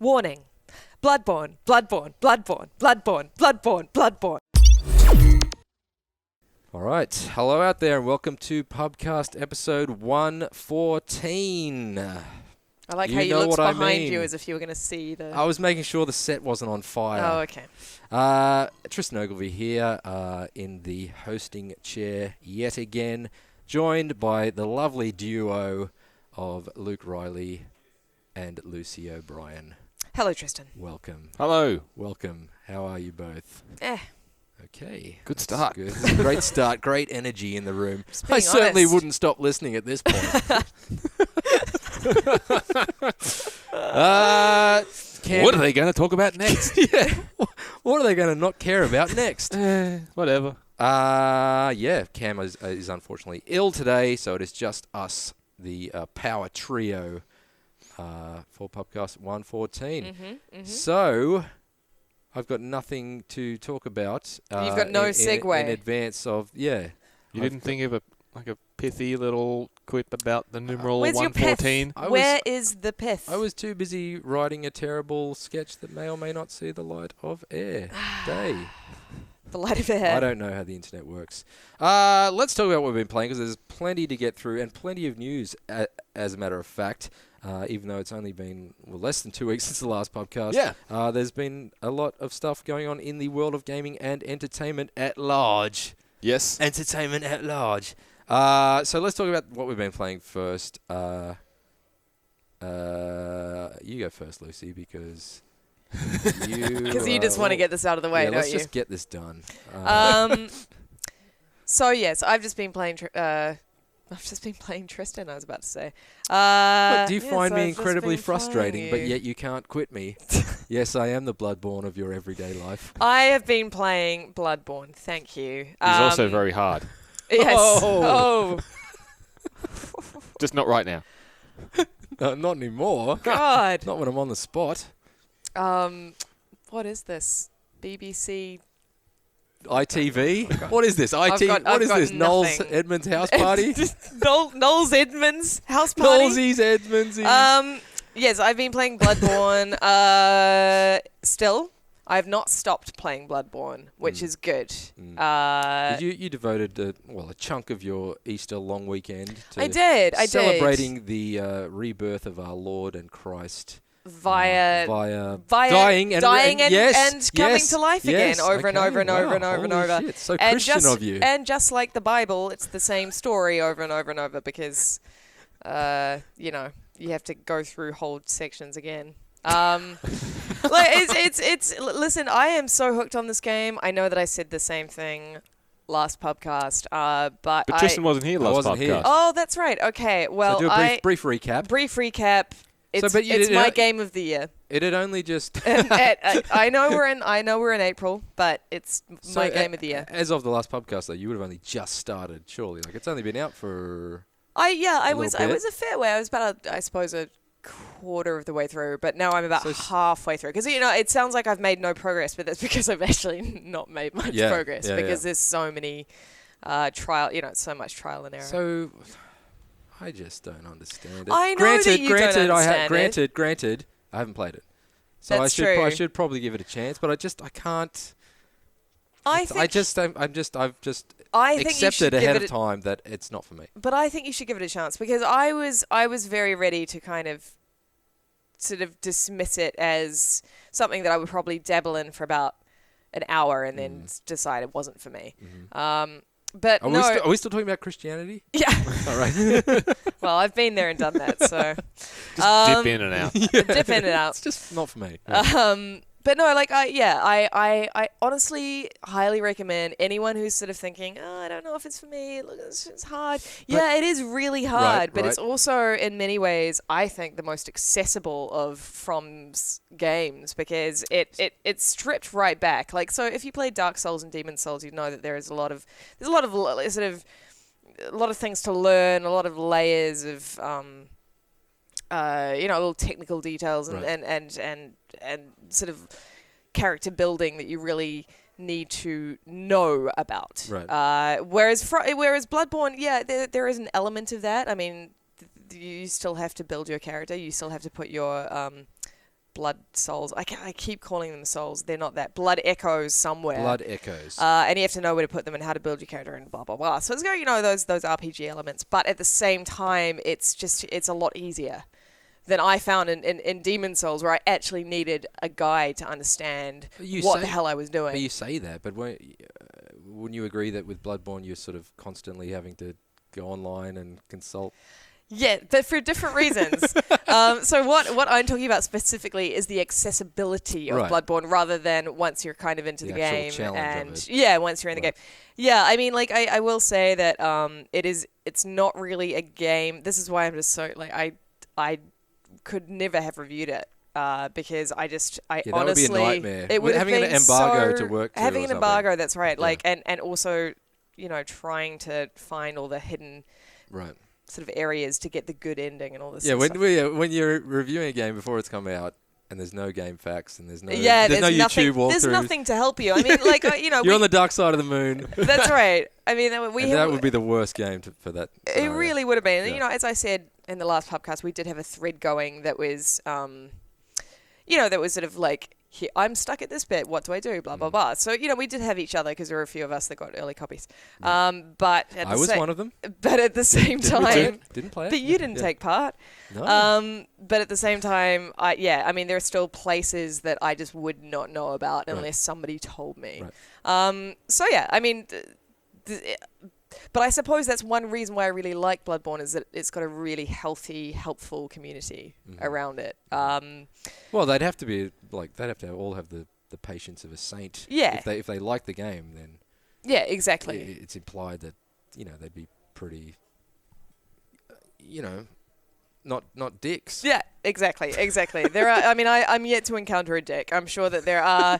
Warning. Bloodborne, Bloodborne, Bloodborne, Bloodborne, Bloodborne, Bloodborne. All right. Hello out there and welcome to Pubcast episode 114. I like how you looked what I behind mean. you as if you were going to see the... I was making sure the set wasn't on fire. Oh, okay. Tristan Ogilvie here in the hosting chair yet again, joined by the lovely duo of Luke Riley and Lucy O'Brien. Hello, Tristan. Welcome. Hello. Welcome. How are you both? Okay. Good start. Good. Great start. Great energy in the room. being I certainly honest. wouldn't stop listening at this point. Cam, What are they going to talk about next? yeah. What are they going to not care about next? Whatever. Cam is unfortunately ill today, so it is just us, the power trio, for Pubcast 114. So, I've got nothing to talk about. You've got no segue. In advance of, You didn't think of a pithy little quip about the numeral Where's your 114? pith? Where is the pith? I was too busy writing a terrible sketch that may or may not see the light of air day. The light of air. I don't know how the internet works. Let's talk about what we've been playing, because there's plenty to get through and plenty of news, as a matter of fact. Even though it's only been less than 2 weeks since the last podcast. Yeah. There's been a lot of stuff going on in the world of gaming and entertainment at large. Yes. Entertainment at large. So let's talk about what we've been playing first. You go first, Lucy, because you just want to get this out of the way, don't let's you? just get this done. So yes, I've just been playing Tristan, I was about to say. Do you yes, find me I've just incredibly been frustrating, but playing yet you can't quit me? Yes, I am the Bloodborne of your everyday life. I have been playing Bloodborne, thank you. He's also very hard. Yes. Oh. Just not right now. No, not anymore. God. Not when I'm on the spot. What is this? BBC. ITV? What is this? I've got Noel's nothing. Edmonds house party? Noel's Edmonds house party. Noel's Edmonds. Yes, I've been playing Bloodborne. Still, I've not stopped playing Bloodborne, which is good. You devoted a chunk of your Easter long weekend to I did. celebrating the rebirth of our Lord and Christ via dying and coming yes, to life again over and over and over and over and over. Shit, so And Christian of you. And just like the Bible, it's the same story over and over and over because, you have to go through whole sections again. Listen, I am so hooked on this game. I know that I said the same thing last podcast, but Tristan wasn't here last wasn't podcast. here. Oh, that's right. Okay, well, So do a brief recap. Brief recap. It's my game of the year. It had only just I know we're in April, but it's my game of the year. As of the last podcast, though, you would have only just started, surely. Like, it's only been out for I little was bit. a fair way. I was about a quarter of the way through, but now I'm about halfway through. Because it sounds like I've made no progress, but that's because I've actually not made much progress because there's so many so much trial and error. So I just don't understand it. I know that you don't understand it. Granted, I haven't played it, so That's I true. should probably give it a chance. But I can't. I've accepted ahead of time that it's not for me. But I think you should give it a chance because I was very ready to kind of sort of dismiss it as something that I would probably dabble in for about an hour and then decide it wasn't for me. But are we still talking about Christianity? Yeah. All right. Well, I've been there and done that, so Just dip in and out. dip in and out. It's just not for me. But no, I honestly highly recommend anyone who's sort of thinking, I don't know if it's for me. Look, it's hard. It is really hard, but it's also in many ways, I think, the most accessible of From's games because it's stripped right back. Like, so if you play Dark Souls and Demon Souls, you know that there's a lot of things to learn, a lot of layers of little technical details and sort of character building that you really need to know about. Right. Whereas Bloodborne, there is an element of that. I mean, you still have to build your character. You still have to put your Blood Souls. I keep calling them souls. They're not that. Blood Echoes somewhere. Blood Echoes. And you have to know where to put them and how to build your character and blah, blah, blah. So it's got, those RPG elements. But at the same time, it's a lot easier than I found in Demon Souls, where I actually needed a guide to understand what the hell I was doing. But you say that, but wouldn't you agree that with Bloodborne, you're sort of constantly having to go online and consult? Yeah, but for different reasons. So what I'm talking about specifically is the accessibility of Bloodborne, rather than once you're kind of into the game and once you're in the game. Yeah, I mean, like I will say that it's not really a game. This is why I'm just so like I could never have reviewed it. Because I honestly, that would be a nightmare. It would having an embargo to work to having an embargo. That's right. Yeah. Like and also, trying to find all the hidden sort of areas to get the good ending and all this. Yeah, when you're reviewing a game before it's come out and there's no game facts and there's no YouTube walkthroughs. There's nothing to help you. I mean, like you're on the dark side of the moon. That's right. I mean, that would be the worst game for that. It really would have been. Yeah. As I said in the last podcast, we did have a thread going that was, that was sort of like, I'm stuck at this bit. What do I do? Blah, blah, blah. So, we did have each other because there were a few of us that got early copies. But I was one of them. But at the same time, didn't play it. But you didn't take part. No. But at the same time, there are still places that I just would not know about unless somebody told me. Right. But I suppose that's one reason why I really like Bloodborne, is that it's got a really healthy, helpful community around it. Well, they'd have to all have the patience of a saint. Yeah. If they like the game, then yeah, exactly. It's implied that they'd be pretty, not dicks. Yeah, exactly. There are. I mean, I'm yet to encounter a dick. I'm sure that there are.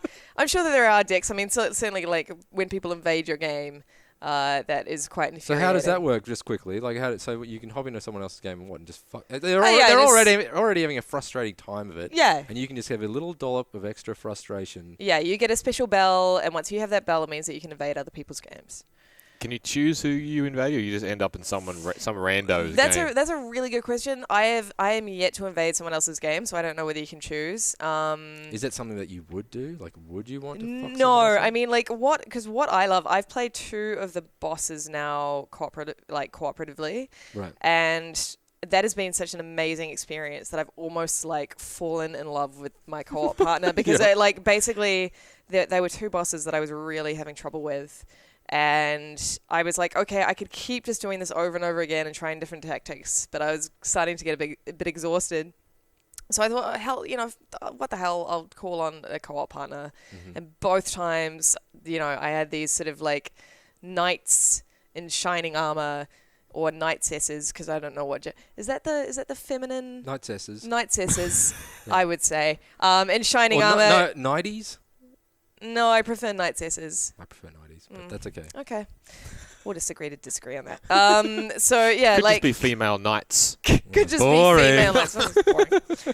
Dicks. I mean, certainly, like when people invade your game. That is quite infuriating. So how does that work? Just quickly, like so you can hop into someone else's game and just fuck. They're already having a frustrating time of it. Yeah. And you can just have a little dollop of extra frustration. Yeah, you get a special bell, and once you have that bell, it means that you can invade other people's games. Can you choose who you invade, or you just end up in some rando's game? That's a really good question. I am yet to invade someone else's game, so I don't know whether you can choose. Is that something that you would do? Like, would you want to fuck No, someone else? I mean, like, because what I love, I've played 2 of the bosses now cooperatively. Right. And that has been such an amazing experience that I've almost, like, fallen in love with my co-op partner, because basically, they were 2 bosses that I was really having trouble with. And I was like, okay, I could keep just doing this over and over again and trying different tactics, but I was starting to get a bit exhausted. So I thought, what the hell, I'll call on a co-op partner. And both times, I had these sort of like knights in shining armor, or knightesses, because I don't know what is that the feminine knightesses yeah. I would say, in shining armor. Knighties? No, I prefer knightesses. I prefer knighties, but that's okay. Okay. We'll just agree to disagree on that. So yeah, could like just be female knights. Could just boring. be female knights.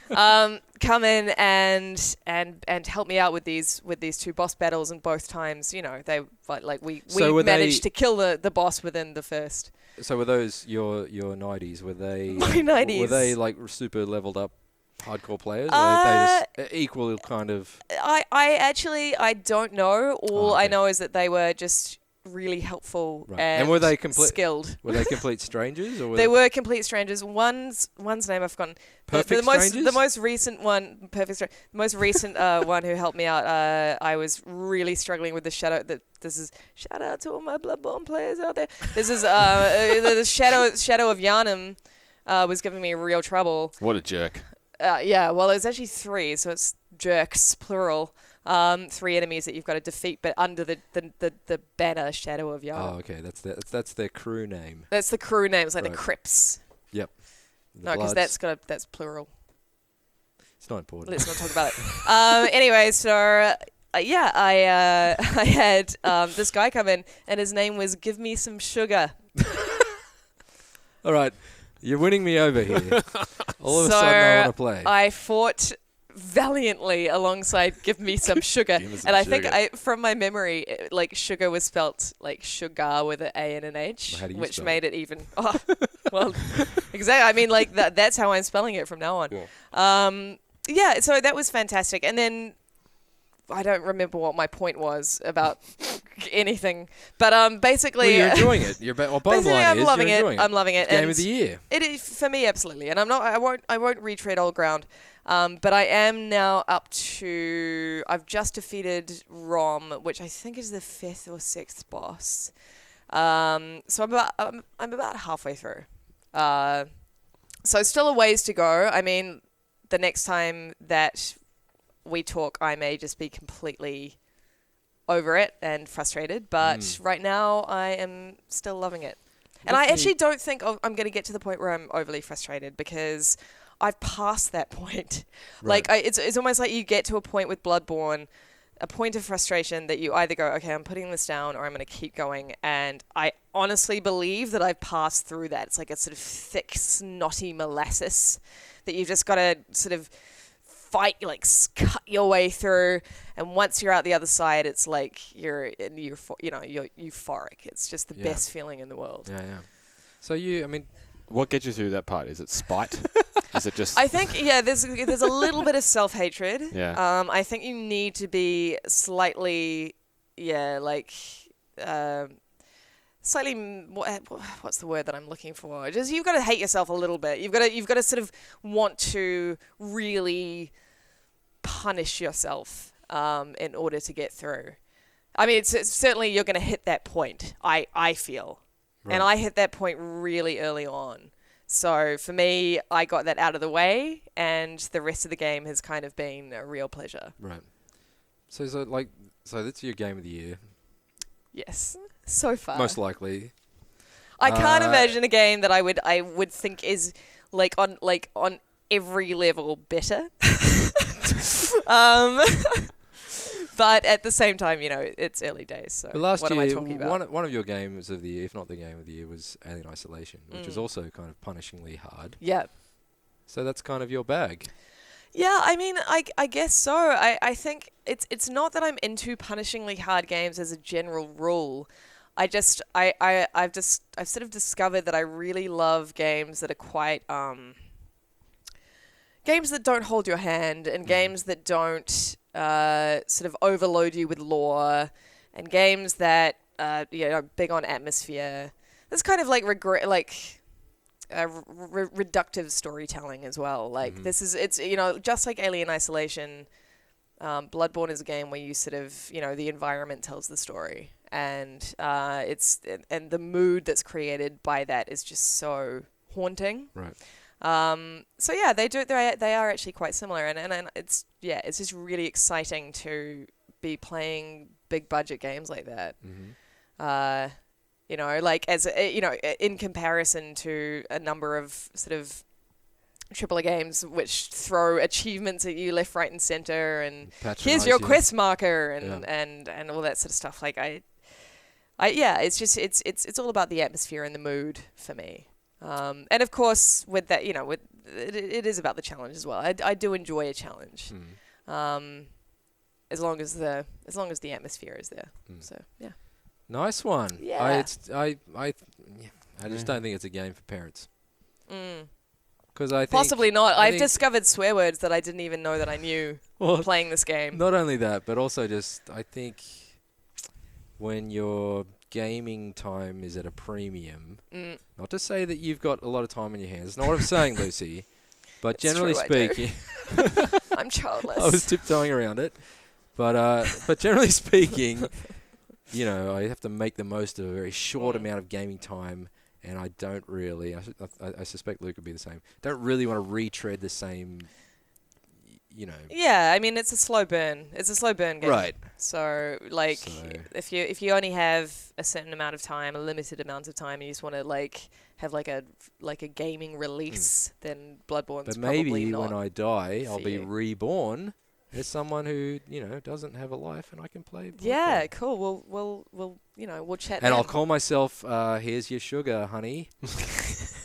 Boring. Come in and help me out with these 2 boss battles, and both times, they we managed to kill the boss within the first. So were those your knighties? Were they my knighties? Were they like super leveled up hardcore players? Or they just equal kind of? I don't know. All I know is that they were just really helpful and were they skilled. Were they complete strangers, or they were complete strangers? One's name I've forgotten. Strangers? The most recent one, the most recent one who helped me out. I was really struggling with the shadow. This is shout out to all my Bloodborne players out there. This is the shadow of Yharnam was giving me real trouble. What a jerk. Yeah, well, it was actually 3, so it's jerks, plural. 3 enemies that you've got to defeat, but under the banner Shadow of Yharnam. Oh, okay, that's their crew name. That's the crew name. It's like the Crips. Yep. No, because that's plural. It's not important. Let's not talk about it. Anyway, so I had this guy come in, and his name was Give Me Some Sugar. All right. You're winning me over here. All of a sudden, I want to play. I fought valiantly alongside Give Me Some Sugar. And I think from my memory, sugar was spelt like sugar with an A and an H, which made it even... Oh, well, exactly. I mean, that's how I'm spelling it from now on. Yeah. yeah, so that was fantastic. And then I don't remember what my point was about anything, but basically, well, you're enjoying it. Bottom line I'm is loving you're it. enjoying it. I'm loving it. Game of the year. It is for me, absolutely. And I won't retread old ground. But I am now up to. I've just defeated Rom, which I think is the 5th or 6th boss. So I'm about halfway through. So still a ways to go. I mean, the next time that we talk, I may just be completely over it and frustrated. But right now, I am still loving it. And I actually don't think I'm going to get to the point where I'm overly frustrated because I've passed that point. Right. Like, it's almost like you get to a point with Bloodborne, a point of frustration that you either go, okay, I'm putting this down or I'm going to keep going. And I honestly believe that I've passed through that. It's like a sort of thick, snotty molasses that you've just got to sort of fight, like cut your way through. And once you're out the other side, it's like you're euphoric. It's just the best feeling in the world. Yeah. So what gets you through that part? Is it spite? Is it just? I think there's a little bit of self-hatred. Yeah. I think you need to be slightly, slightly. What's the word that I'm looking for? Just you've got to hate yourself a little bit. You've got to sort of want to really punish yourself in order to get through. I mean, it's certainly you're going to hit that point. I feel. Right. And I hit that point really early on. So for me, I got that out of the way, and the rest of the game has kind of been a real pleasure. Right. So that's your game of the year. Yes, so far. Most likely. I can't imagine a game that I would think is on every level better. But at the same time, it's early days. So last what year, am I talking about? One of your games of the year, if not the game of the year, was Alien Isolation, which was also kind of punishingly hard. Yeah. So that's kind of your bag. Yeah, I mean, I guess so. I think it's not that I'm into punishingly hard games as a general rule. I've sort of discovered that I really love games that are quite games that don't hold your hand and games that don't sort of overload you with lore, and games that are big on atmosphere. There's kind of like reductive storytelling as well. Like it's just like Alien Isolation. Bloodborne is a game where you sort of the environment tells the story, and and the mood that's created by that is just so haunting. Right. So yeah, they are actually quite similar, and it's just really exciting to be playing big budget games like that. In comparison to a number of sort of AAA games which throw achievements at you left, right, and center, and here's your quest marker, and all that sort of stuff. Like it's all about the atmosphere and the mood for me. And of course, with that, it is about the challenge as well. I do enjoy a challenge, as long as the atmosphere is there. So yeah. Nice one. Yeah. I just don't think it's a game for parents. Because I think possibly not. I've discovered swear words that I didn't even know that I knew playing this game. Not only that, but also just I think when your gaming time is at a premium, not to say that you've got a lot of time in your hands. That's not what I'm saying, Lucy. But generally speaking, I'm childless. I was tiptoeing around it, but generally speaking, I have to make the most of a very short amount of gaming time, and I don't really. I suspect Luke would be the same. Don't really want to retread the same. Yeah, I mean it's a slow burn. It's a slow burn game. Right. So if you only have a certain amount of time, a limited amount of time, and you just want to have a gaming release, then Bloodborne's probably not. But maybe when I die, I'll be you. reborn as someone who doesn't have a life, and I can play Bloodborne. Yeah, cool. We'll chat. And I'll call myself "Here's your sugar, honey,"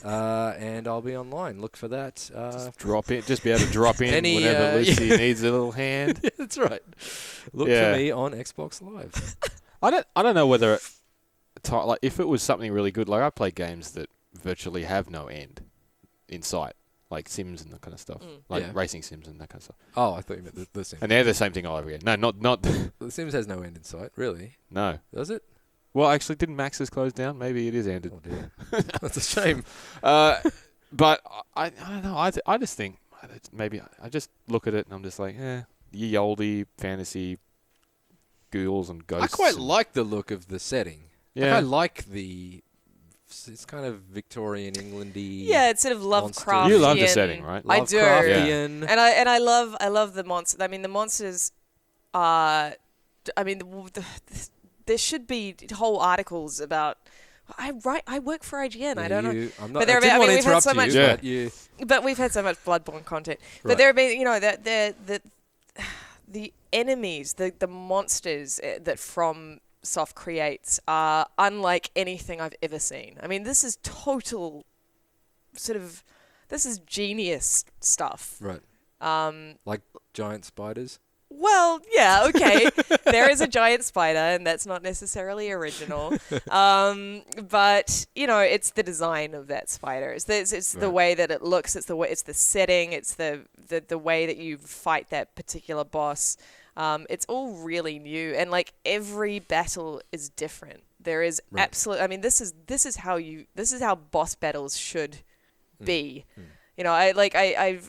and I'll be online. Look for that. Just be able to drop in whenever Lucy needs a little hand. Yeah, that's right. Look for me on Xbox Live. I don't know whether if it was something really good. Like I play games that virtually have no end in sight. like Sims and that kind of stuff, like racing Sims and that kind of stuff. Oh, I thought you meant the Sims. And they're the same thing all over again. No, not. The Sims has no end in sight, really. No. Does it? Well, actually, didn't Max's close down? Maybe it is ended. Oh dear. That's a shame. But I don't know. I just think maybe I just look at it and I'm just like, ye olde fantasy ghouls and ghosts. I quite like the look of the setting. Yeah. Like, I like the. It's kind of Victorian Englandy. Yeah, it's sort of Lovecraftian. You love the setting, right? I do. Lovecraftian. And I love the monsters. I mean, the monsters are. I mean, there should be whole articles about. I work for IGN. Yeah, I don't know. I'm not. But there I didn't want to we've had interrupt so much. you, but you. But we've had so much Bloodborne content. Right. But there have been, the enemies, the monsters that From Soft creates are unlike anything I've ever seen. I mean, this is total this is genius stuff. Right. Like giant spiders. Well, yeah, okay. There is a giant spider, and that's not necessarily original. But it's the design of that spider. It's the way that it looks. It's the setting. It's the way that you fight that particular boss. It's all really new, and like every battle is different. There is absolute. I mean, this is how boss battles should be. I'd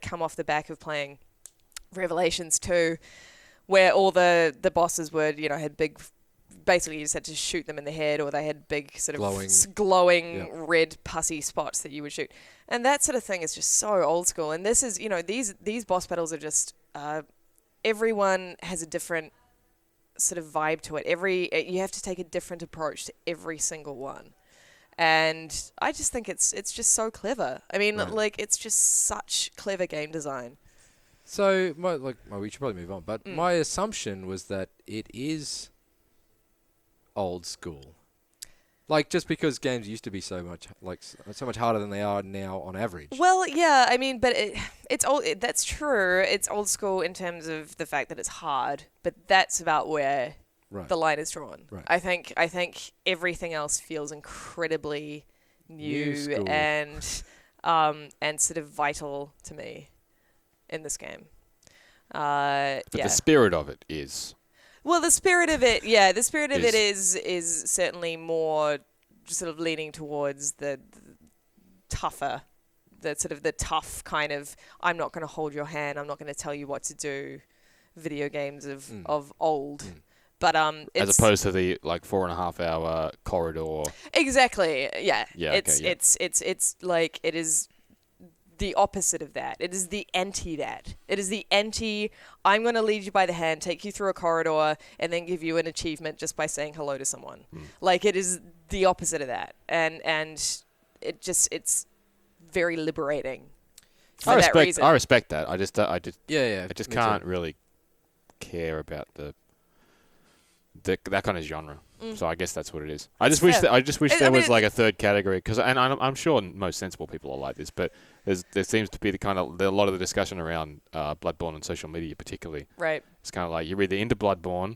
come off the back of playing Revelations 2, where all the bosses would, had big, basically you just had to shoot them in the head, or they had big sort of glowing red pussy spots that you would shoot. And that sort of thing is just so old school. And this is, these boss battles are just, everyone has a different sort of vibe to it. You have to take a different approach to every single one. And I just think it's just so clever. I mean, it's just such clever game design. So, we should probably move on. But my assumption was that it is old school. Like, just because games used to be so much harder than they are now on average. Well, yeah, I mean, but it's old. That's true. It's old school in terms of the fact that it's hard. But that's about where the line is drawn. Right. I think everything else feels incredibly new and sort of vital to me in this game. But the spirit of it is. Well, the spirit of it is certainly more sort of leaning towards the tougher, the tough kind of, I'm not going to hold your hand, I'm not going to tell you what to do, video games of old. But as opposed to the 4.5 hour corridor. Exactly. Yeah. It's like it is the opposite of that. It is the anti that. It is the anti, I'm going to lead you by the hand, take you through a corridor, and then give you an achievement just by saying hello to someone. Like, it is the opposite of that. And it's very liberating for that reason. I respect that. I just can't too. really care about that kind of genre. So I guess that's what it is. I just wish there was like a third category, and I'm sure most sensible people are like this, but there seems to be a lot of the discussion around Bloodborne on social media, particularly. Right. It's kind of like you're either into Bloodborne,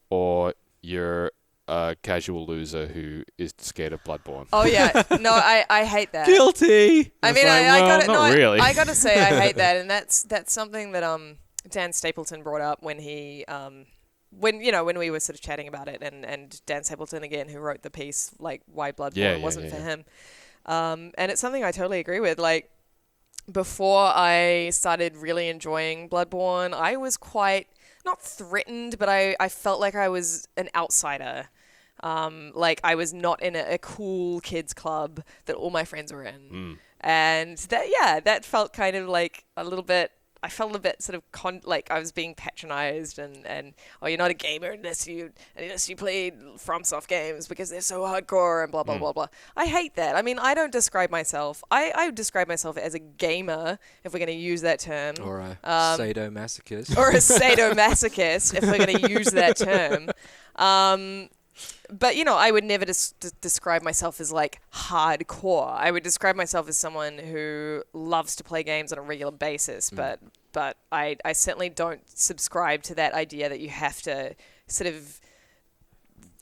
or you're a casual loser who is scared of Bloodborne. Oh yeah, no, I hate that. Guilty. I mean, really. I gotta say I hate that, and that's something that Dan Stapleton brought up when he when we were sort of chatting about it, and Dan Stapleton again, who wrote the piece, like, why Bloodborne wasn't for him. And it's something I totally agree with. Like, before I started really enjoying Bloodborne, I was quite, not threatened, but I felt like I was an outsider. Like, I was not in a cool kids club that all my friends were in. And that felt kind of like a little bit, I felt a bit sort of like I was being patronized and you're not a gamer unless you played FromSoft games because they're so hardcore and blah blah blah blah. I hate that. I mean, I don't describe myself. I describe myself as a gamer, if we're going to use that term, or a sadomasochist, if we're going to use that term. But, I would never describe myself as, like, hardcore. I would describe myself as someone who loves to play games on a regular basis, but I certainly don't subscribe to that idea that you have to sort of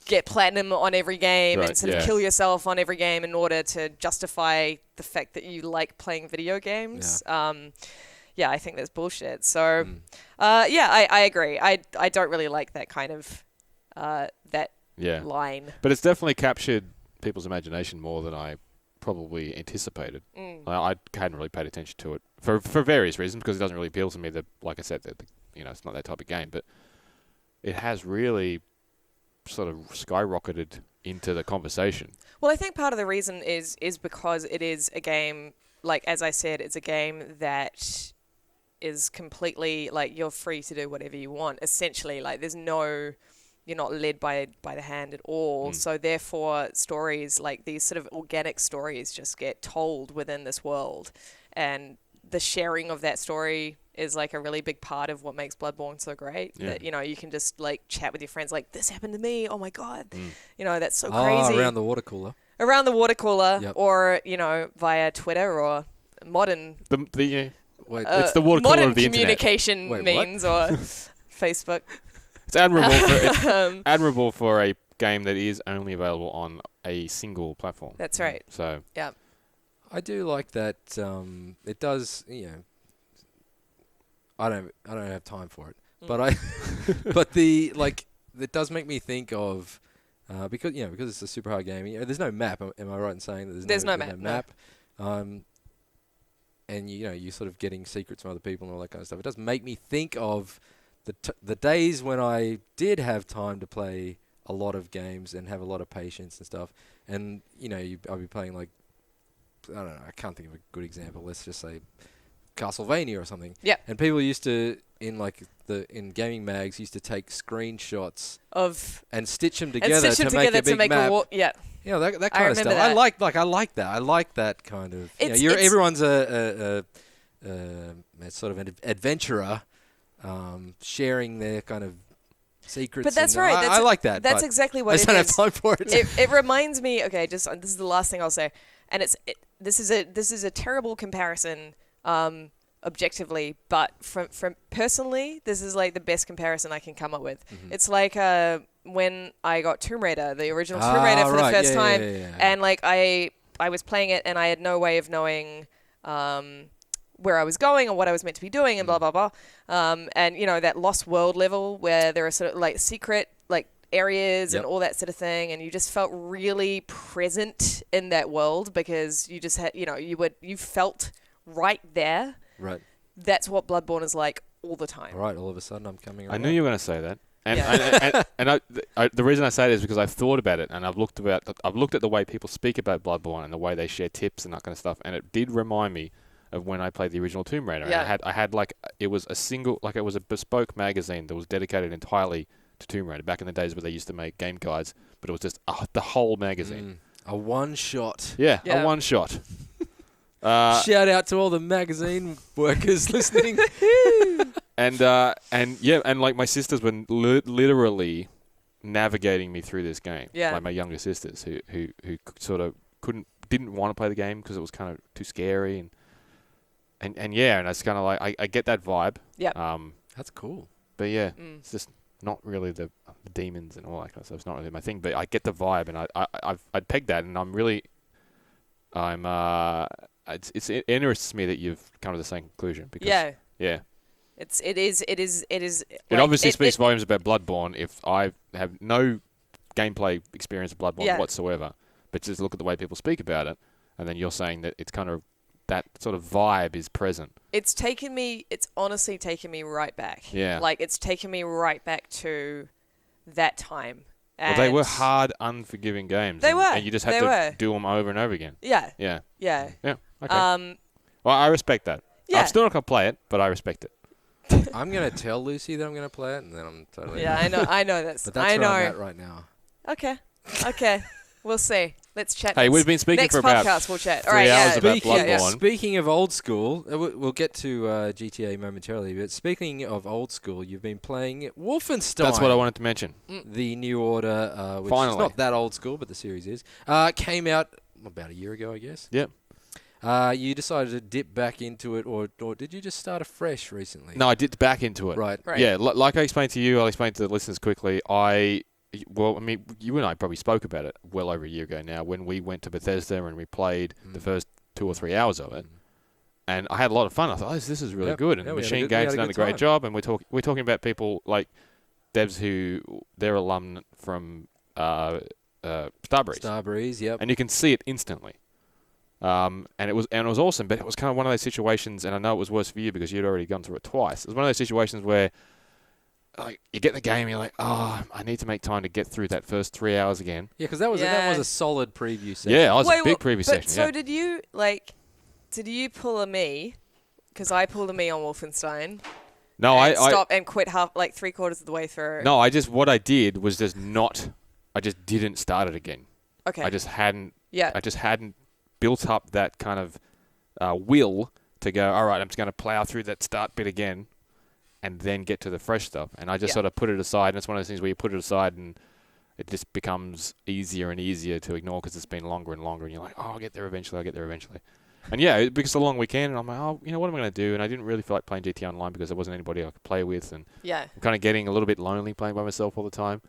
get platinum on every game Right, and sort of kill yourself on every game in order to justify the fact that you like playing video games. Yeah, I think that's bullshit. So, I agree. I don't really like that kind of line. But it's definitely captured people's imagination more than I probably anticipated. I hadn't really paid attention to it for various reasons, because it doesn't really appeal to me. That, like I said, it's not that type of game. But it has really sort of skyrocketed into the conversation. Well, I think part of the reason is because it is a game, like, as I said, it's a game that is completely, like, you're free to do whatever you want, essentially. Like, you're not led by the hand at all. So therefore, stories, like these sort of organic stories, just get told within this world. And the sharing of that story is like a really big part of what makes Bloodborne so great. That, you can just like chat with your friends, like, this happened to me, oh my God. That's so crazy. Around the water cooler. Around the water cooler, or, via Twitter or modern... it's the water cooler of the internet. Modern communication means or Facebook. It's admirable for a game that is only available on a single platform. That's right. So yeah, I do like that. It does. I don't have time for it, but it does make me think of because it's a super hard game. There's no map. Am I right in saying that there's no map? And you're sort of getting secrets from other people and all that kind of stuff. It does make me think of the days when I did have time to play a lot of games and have a lot of patience and stuff. And I'll be playing, like, I don't know, I can't think of a good example. Let's just say Castlevania or something. Yeah. And people used to, in gaming mags, used to take screenshots and stitch them together to make a big map. That kind of stuff. That. I like that. I like that kind of. Everyone's a sort of an adventurer, sharing their kind of secrets. But that's right. I like that. That's exactly what it is. I just don't have time for it. It reminds me. Okay, this is the last thing I'll say, and this is a terrible comparison. Objectively, but from personally, this is like the best comparison I can come up with. It's like when I got Tomb Raider, the original Tomb Raider for the first time, and like I was playing it and I had no way of knowing where I was going or what I was meant to be doing and blah blah blah. And that Lost World level where there are sort of like secret like areas and all that sort of thing, and you just felt really present in that world because you just had you felt right there. Right. That's what Bloodborne is like all the time. All right. All of a sudden, I'm coming around. I knew you were going to say that. And the reason I say it is because I've thought about it and I've looked at the way people speak about Bloodborne and the way they share tips and that kind of stuff, and it did remind me of when I played the original Tomb Raider. Yeah. And I had like it was a bespoke magazine that was dedicated entirely to Tomb Raider back in the days where they used to make game guides, but it was just the whole magazine. A one shot. Yeah, a one shot. Shout out to all the magazine workers listening. And like my sisters were literally navigating me through this game. Yeah. Like my younger sisters who sort of didn't want to play the game because it was kind of too scary and it's kind of like I get that vibe. Yeah. That's cool. But it's just not really the demons and all that kind of stuff. It's not really my thing. But I get the vibe, and I'd pegged that, and it interests me that you've come to the same conclusion because it is. It obviously speaks volumes about Bloodborne. If I have no gameplay experience of Bloodborne whatsoever, but just look at the way people speak about it, and then you're saying that it's kind of that sort of vibe is present. It's honestly taken me right back. Yeah. Like it's taken me right back to that time. Well, they were hard, unforgiving games. They were. And you just had to do them over and over again. Yeah. Yeah. Yeah. Yeah. Okay. Well, I respect that. Yeah. I'm still not going to play it, but I respect it. I'm going to tell Lucy that I'm going to play it, and then I'm totally... Yeah, I know that's... But that's where I'm at right now. Okay. We'll see. Let's chat. Hey, we've been speaking for about... Next podcast, we'll chat. 3 hours about Bloodborne. Speaking of old school, we'll get to GTA momentarily, but speaking of old school, you've been playing Wolfenstein. That's what I wanted to mention. The New Order, which Finally. is not that old school, but the series is, came out about a year ago, I guess. Yep. You decided to dip back into it, or did you just start afresh recently? No, I dipped back into it. Right. Yeah, like I explained to you, I'll explain to the listeners quickly. I well, I mean, you and I probably spoke about it well over a year ago now when we went to Bethesda and we played the first 2 or 3 hours of it. And I had a lot of fun. I thought, this is really good. And Machine Games done a great job. And we're talking about people like devs who they're alum from Starbreeze. Starbreeze, yep. And you can see it instantly. And it was awesome. But it was kind of one of those situations, and I know it was worse for you because you'd already gone through it twice. It was one of those situations where like you get the game, and you're like, I need to make time to get through that first 3 hours again. Yeah, because that was a solid preview session. Yeah, it was a big preview session. So did you pull a me? Because I pulled a me on Wolfenstein. No, I stopped and quit 3/4 of the way through. No, what I did was I just didn't start it again. Okay. I just hadn't Yeah. built up that kind of will to go, all right, I'm just going to plow through that start bit again and then get to the fresh stuff. And I just sort of put it aside. And it's one of those things where you put it aside and it just becomes easier and easier to ignore because it's been longer and longer. And you're like, I'll get there eventually. And yeah, because it's a long weekend, and I'm like, what am I going to do? And I didn't really feel like playing GTA Online because there wasn't anybody I could play with. And I'm kind of getting a little bit lonely playing by myself all the time.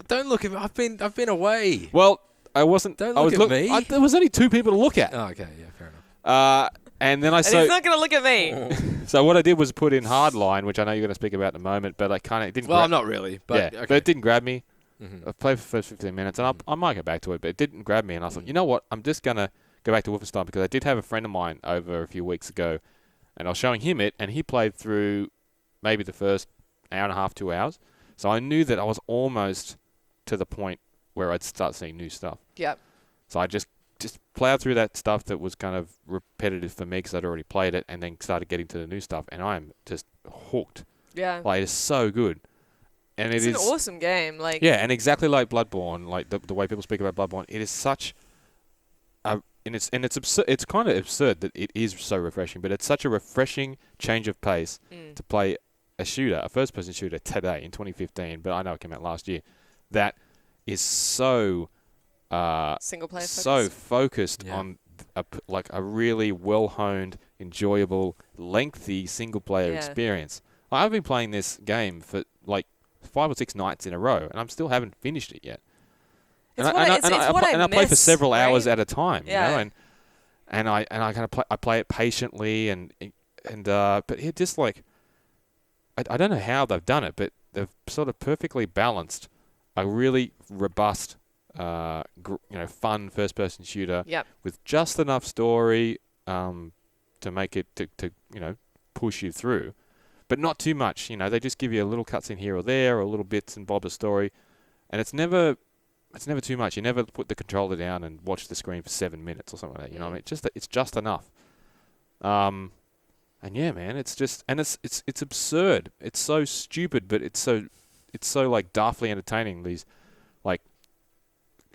Don't look at me. I've been away. Well, I wasn't. Don't look at me. There was only 2 people to look at. Oh, okay. Yeah, fair enough. And then he's not going to look at me. So what I did was put in Hardline, which I know you're going to speak about in a moment, but I kind of didn't. Well, I'm not really, but but it didn't grab me. Mm-hmm. I played for the first 15 minutes, and I might go back to it, but it didn't grab me. And I thought, you know what? I'm just going to go back to Wolfenstein because I did have a friend of mine over a few weeks ago, and I was showing him it, and he played through maybe the first hour and a half, 2 hours. So I knew that I was almost to the point where I'd start seeing new stuff. Yep. So I just plowed through that stuff that was kind of repetitive for me because I'd already played it, and then started getting to the new stuff, and I'm just hooked. Yeah. Like, it's so good. And it's an awesome game. Like, yeah, and exactly like Bloodborne, like the way people speak about Bloodborne, it is such a... And it's absurd. It's kind of absurd that it is so refreshing, but it's such a refreshing change of pace to play a first-person shooter today in 2015, but I know it came out last year, that is so... single-player so focused on a really well-honed, enjoyable, lengthy single-player experience. I've been playing this game for like 5 or 6 nights in a row, and I still haven't finished it yet. I play for several hours at a time, you know, and I kind of I play it patiently, but it just like I don't know how they've done it, but they've sort of perfectly balanced a really robust, fun first-person shooter with just enough story to make it to push you through, but not too much. You know, they just give you a little cutscene here or there, or little bits and bobs of story, and it's never too much. You never put the controller down and watch the screen for 7 minutes or something like that. You know what I mean? It's just enough. And yeah, man, it's absurd. It's so stupid, but it's so like daftly entertaining. These like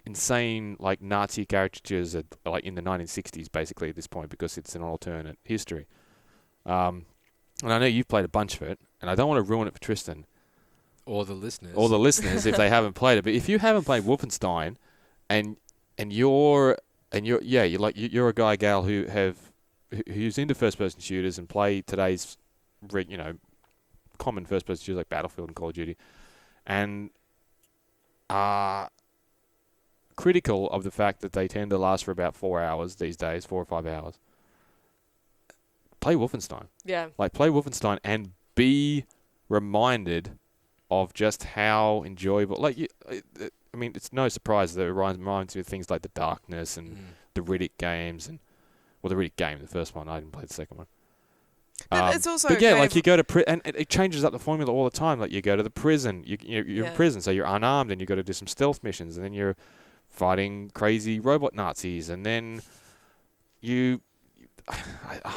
insane like Nazi caricatures are like in the 1960s basically at this point because it's an alternate history. And I know you've played a bunch of it, and I don't want to ruin it for Tristan. Or the listeners. If they haven't played it. But if you haven't played Wolfenstein and you're a guy, gal who's into first person shooters and play today's common first person shooters like Battlefield and Call of Duty and are critical of the fact that they tend to last for about 4 hours these days, 4 or 5 hours. Play Wolfenstein. Yeah. Like play Wolfenstein and be reminded of just how enjoyable. I mean, it's no surprise that it reminds me of things like The Darkness and the Riddick games, the Riddick game, the first one. I didn't play the second one. It's also. But yeah, like you go to and it changes up the formula all the time. Like you go to the prison, you're in prison, so you're unarmed, and you got to do some stealth missions, and then you're fighting crazy robot Nazis, and then I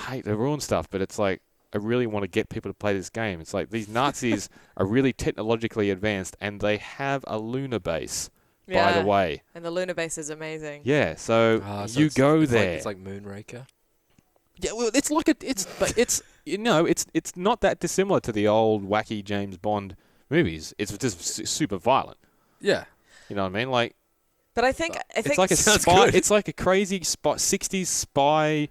hate to ruin stuff, but it's like. I really want to get people to play this game. It's like these Nazis are really technologically advanced, and they have a lunar base, by the way. And the lunar base is amazing. Yeah, so you go there. It's like Moonraker. Yeah, well, it's not that dissimilar to the old wacky James Bond movies. It's just super violent. Yeah, you know what I mean. Like, but I think it's like a spy. It's like a crazy 60s spy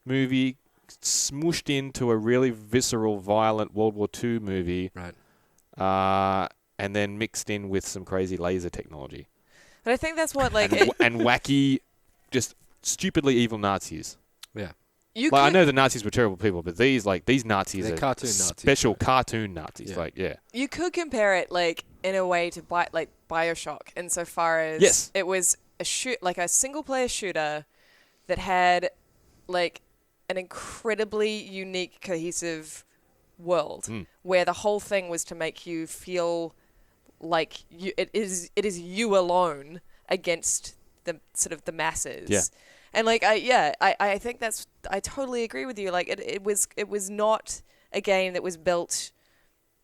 movie. Smooshed into a really visceral, violent World War II movie. Right. and then mixed in with some crazy laser technology. But I think that's what and wacky, just stupidly evil Nazis. Yeah. I know the Nazis were terrible people, but these Nazis They're are cartoon Nazis, special right? cartoon Nazis. Yeah. You could compare it in a way to BioShock, insofar as it was a single player shooter that had an incredibly unique, cohesive world where the whole thing was to make you feel like it is you alone against the sort of the masses. Yeah. And I think I totally agree with you. It was not a game that was built.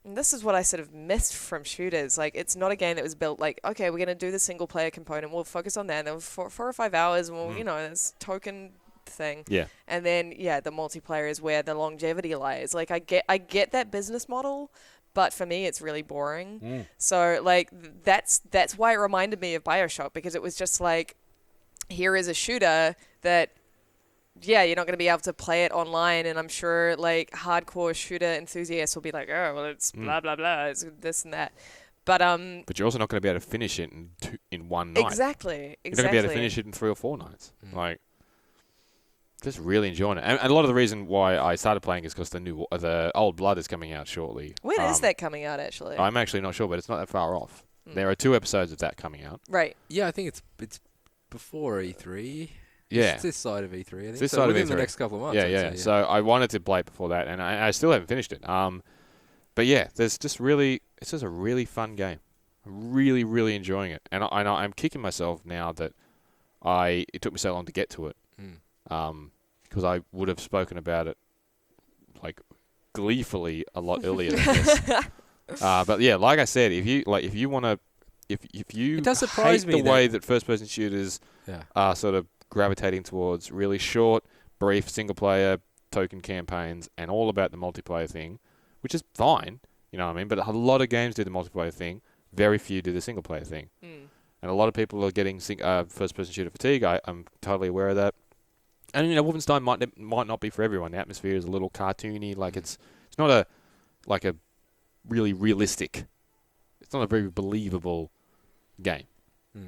And this is what I sort of missed from shooters. It's not a game that was built okay, we're gonna do the single player component. We'll focus on that. And then for 4 or 5 hours, and we'll this token thing. Yeah. And then the multiplayer is where the longevity lies. I get that business model, but for me it's really boring. So that's why it reminded me of BioShock, because it was just here is a shooter that you're not going to be able to play it online, and I'm sure hardcore shooter enthusiasts will be like, oh well, it's blah blah blah, it's this and that. But you're also not going to be able to finish it in one night. Exactly. You're not going to be able to finish it in 3 or 4 nights. Just really enjoying it. And a lot of the reason why I started playing is because the Old Blood is coming out shortly. When is that coming out, actually? I'm actually not sure, but it's not that far off. There are 2 episodes of that coming out. Right. Yeah, I think it's before E3. Yeah. It's this side of E3, I think. This side of within E3. the next couple of months. Yeah. So I wanted to play it before that, and I still haven't finished it. But yeah, it's just a really fun game. I'm really, really enjoying it. And I'm kicking myself now that it took me so long to get to it. Because I would have spoken about it gleefully a lot earlier than this. But yeah, like I said, if you want to, if you it does surprise hate me the way that first-person shooters are sort of gravitating towards really short, brief, single-player token campaigns and all about the multiplayer thing, which is fine, you know what I mean? But a lot of games do the multiplayer thing. Very few do the single-player thing. And a lot of people are getting first-person shooter fatigue. I'm totally aware of that. And Wolfenstein might not be for everyone. The atmosphere is a little cartoony. It's not a really realistic. It's not a very believable game.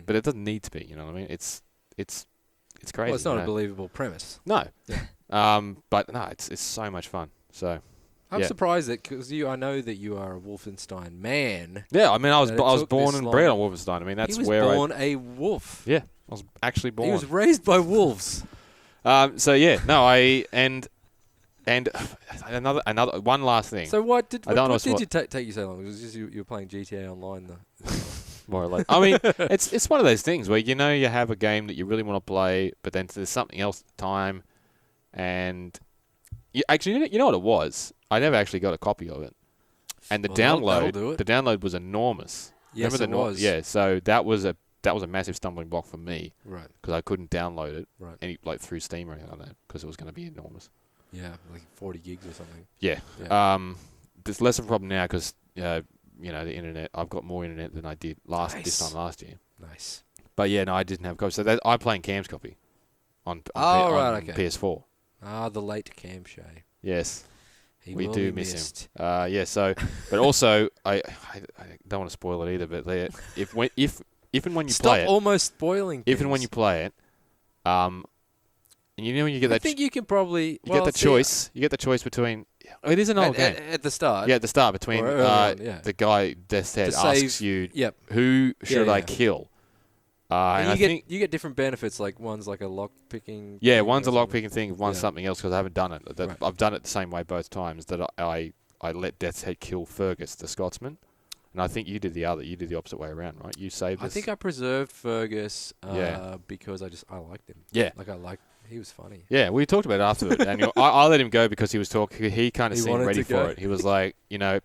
But it doesn't need to be. You know what I mean? It's crazy. Well, it's not a believable premise. No. Yeah. But no, it's so much fun. So. I'm surprised that because I know that you are a Wolfenstein man. Yeah, I mean, I was born and bred on Wolfenstein. I mean, that's where he was born a wolf. Yeah, I was actually born. He was raised by wolves. So yeah, no, and another one last thing. So what did you take you so long? It was just you were playing GTA Online though. More or less. I mean, it's one of those things where you have a game that you really want to play, but then there's something else at the time, and you know what it was. I never actually got a copy of it, and the download was enormous. Yes, it was. Yeah, so that was a massive stumbling block for me. Right. Because I couldn't download it. Right. Through Steam or anything like that because it was going to be enormous. Yeah, 40 gigs or something. Yeah. There's less of a problem now because the internet. I've got more internet than I did this time last year. Nice. But yeah, no, I didn't have a copy. So I'm playing Cam's copy on PS4. The late Cam Shay. Yes. We do miss him. Yeah. So, but also I don't want to spoil it either. But if and when you play it, stop almost spoiling. If and when you play it, and when you get that, I think you can probably get the choice. You get the choice between. It is an old game at the start. Yeah, at the start between the guy Death's Head asks you, who should I kill? And you get different benefits. One's like a lock picking. Yeah, one's a lock picking thing. One's something else because I haven't done it. I've done it the same way both times. That I let Death's Head kill Fergus, the Scotsman, and I think you did the other. You did the opposite way around, right? You saved. I think I preserved Fergus. Because I liked him. Yeah, he was funny. Yeah, we talked about it afterward. And I let him go because he was talking. He kind of seemed ready for it. He was like,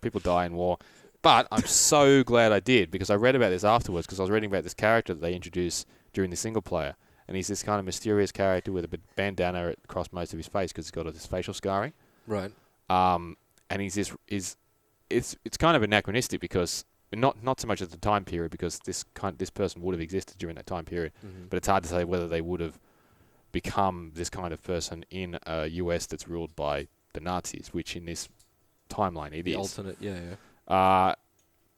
people die in war. But I'm so glad I did because I read about this afterwards because I was reading about this character that they introduced during the single player. And he's this kind of mysterious character with a bandana across most of his face because he's got this facial scarring. Right. And it's kind of anachronistic because not so much at the time period because this person would have existed during that time period. Mm-hmm. But it's hard to say whether they would have become this kind of person in a US that's ruled by the Nazis, which in this timeline it is. The alternate, yeah.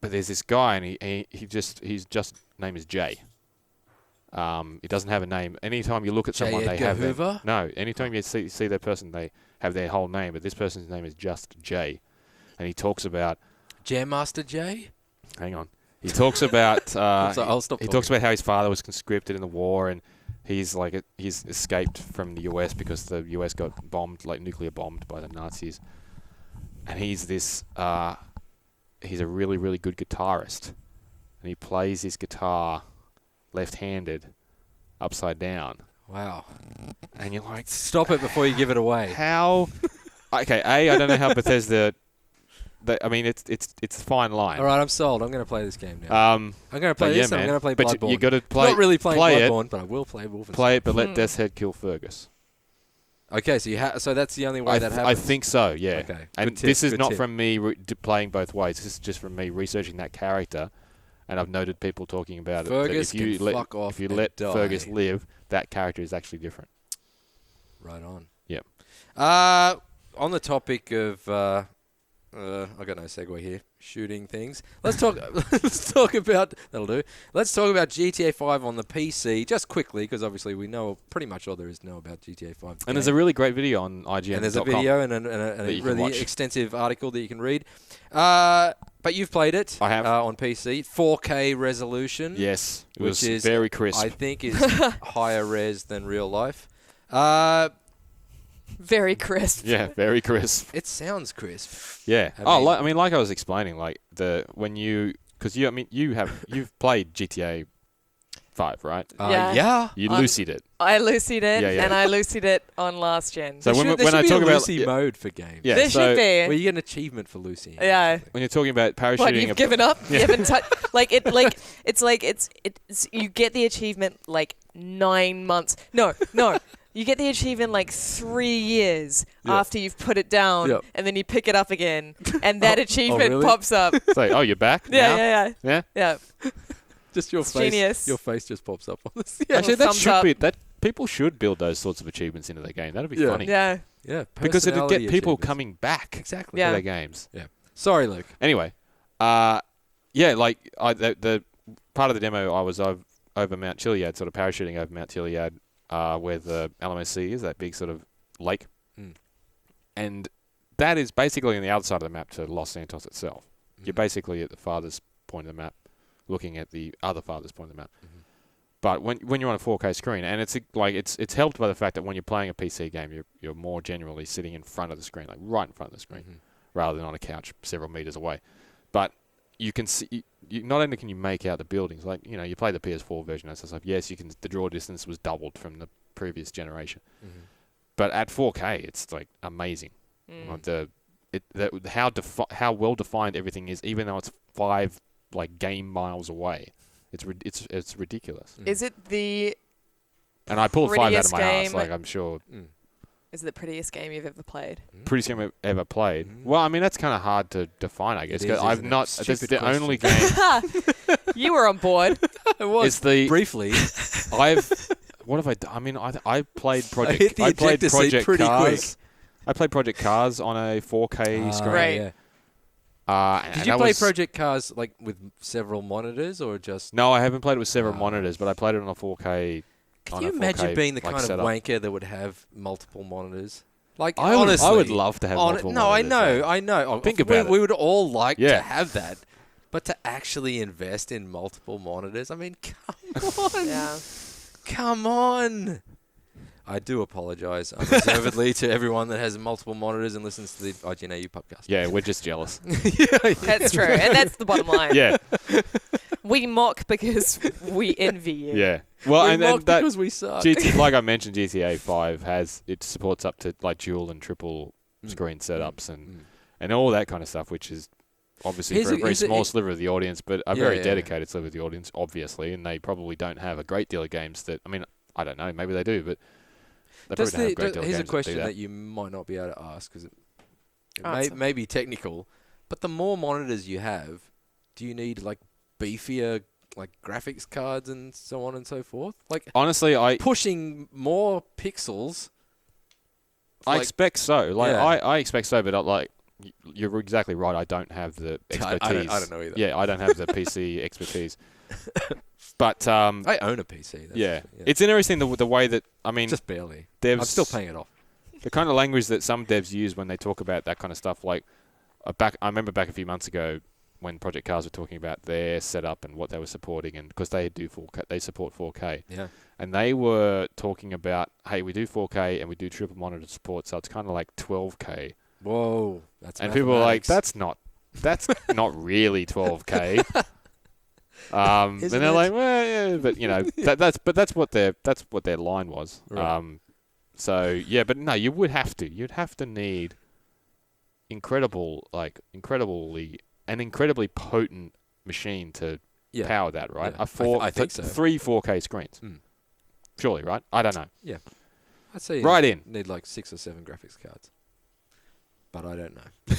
but there's this guy, and he's just name is Jay. He doesn't have a name. Anytime you look at someone, they have Hoover? No. Anytime you see that person, they have their whole name. But this person's name is just Jay, and he talks about Jam Master Jay. Hang on. He talks about I'll stop. He talks about how his father was conscripted in the war, and he's escaped from the US because the US got bombed, like nuclear bombed by the Nazis. And he's a really, really good guitarist, and he plays his guitar left-handed, upside down. Wow. And you're like, stop it before you give it away. How? Okay, I don't know how Bethesda. I mean, it's a fine line. All right, I'm sold. I'm going to play this game now. I'm going to play this. Yeah, and I'm going to play Bloodborne. But you got to play. Not really playing Bloodborne, it, but I will play Wolfenstein. Play it, but let Death's Head kill Fergus. Okay, so that's the only way that happens. I think so. Yeah. Okay. And this is not from me playing both ways. This is just from me researching that character, and I've noted people talking about Fergus it. That if you let Fergus live, that character is actually different. Right on. Yep. On the topic of, I got no segue here. Shooting things. Let's talk. Let's talk about that'll do. Let's talk about GTA 5 on the PC just quickly, because obviously we know pretty much all there is to know about GTA 5. And there's a really great video on IGN. And there's a video and a really extensive article that you can read. But you've played it. I have on PC, 4K resolution. Yes, which is very crisp. I think is higher res than real life. Very crisp. Yeah, very crisp. It sounds crisp. Yeah. Like I was explaining, like you've played GTA 5, right? Yeah. You Lucy'd it. I Lucy'd it, Yeah. and I Lucy'd it on last gen. So there when I should talk be a about Lucy mode for games. Yeah, there should be. Well, you get an achievement for Lucy. Yeah. When you're talking about parachuting, What, you've given up? You haven't it's you get the achievement like 9 months. No. You get the achievement like 3 years after you've put it down, and then you pick it up again, and that achievement really? pops up. Say, you're back. Yeah. Just your It's face. genius. Your face just pops up on this. Actually, that thumbs should up. be that. People should build those sorts of achievements into their game. That'd be funny. Yeah. Yeah. Because it'd get people achievements. coming back. Exactly. Yeah. To their games. Yeah. Sorry, Luke. Anyway, the part of the demo I was over Mount Chiliad, sort of parachuting over Mount Chiliad, where the LMSC is, that big sort of lake. And that is basically on the other side of the map to Los Santos itself. You're basically at the farthest point of the map, looking at the other farthest point of the map. But when you're on a 4K screen, and it's helped by the fact that when you're playing a PC game, you're more generally sitting in front of the screen, like right in front of the screen, rather than on a couch several meters away. But you can see, not only can you make out the buildings, like, you play the PS4 version and stuff. Yes, you can. The draw distance was doubled from the previous generation, but at 4K, it's like amazing. Like how well defined everything is, even though it's 5 like game miles away. It's ridiculous. Is it the And I pulled 5 out of prettiest my ass, game? like I'm sure. Is it the prettiest game you've ever played? Prettiest game I've ever played. Well, I mean, that's kind of hard to define, I guess. It is, 'Cause I've isn't it? not. Stupid That's the question. only game. You were on board. It was It's the briefly. What have I done? I mean, I played Project. hit the I played ejector seat Project pretty Cars. I played Project Cars on a 4K screen. Right. Yeah. And Did you that play was- Project Cars like with several monitors or just? No, I haven't played it with several monitors, but I played it on a 4K. Can you imagine being the kind of setup. wanker that would have multiple monitors? Like I honestly, would love to have multiple No, monitors. I know. Think about it. We would all like Yeah. to have that, but to actually invest in multiple monitors, I mean, come on, Yeah. come on. I do apologise unreservedly to everyone that has multiple monitors and listens to the IGN AU Pubcast. Yeah, we're just jealous. That's true. And that's the bottom line. Yeah, We mock because we envy you. yeah. Well, we and then mock that because we suck. like I mentioned, GTA 5 it supports up to like dual and triple screen setups and all that kind of stuff, which is obviously for a very small sliver of the audience, but a very dedicated sliver of the audience, obviously, and they probably don't have a great deal of games that. I mean, I don't know, maybe they do, but they probably don't have a great deal of Here's games a question that do that you might not be able to ask because it Answer. may be technical, but the more monitors you have, do you need like beefier like graphics cards and so on and so forth? Like Honestly, pushing more pixels. I expect so. Like Yeah. I expect so, but you're exactly right. I don't have the expertise. I don't know either. Yeah, I don't have the PC expertise. But I own a PC. Yeah, it's interesting the way that just barely. I'm still paying it off. The kind of language that some devs use when they talk about that kind of stuff, like I remember back a few months ago when Project Cars were talking about their setup and what they were supporting, and because they do 4K, they support 4K. Yeah. And they were talking about, hey, we do 4K and we do triple monitor support, so it's kind of like 12K. Whoa, that's and people were like, that's not really 12K. And they're like, well, yeah, but that's what their line was. Right. So yeah, but no, you'd have to need incredibly potent machine to power that, right? Yeah. I think so. 3 4K screens. Surely, right? I don't know. Yeah. I'd say you need like 6 or 7 graphics cards. But I don't know.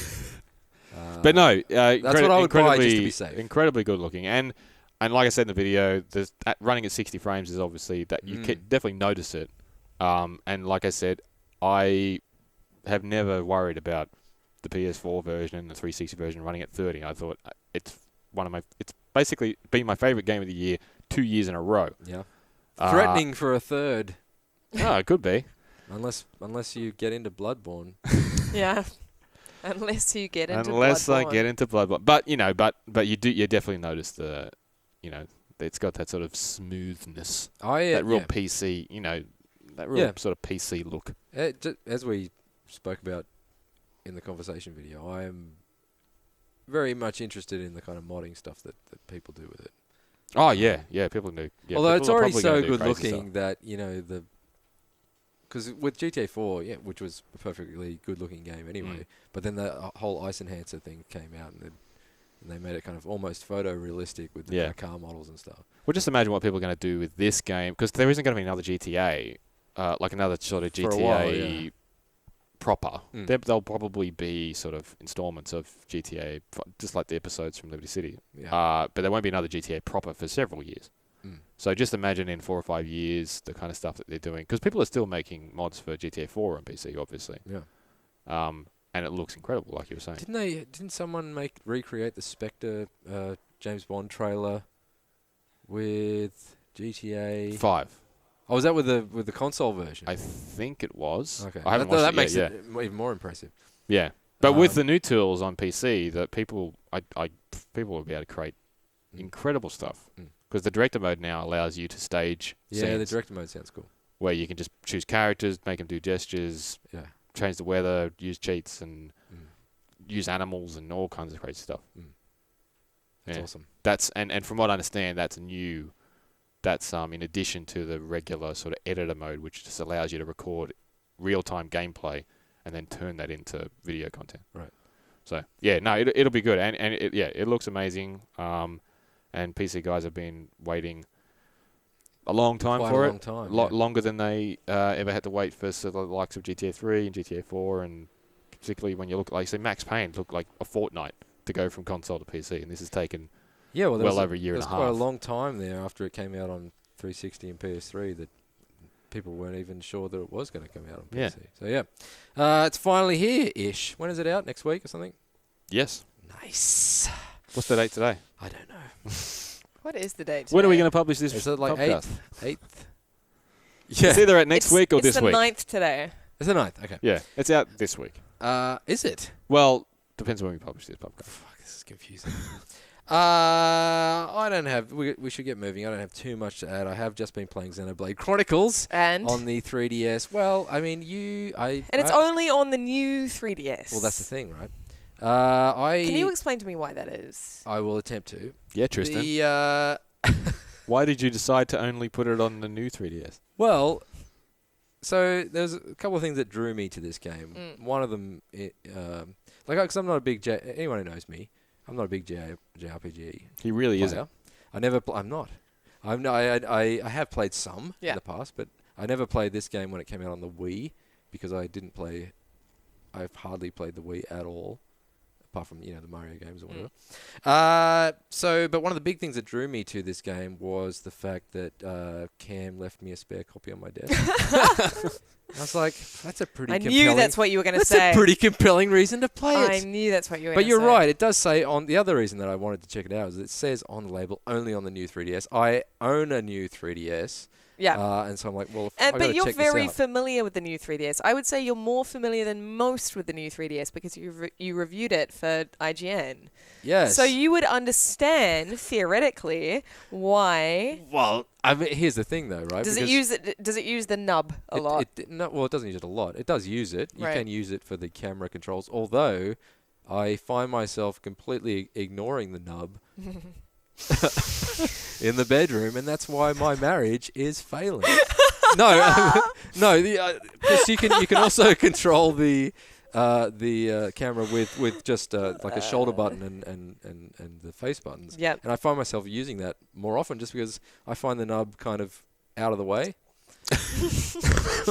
But no, that's what I would buy just to be safe. Incredibly good looking. And like I said in the video, running at 60 frames is obviously that you can definitely notice it. And like I said, I have never worried about the PS4 version and the 360 version running at 30. I thought it's basically been my favorite game of the year 2 years in a row. Yeah. Threatening for a third. Oh, it could be. Unless you get into Bloodborne. Yeah. Unless you get into Unless Bloodborne. I get into Bloodborne. But you definitely notice it's got that sort of smoothness. That real PC, that real sort of PC look. As we spoke about in the conversation video, I am very much interested in the kind of modding stuff that people do with it. Oh, yeah, people do. Yeah, although it's already so good looking that, because with GTA 4, which was a perfectly good looking game anyway, but then the whole ice enhancer thing came out and they made it kind of almost photorealistic with the kind of car models and stuff. Well, just imagine what people are going to do with this game, because there isn't going to be another GTA, like another sort of GTA proper. There'll probably be sort of installments of GTA, just like the episodes from Liberty City. Yeah. But there won't be another GTA proper for several years. So just imagine in 4 or 5 years the kind of stuff that they're doing, because people are still making mods for GTA 4 on PC, obviously. Yeah. And it looks incredible, like you were saying. Didn't someone recreate the Spectre James Bond trailer with GTA 5? Oh, was that with the console version? I think it was. Okay. I haven't watched that it makes yet, it even more impressive. Yeah. But with the new tools on PC, that people will be able to create incredible stuff. Because the director mode now allows you to stage scenes. The director mode sounds cool. Where you can just choose characters, make them do gestures, change the weather, use cheats, and use animals and all kinds of crazy stuff. That's awesome. And from what I understand, that's new. That's in addition to the regular sort of editor mode, which just allows you to record real-time gameplay and then turn that into video content. Right. So it'll be good, and it looks amazing. And PC guys have been waiting a long time for it. Longer than they ever had to wait for the likes of GTA 3 and GTA 4, and particularly when you look, like say, Max Payne took like a fortnight to go from console to PC, and this has taken well over a year and a half. Quite a long time there after it came out on 360 and PS3 that people weren't even sure that it was going to come out on PC. So it's finally here-ish. When is it out? Next week or something? Yes. Nice. What's the date today? I don't know. What is the date today? When are we going to publish this? Is it like podcast? 8th? Yeah. It's either next week or this week. It's the 9th today. It's the 9th, okay. Yeah, it's out this week. Is it? Well, depends when we publish this podcast. Fuck, this is confusing. I don't have... We should get moving. I don't have too much to add. I have just been playing Xenoblade Chronicles. And? On the 3DS. Well, I mean, And it's only on the new 3DS. Well, that's the thing, right? Can you explain to me why that is? I will attempt to. Yeah, Tristan. Why did you decide to only put it on the new 3DS? Well, so there's a couple of things that drew me to this game. One of them, because I'm not a big anyone who knows me, I'm not a big JRPG. He really player. isn't. I'm not. I have played some in the past, but I never played this game when it came out on the Wii because I've hardly played the Wii at all. apart from the Mario games or whatever. But one of the big things that drew me to this game was the fact that Cam left me a spare copy on my desk. I was like, that's a pretty compelling... I knew that's what you were going to say. That's a pretty compelling reason to play it. I knew that's what you were going to say. But you're right. It does say on... The other reason that I wanted to check it out is it says on the label only on the new 3DS. I own a new 3DS. Yeah. And so I'm like, well, but you're very familiar with the new 3DS. I would say you're more familiar than most with the new 3DS because you reviewed it for IGN. Yes. So you would understand, theoretically, why... Well, I mean, here's the thing, though, right? Does it use the nub a lot? It doesn't use it a lot. It does use it. You can use it for the camera controls, although I find myself completely ignoring the nub in the bedroom, and that's why my marriage is failing. Because you can also control the camera with just like a shoulder button and the face buttons. Yep. And I find myself using that more often just because I find the nub kind of out of the way.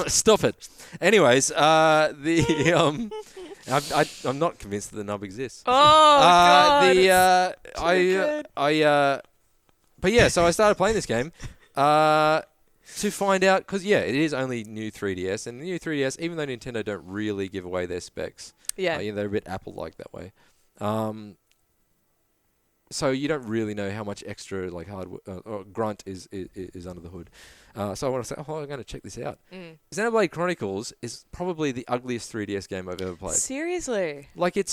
Stop it. Anyways, I'm not convinced that the nub exists. Oh God! But yeah, so I started playing this game to find out because it is only new 3DS, and the new 3DS, even though Nintendo don't really give away their specs, they're a bit Apple-like that way. So you don't really know how much extra like or grunt is under the hood. So I want to say, I'm going to check this out. Xenoblade Chronicles is probably the ugliest 3DS game I've ever played. Seriously? Like I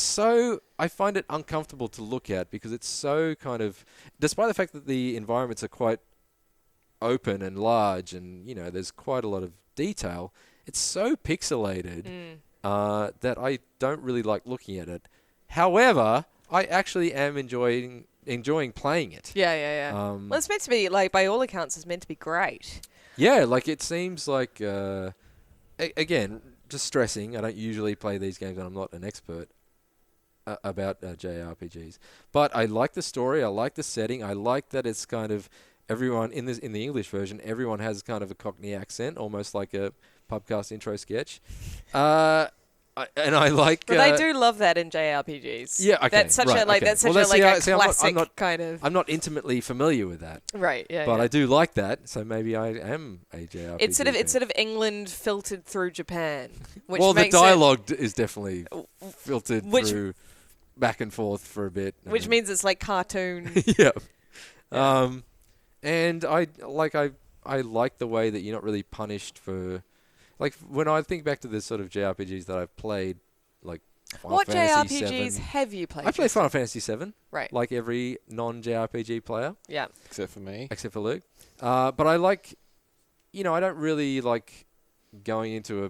find it uncomfortable to look at because it's so kind of, despite the fact that the environments are quite open and large and, there's quite a lot of detail, it's so pixelated that I don't really like looking at it. However, I actually am enjoying playing it. Yeah. Well, it's meant to be, like, by all accounts, it's meant to be great. Yeah, like, it seems like, again, just stressing, I don't usually play these games and I'm not an expert about JRPGs. But I like the story, I like the setting, I like that it's kind of, everyone, in the English version, everyone has kind of a Cockney accent, almost like a Pubcast intro sketch. I like. But I do love that in JRPGs. Yeah, okay. That's such a classic kind of. I'm not intimately familiar with that. Right. Yeah. But I do like that, so maybe I am a JRPG. It's sort of England filtered through Japan. Which the dialogue is definitely filtered through back and forth for a bit. Which means it's like cartoon. Yeah. And I like the way that you're not really punished for. Like, when I think back to the sort of JRPGs that I've played, like Final Fantasy JRPGs have you played? I played Final Fantasy 7. Right. Like every non-JRPG player. Yeah. Except for me. Except for Luke. But I like, I don't really like going into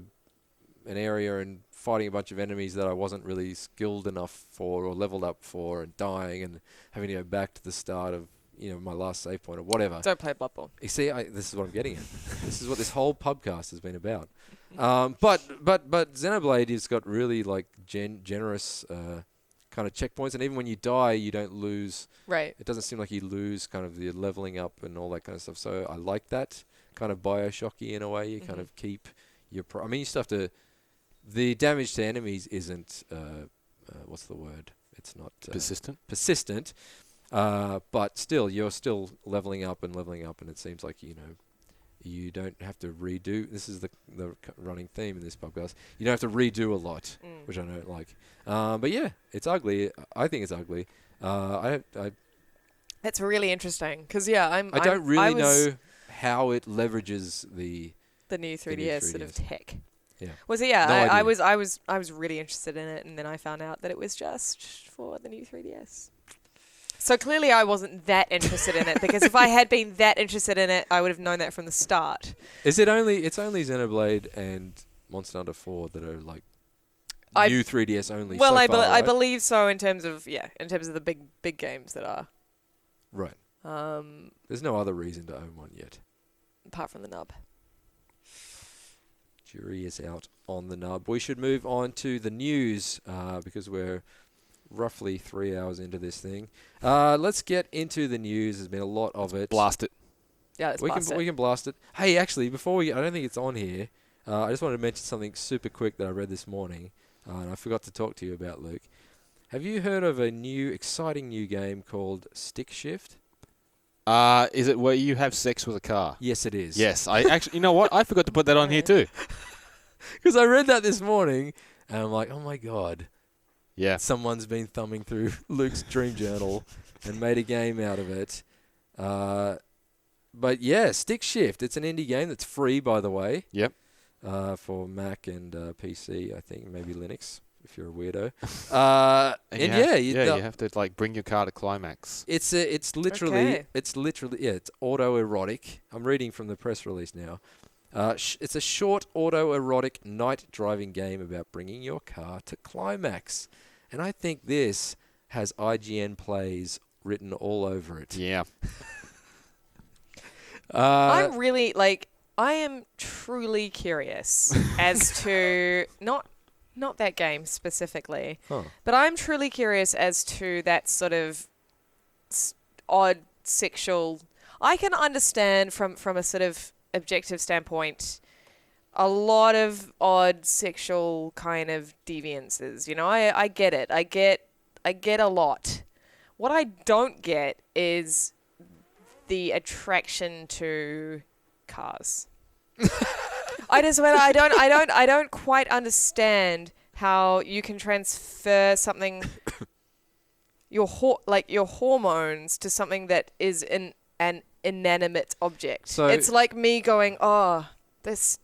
an area and fighting a bunch of enemies that I wasn't really skilled enough for or leveled up for and dying and having to go back to the start of, my last save point or whatever. Don't play Bloodborne. You see, this is what I'm getting at. This is what this whole podcast has been about. But Xenoblade has got really like generous kind of checkpoints, and even when you die, you don't lose. Right. It doesn't seem like you lose kind of the leveling up and all that kind of stuff. So I like that kind of Bioshocky in a way. You kind of keep your. You still have to. The damage to enemies isn't. What's the word? It's not persistent. Persistent. But still, you're still leveling up, and it seems like, you don't have to redo. This is the running theme in this podcast. You don't have to redo a lot, which I don't like. But yeah, it's ugly. I think it's ugly. That's really interesting because I don't really know how it leverages the new 3DS sort of tech. Yeah. I was really interested in it, and then I found out that it was just for the new 3DS. So clearly I wasn't that interested in it, because if I had been that interested in it, I would have known that from the start. It's only Xenoblade and Monster Hunter 4 that are like new 3DS only. Well, so I believe so in terms of the big games that are. Right. There's no other reason to own one yet. Apart from the nub. Jury is out on the nub. We should move on to the news because we're roughly 3 hours into this thing. Let's get into the news. There's been a lot of it. Blast it. Yeah, we can blast it. Hey, actually, before I don't think it's on here. I just wanted to mention something super quick that I read this morning, and I forgot to talk to you about, Luke. Have you heard of a new, exciting new game called Stick Shift? Is it where you have sex with a car? Yes, it is. Yes. I actually, you know what? I forgot to put that on here too. Because I read that this morning, and I'm like, oh my God. Yeah. Someone's been thumbing through Luke's dream journal and made a game out of it. But yeah, Stick Shift. It's an indie game that's free, by the way. Yep. For Mac and PC, I think, maybe Linux, if you're a weirdo. You have to like bring your car to climax. It's literally it's autoerotic. I'm reading from the press release now. It's a short autoerotic night driving game about bringing your car to climax, and I think this has IGN plays written all over it. Yeah. I am truly curious as to not that game specifically, but I'm truly curious as to that sort of odd sexual. I can understand from a sort of objective standpoint a lot of odd sexual kind of deviances. You know, I get it. I get a lot. What I don't get is the attraction to cars. I don't quite understand how you can transfer something your hormones to something that is an inanimate object. So it's like me going, "Oh, this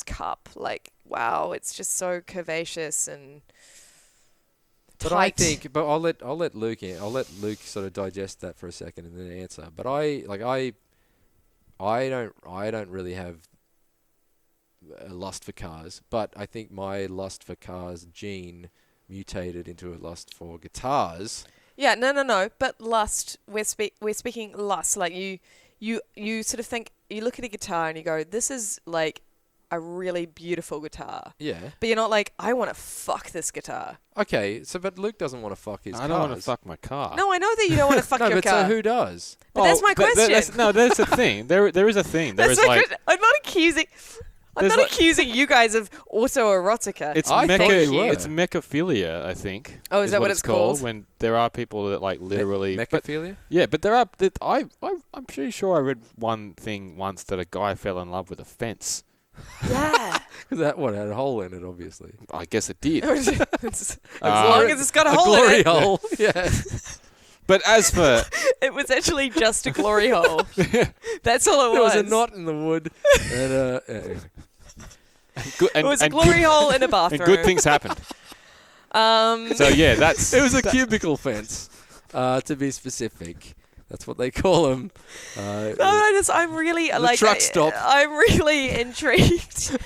cup, like, wow, it's just so curvaceous and tight." But I think, I'll let Luke in. I'll let Luke sort of digest that for a second and then answer. But I don't really have a lust for cars, but I think my lust for cars gene mutated into a lust for guitars. Yeah, no. But lust, we're speaking lust. Like you sort of think, you look at a guitar and you go, this is like a really beautiful guitar. Yeah. But you're not like, I want to fuck this guitar. Okay, but Luke doesn't want to fuck his car. I don't want to fuck my car. No, I know that you don't want to fuck your but car. So who does? But that's my question. There's a thing. There is a thing. I'm not accusing you guys of autoerotica. It's mechaphilia, I think. Oh, is that what it's called? When there are people that like literally mechaphilia? Yeah, but there are. I'm pretty sure I read one thing once that a guy fell in love with a fence. Yeah. That one had a hole in it, obviously. I guess it did. As long as it's got a hole in it. Glory hole. Yeah. But as for... It was actually just a glory hole. That's all it was. There was a knot in the wood. And, it was a glory hole in a bathroom. And good things happened. So, yeah, that's... It was a cubicle fence, to be specific. That's what they call them. I'm really... The truck stop. I'm really intrigued.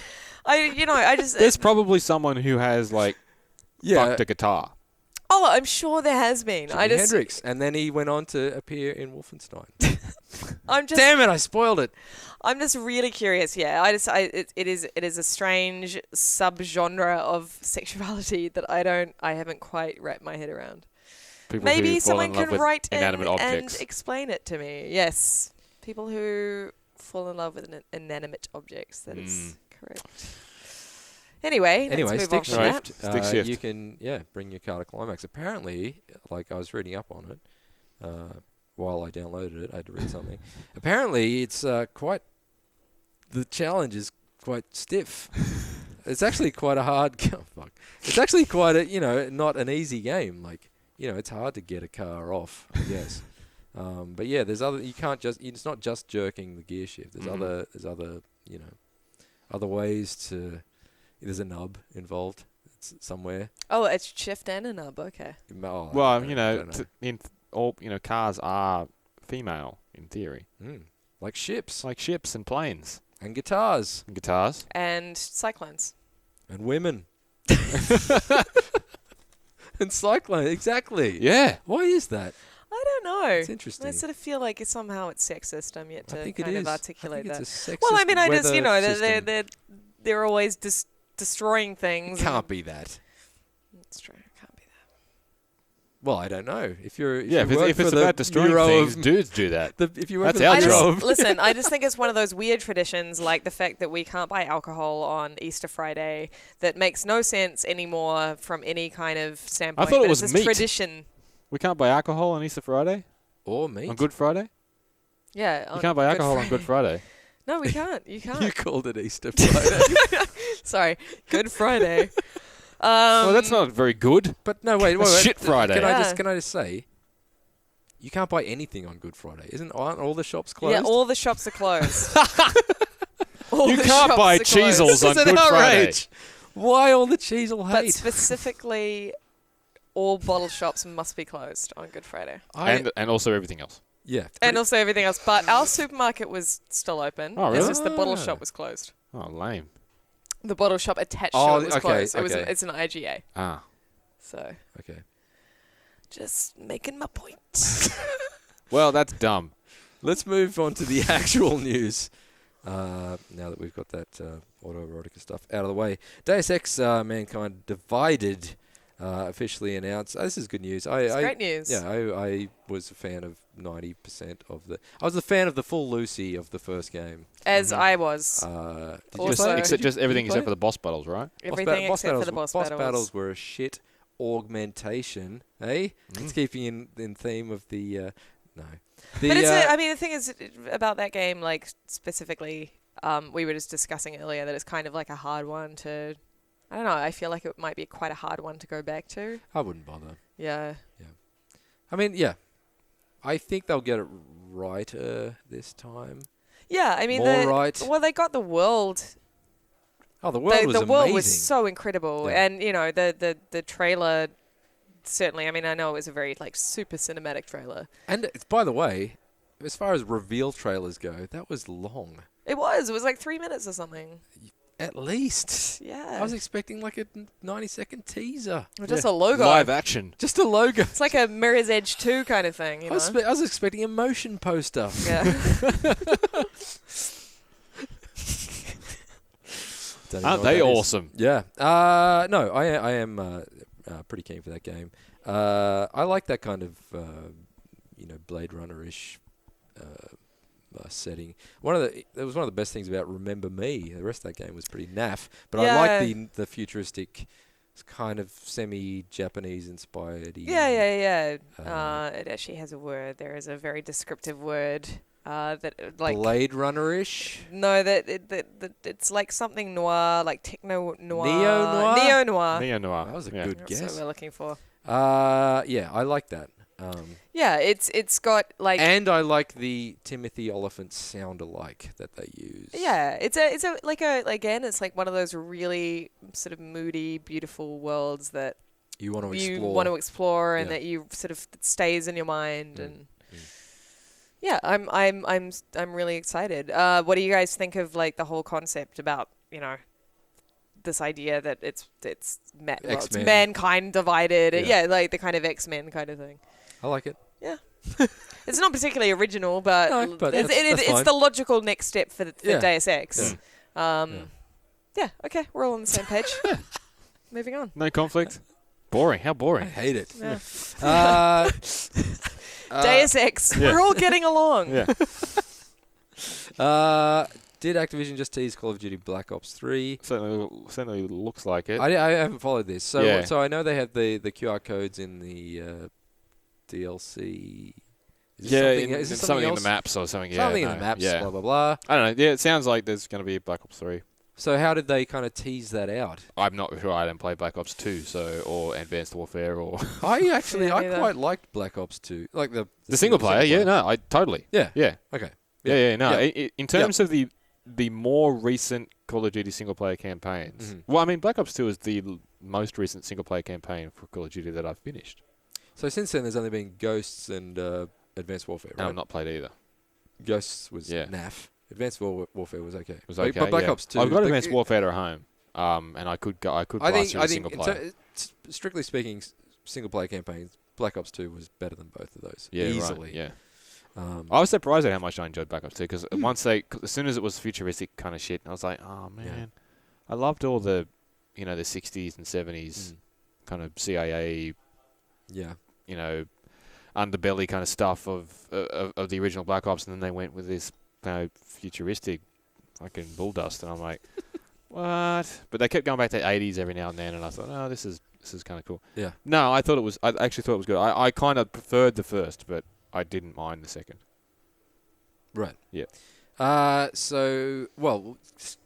There's probably someone who has, like, fucked a guitar. Oh, I'm sure there has been. Jimi Hendrix, and then he went on to appear in Wolfenstein. Damn it! I spoiled it. I'm just really curious. Yeah, it is a strange subgenre of sexuality that I haven't quite wrapped my head around. People Maybe someone can write inanimate objects and explain it to me. Yes, people who fall in love with inanimate objects. That is correct. Anyway, let's move Stick on Shift. from Stick Shift. You can bring your car to climax. Apparently, like I was reading up on it while I downloaded it. I had to read something. Apparently, it's quite. The challenge is quite stiff. It's actually quite a hard. Fuck. It's actually quite a not an easy game. Like it's hard to get a car off. I guess. But yeah, there's other. You can't just. It's not just jerking the gear shift. There's other. Other ways to. There's a nub involved. It's somewhere. Oh, it's shift and a nub. Okay. Oh, well, cars are female in theory. Like ships. Like ships and planes. And guitars. And cyclones. And women. And cyclones, exactly. Yeah. Why is that? I don't know. It's interesting. I sort of feel like somehow it's sexist. I'm yet to kind of articulate that. It's a sexist well, I mean, I just, system. they're always destroying things. Can't be that. It's true. It can't be that. Well, I don't know. If it's about destroying things, dudes do that. If you work That's our job. Listen, I just think it's one of those weird traditions, like the fact that we can't buy alcohol on Easter Friday, that makes no sense anymore from any kind of standpoint. I thought it was this meat. Tradition. We can't buy alcohol on Easter Friday? Or meat. On Good Friday? Yeah. You can't buy alcohol on Good Friday. No, we can't. You can't. You called it Easter Friday. Sorry. Good Friday. Well, that's not very good. But no, wait. Shit Friday. Can I just say, you can't buy anything on Good Friday. Aren't all the shops closed? Yeah, all the shops are closed. You can't buy cheesels on Good Friday. Why all the cheesel But hate? specifically, all bottle shops must be closed on Good Friday. And also everything else. Yeah. And also everything else. But our supermarket was still open. Oh, really? It's just the bottle shop was closed. Oh, lame. The bottle shop attached to it was closed. Okay. It's an IGA. Ah. So. Okay. Just making my point. Well, that's dumb. Let's move on to the actual news. Now that we've got that autoerotica stuff out of the way. Deus Ex Mankind Divided officially announced. This is good news. It's great news. Yeah, I was a fan of 90% of the... I was a fan of the full Lucy of the first game. As I was. Except just everything except for the boss battles, right? Everything except for the boss battles. Boss battles were a shit augmentation, eh? It's keeping in theme of the... no. But the thing is about that game, like specifically, we were just discussing earlier that it's kind of like a hard one to... I don't know. I feel like it might be quite a hard one to go back to. I wouldn't bother. Yeah. Yeah. I mean, yeah. I think they'll get it right this time. Yeah, I mean, right. Well, they got the world. Oh, the world was amazing. The world was so incredible, yeah. and the trailer. Certainly, I mean, I know it was a very super cinematic trailer. And by the way, as far as reveal trailers go, that was long. It was like 3 minutes or something. At least. Yeah. I was expecting like a 90-second teaser. Or just a logo. Live action. Just a logo. It's like a Mirror's Edge 2 kind of thing, you know? I was expecting a motion poster. Yeah. Aren't they awesome? Yeah. No, I am pretty keen for that game. I like that kind of, Blade Runner-ish setting. That was one of the best things about Remember Me. The rest of that game was pretty naff, but yeah. I like the futuristic, kind of semi-Japanese inspired. Yeah. It actually has a word. There is a very descriptive word that like Blade Runner-ish. No, that it's like something noir, like techno noir. Neo noir. Neo noir. That was a good guess. That's what we're looking for. Yeah, I like that. Yeah, it's got like, and I like the Timothy Olyphant sound alike that they use. Yeah, it's like one of those really sort of moody, beautiful worlds that you want to explore, and that you sort of stays in your mind. And yeah, I'm really excited. What do you guys think of like the whole concept about this idea that it's mankind divided? Yeah, like the kind of X-Men kind of thing. I like it. Yeah. It's not particularly original, but, that's it's the logical next step for Deus Ex. Yeah. Okay, we're all on the same page. Moving on. No conflict. Boring. How boring. I hate it. Yeah. Deus Ex. Yeah. We're all getting along. Yeah. Did Activision just tease Call of Duty Black Ops 3? Certainly looks like it. I haven't followed this. So I know they have the QR codes in the DLC. Is it something in the maps or something. Something in the maps, blah, blah, blah. I don't know. Yeah, it sounds like there's going to be Black Ops 3. So how did they kind of tease that out? I'm not sure. I didn't play Black Ops 2 or Advanced Warfare or... I quite liked Black Ops 2. Like the single player, yeah, no, I totally. Yeah. Yeah. Okay. Yeah, no. Yeah. In terms of the more recent Call of Duty single-player campaigns... Well, I mean, Black Ops 2 is the most recent single-player campaign for Call of Duty that I've finished. So since then, there's only been Ghosts and Advanced Warfare, right? No, I've not played either. Ghosts was naff. Advanced Warfare was okay. But Black Ops 2... I've got Advanced Warfare at home, and I could blast through single player. Strictly speaking, single-player campaigns, Black Ops 2 was better than both of those. Yeah, easily. Right, yeah. I was surprised at how much I enjoyed Black Ops 2, because as soon as it was futuristic kind of shit, I was like, oh man, I loved all the, the 60s and 70s kind of CIA, underbelly kind of stuff of the original Black Ops, and then they went with this futuristic fucking bull dust, and I'm like, what? But they kept going back to 80s every now and then, and I thought, oh, this is kind of cool. Yeah. No, I actually thought it was good. I kind of preferred the first, but I didn't mind the second. Right. Yeah. So, well,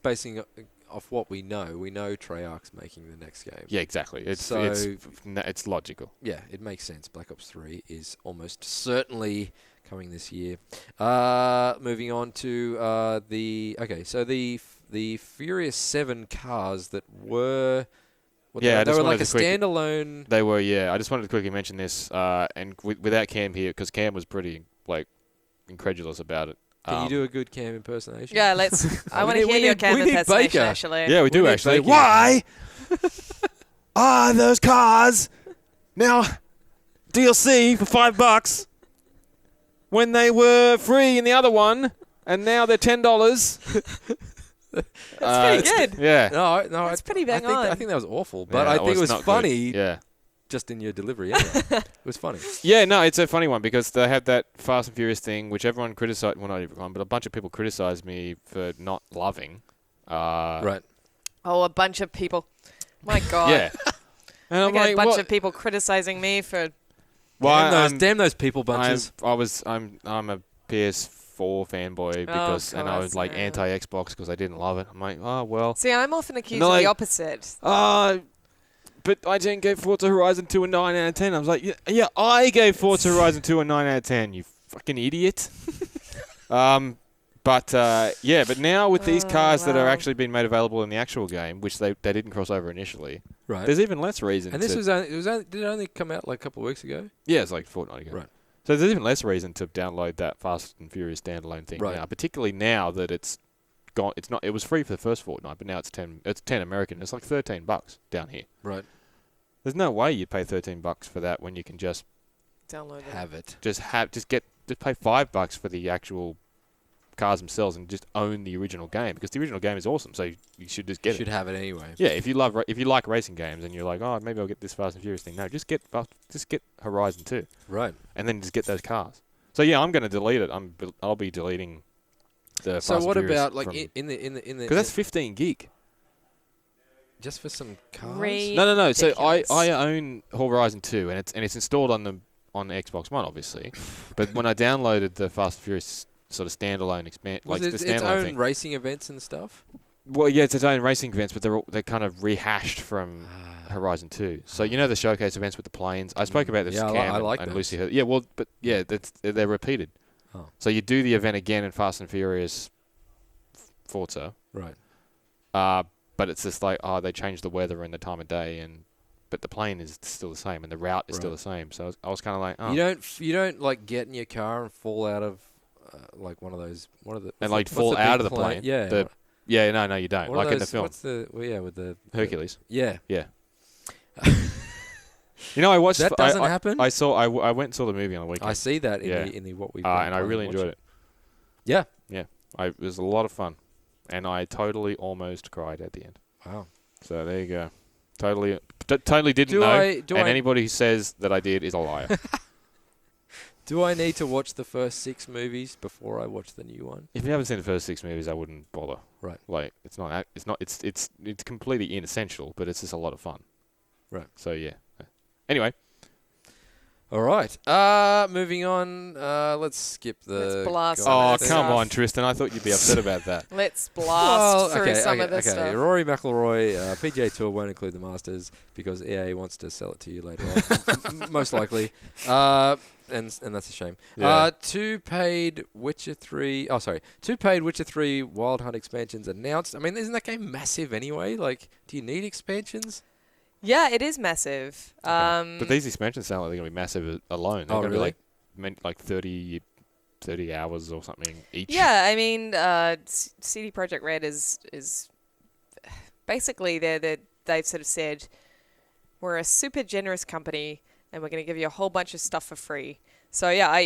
basing off what we know Treyarch's making the next game. Yeah, exactly. It's logical. Yeah, it makes sense. Black Ops 3 is almost certainly coming this year. Moving on to the Furious 7 cars that were... They were like a standalone... They were, yeah. I just wanted to quickly mention this, and without Cam here, because Cam was pretty, incredulous about it. Can you do a good Cam impersonation? Yeah, let's... I want to hear your Cam impersonation, actually. Yeah, we do, actually. Why are those cars now DLC for $5 when they were free in the other one, and now they're $10? That's pretty good. Yeah. No, it's pretty bang on. I think that was awful, but I think it was funny. Good. Yeah. Just in your delivery, anyway. It was funny. Yeah, no, it's a funny one because they had that Fast and Furious thing, which everyone criticized. Well, not everyone, but a bunch of people criticized me for not loving. Right. Oh, a bunch of people. My God. Yeah. And I'm a bunch of people criticizing me for. Well, damn those people bunches. I'm a PS4 fanboy because, and I was anti-Xbox because I didn't love it. I'm like, oh well. See, I'm often accused of the opposite. But IGN gave Forza Horizon 2 a 9 out of 10. I was like, yeah, I gave Forza Horizon 2 a 9 out of 10, you fucking idiot. But now with these cars that are actually being made available in the actual game, which they didn't cross over initially, right? There's even less reason. And this did it only come out like a couple of weeks ago? Yeah, it's like a fortnight ago. Right. So there's even less reason to download that Fast and Furious standalone thing now, particularly now that it's gone. It's not. It was free for the first fortnight, but now it's 10. It's 10 American. It's like $13 down here. Right. There's no way you'd pay $13 for that when you can just download it. Just pay $5 for the actual cars themselves and just own the original game, because the original game is awesome. So you should just get it. You should have it anyway. Yeah, if you like racing games and you're like, oh, maybe I'll get this Fast and Furious thing. No, just get Horizon 2. Right. And then just get those cars. So yeah, I'm going to delete it. I'll be deleting the Fast and Furious. So what about in the because that's 15 gig. Just for some cars? No. So I own Horizon 2 and it's installed on the Xbox One, obviously. But when I downloaded the Fast and Furious sort of standalone its own racing events and stuff? Well, yeah, it's its own racing events, but they're kind of rehashed from Horizon 2. So you know the showcase events with the planes. I spoke about this to Cam and Lucy. Yeah, well, but yeah, they're repeated. Oh. So you do the event again in Fast and Furious Forza. Right. But it's just like, they changed the weather and the time of day, but the plane is still the same and the route is still the same. So I was kind of like, oh. You don't like get in your car and fall out of like one of those fall out of the plane. Yeah. No, you don't. Like in the film. What's with the Hercules. Yeah. I watched that. Doesn't happen. I went and saw the movie on the weekend. I see that in the what we. And I really enjoyed it. Yeah. Yeah. It was a lot of fun. And I totally almost cried at the end. Wow. So there you go. Totally didn't know. Anybody who says that I did is a liar. Do I need to watch the first 6 movies before I watch the new one? If you haven't seen the first 6 movies, I wouldn't bother. Right. Like it's completely inessential, but it's just a lot of fun. Right. So yeah. Anyway. All right. Moving on. Let's skip the. Let's blast. Oh, come on, Tristan. I thought you'd be upset about that. Let's blast through some of this stuff. Rory McIlroy, PGA Tour won't include the Masters because EA wants to sell it to you later on, most likely. And that's a shame. Yeah. 2 paid Witcher 3 Wild Hunt expansions announced. I mean, isn't that game massive anyway? Like, do you need expansions? Yeah, it is massive. Okay. But these expansions sound like they're going to be massive alone. They're going to be like 30 hours or something each. Yeah, I mean, CD Projekt Red is basically they've sort of said we're a super generous company and we're going to give you a whole bunch of stuff for free. So yeah, I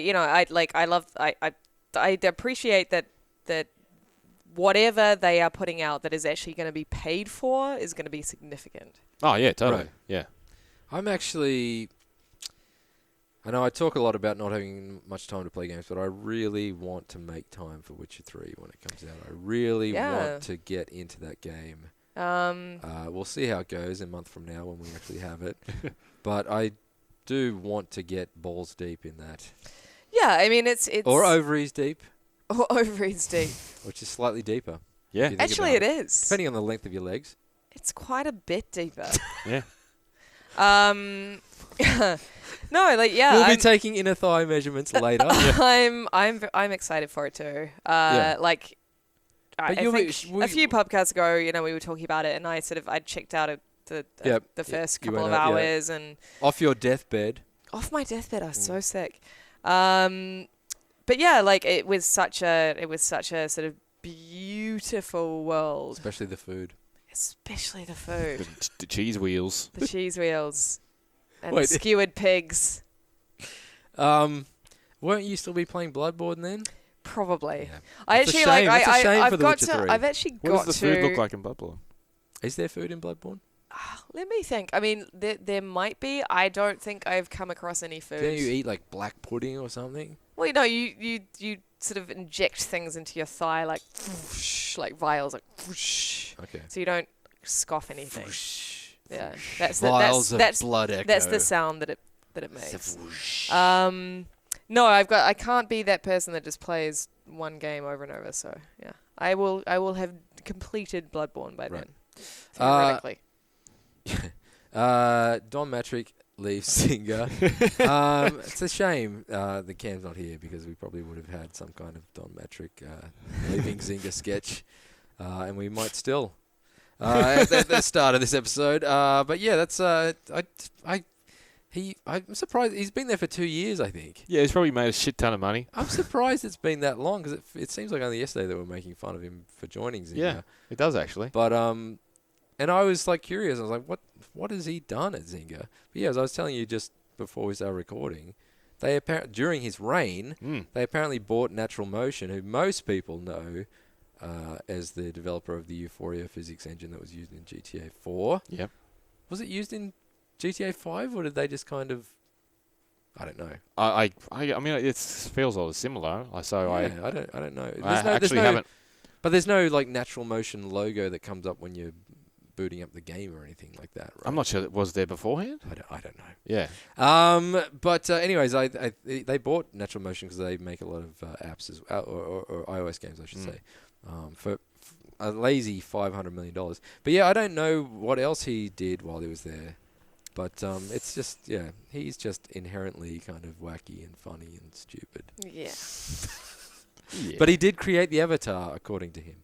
appreciate that whatever they are putting out that is actually going to be paid for is going to be significant. Oh, yeah, totally. Right. Yeah. I'm actually... I know I talk a lot about not having much time to play games, but I really want to make time for Witcher 3 when it comes out. I really want to get into that game. We'll see how it goes a month from now when we actually have it. But I do want to get balls deep in that. Yeah, I mean, it's Or ovaries deep. Or ovaries deep. Which is slightly deeper. Yeah. Actually, it is. Depending on the length of your legs. It's quite a bit deeper. Yeah. No, like, yeah. We'll be taking inner thigh measurements later. I'm excited for it too. Like, I think a few podcasts ago, we were talking about it, and I checked out the first couple of hours, and off your deathbed. Off my deathbed, I was so sick. But yeah, like it was such a sort of beautiful world. Especially the food. The cheese wheels. The cheese wheels. And the skewered pigs. Won't you still be playing Bloodborne then? Probably. Yeah. I've actually got What does the food look like in Bloodborne? Is there food in Bloodborne? Let me think. I mean, there might be. I don't think I've come across any food. Don't you eat like black pudding or something? Well, you sort of inject things into your thigh like whoosh, like vials, like whoosh. Okay. So you don't scoff anything. Whoosh, yeah, whoosh. that's blood echo. That's the sound that it makes. No, I can't be that person that just plays one game over and over. So yeah, I will have completed Bloodborne by then. Theoretically. Don Matrick leaves Zynga. It's a shame the Cam's not here because we probably would have had some kind of Don Matrick leaving Zynga sketch, and we might still at the start of this episode. But yeah, that's I'm surprised he's been there for 2 years. I think. Yeah, he's probably made a shit ton of money. I'm surprised it's been that long because it seems like only yesterday they were making fun of him for joining Zynga. Yeah, it does actually. But and I was like curious. I was like, what has he done at Zynga? But yeah, as I was telling you just before we started recording, they during his reign, they apparently bought Natural Motion, who most people know as the developer of the Euphoria physics engine that was used in GTA 4. Yep. Was it used in GTA 5, or did they just kind of? I don't know. I mean, it feels all similar. So yeah, I don't know. Haven't. But there's no like Natural Motion logo that comes up when you're booting up the game or anything like that, right? I'm not sure. Was there beforehand? I don't know. Yeah. But anyways, they bought Natural Motion because they make a lot of apps or iOS games, I should say, for a lazy $500 million. But yeah, I don't know what else he did while he was there. But it's just, he's just inherently kind of wacky and funny and stupid. Yeah. Yeah. But he did create the Avatar, according to him.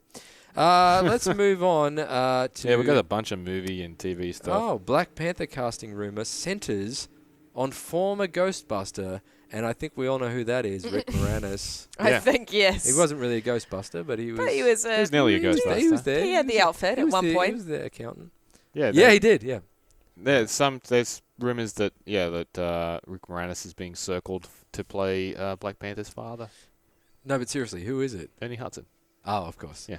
Let's move on to... Yeah, we've got a bunch of movie and TV stuff. Oh, Black Panther casting rumour centres on former Ghostbuster, and I think we all know who that is, Rick Moranis. I think, yes. He wasn't really a Ghostbuster, but he was... But he was nearly a Ghostbuster. He was there. He had the outfit at one point. He was the accountant. Yeah, he did, yeah. There's rumours that Rick Moranis is being circled to play Black Panther's father. No, but seriously, who is it? Ernie Hudson. Oh, of course. Yeah.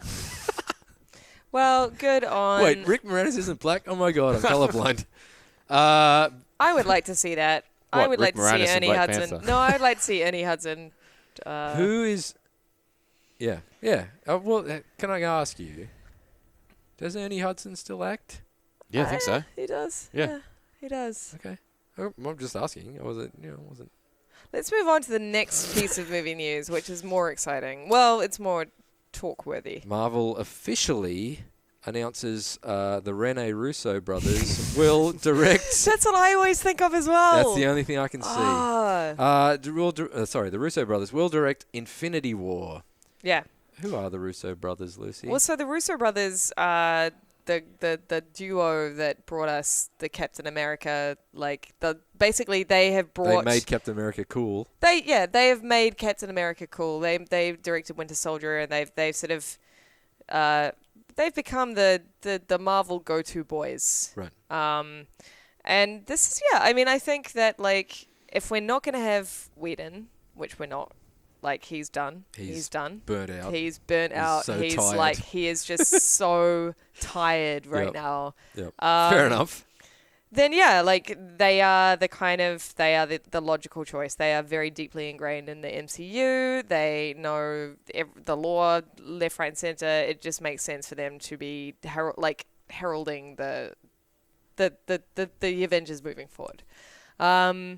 Well, good on... Wait, Rick Moranis isn't black? Oh my god, I'm colourblind. I would like to see that. What, I would Rick like to Moranis see and Ernie Black Hudson. Panther? No, I would like to see Ernie Hudson. Who is... Yeah. Well, can I ask you, does Ernie Hudson still act? Yeah, I think so. He does. Yeah. He does. Okay. I'm just asking. I wasn't... Let's move on to the next piece of movie news, which is more exciting. Well, it's more talk-worthy. Marvel officially announces the Rene Russo brothers will direct... That's what I always think of as well. That's the only thing I can see. The Russo brothers will direct Infinity War. Yeah. Who are the Russo brothers, Lucy? Well, so the Russo brothers are the duo that brought us the Captain America. Basically they have brought... They made Captain America cool. They have made Captain America cool. They directed Winter Soldier, and they've sort of they've become the Marvel go-to boys. Right. And this is I think that if we're not going to have Whedon, which we're not. He's done. He's done. Burnt out. He's burnt out. So he's tired. He is just so tired right now. Yep. Fair enough. then yeah, like they are the logical choice. They are very deeply ingrained in the MCU. They know the lore left, right, and center. It just makes sense for them to be heralding the Avengers moving forward. I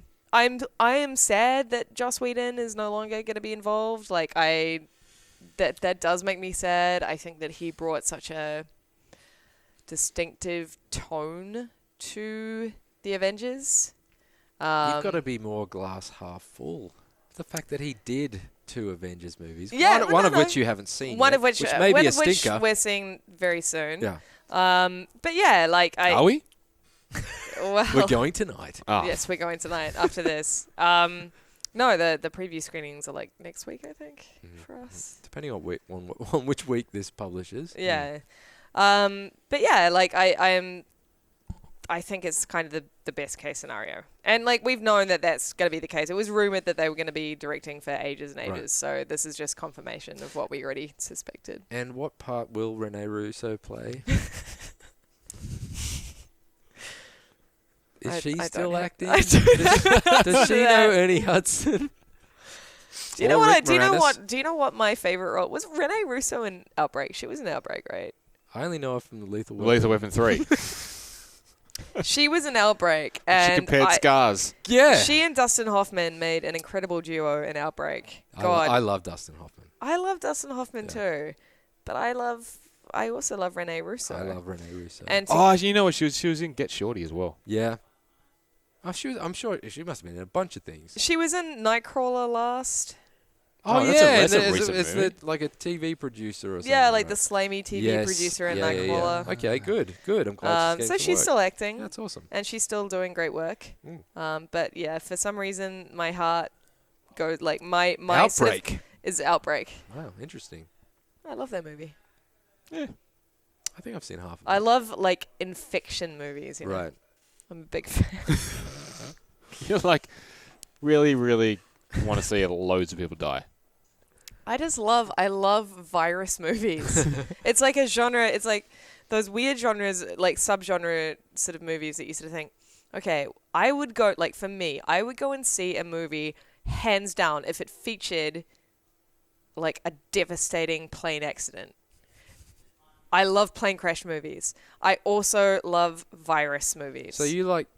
am sad that Joss Whedon is no longer going to be involved. Like that does make me sad. I think that he brought such a distinctive tone to the Avengers. You've got to be more glass half full. The fact that he did 2 Avengers movies, one of which you haven't seen, one yet, of which may be a which stinker. we're seeing very soon. Yeah. But yeah, like Are we? Well, We're going tonight. Oh. yes, we're going tonight after this. No, the preview screenings are like next week, I think, for us. Depending on which week this publishes. Yeah. But yeah, like I think it's kind of the best case scenario. And like we've known that that's going to be the case. It was rumored that they were going to be directing for ages and ages. Right. So this is just confirmation of what we already suspected. And what part will Rene Russo play? Is she still acting? Does she know Ernie Hudson? Do you know what? Do you know what my favorite role was? Rene Russo in Outbreak. She was in Outbreak, right? I only know her from the Lethal Weapon 3. She was in Outbreak, and she compared scars. Yeah. She and Dustin Hoffman made an incredible duo in Outbreak. God, I love Dustin Hoffman. I love Dustin Hoffman too, but I also love Rene Russo. I love Rene Russo. And you know what? She was in Get Shorty as well. Yeah. I'm sure she must have been in a bunch of things. She was in Nightcrawler last. That's a recent it's movie. like a TV producer or something. Yeah, like the Slammy TV producer in Nightcrawler. Yeah. Okay, good. I'm glad so she's still acting. That's awesome. And she's still doing great work. But yeah, for some reason, my heart goes like my Outbreak is Outbreak. Wow, interesting. I love that movie. Yeah, I think I've seen half of it. I love like in fiction movies. You know? Right. I'm a big fan. You're like really, really want to see loads of people die. I love virus movies. It's like a genre. It's like those weird genres, like subgenre sort of movies that you sort of think, okay, I would go and see a movie hands down if it featured like a devastating plane accident. I love plane crash movies. I also love virus movies. So you like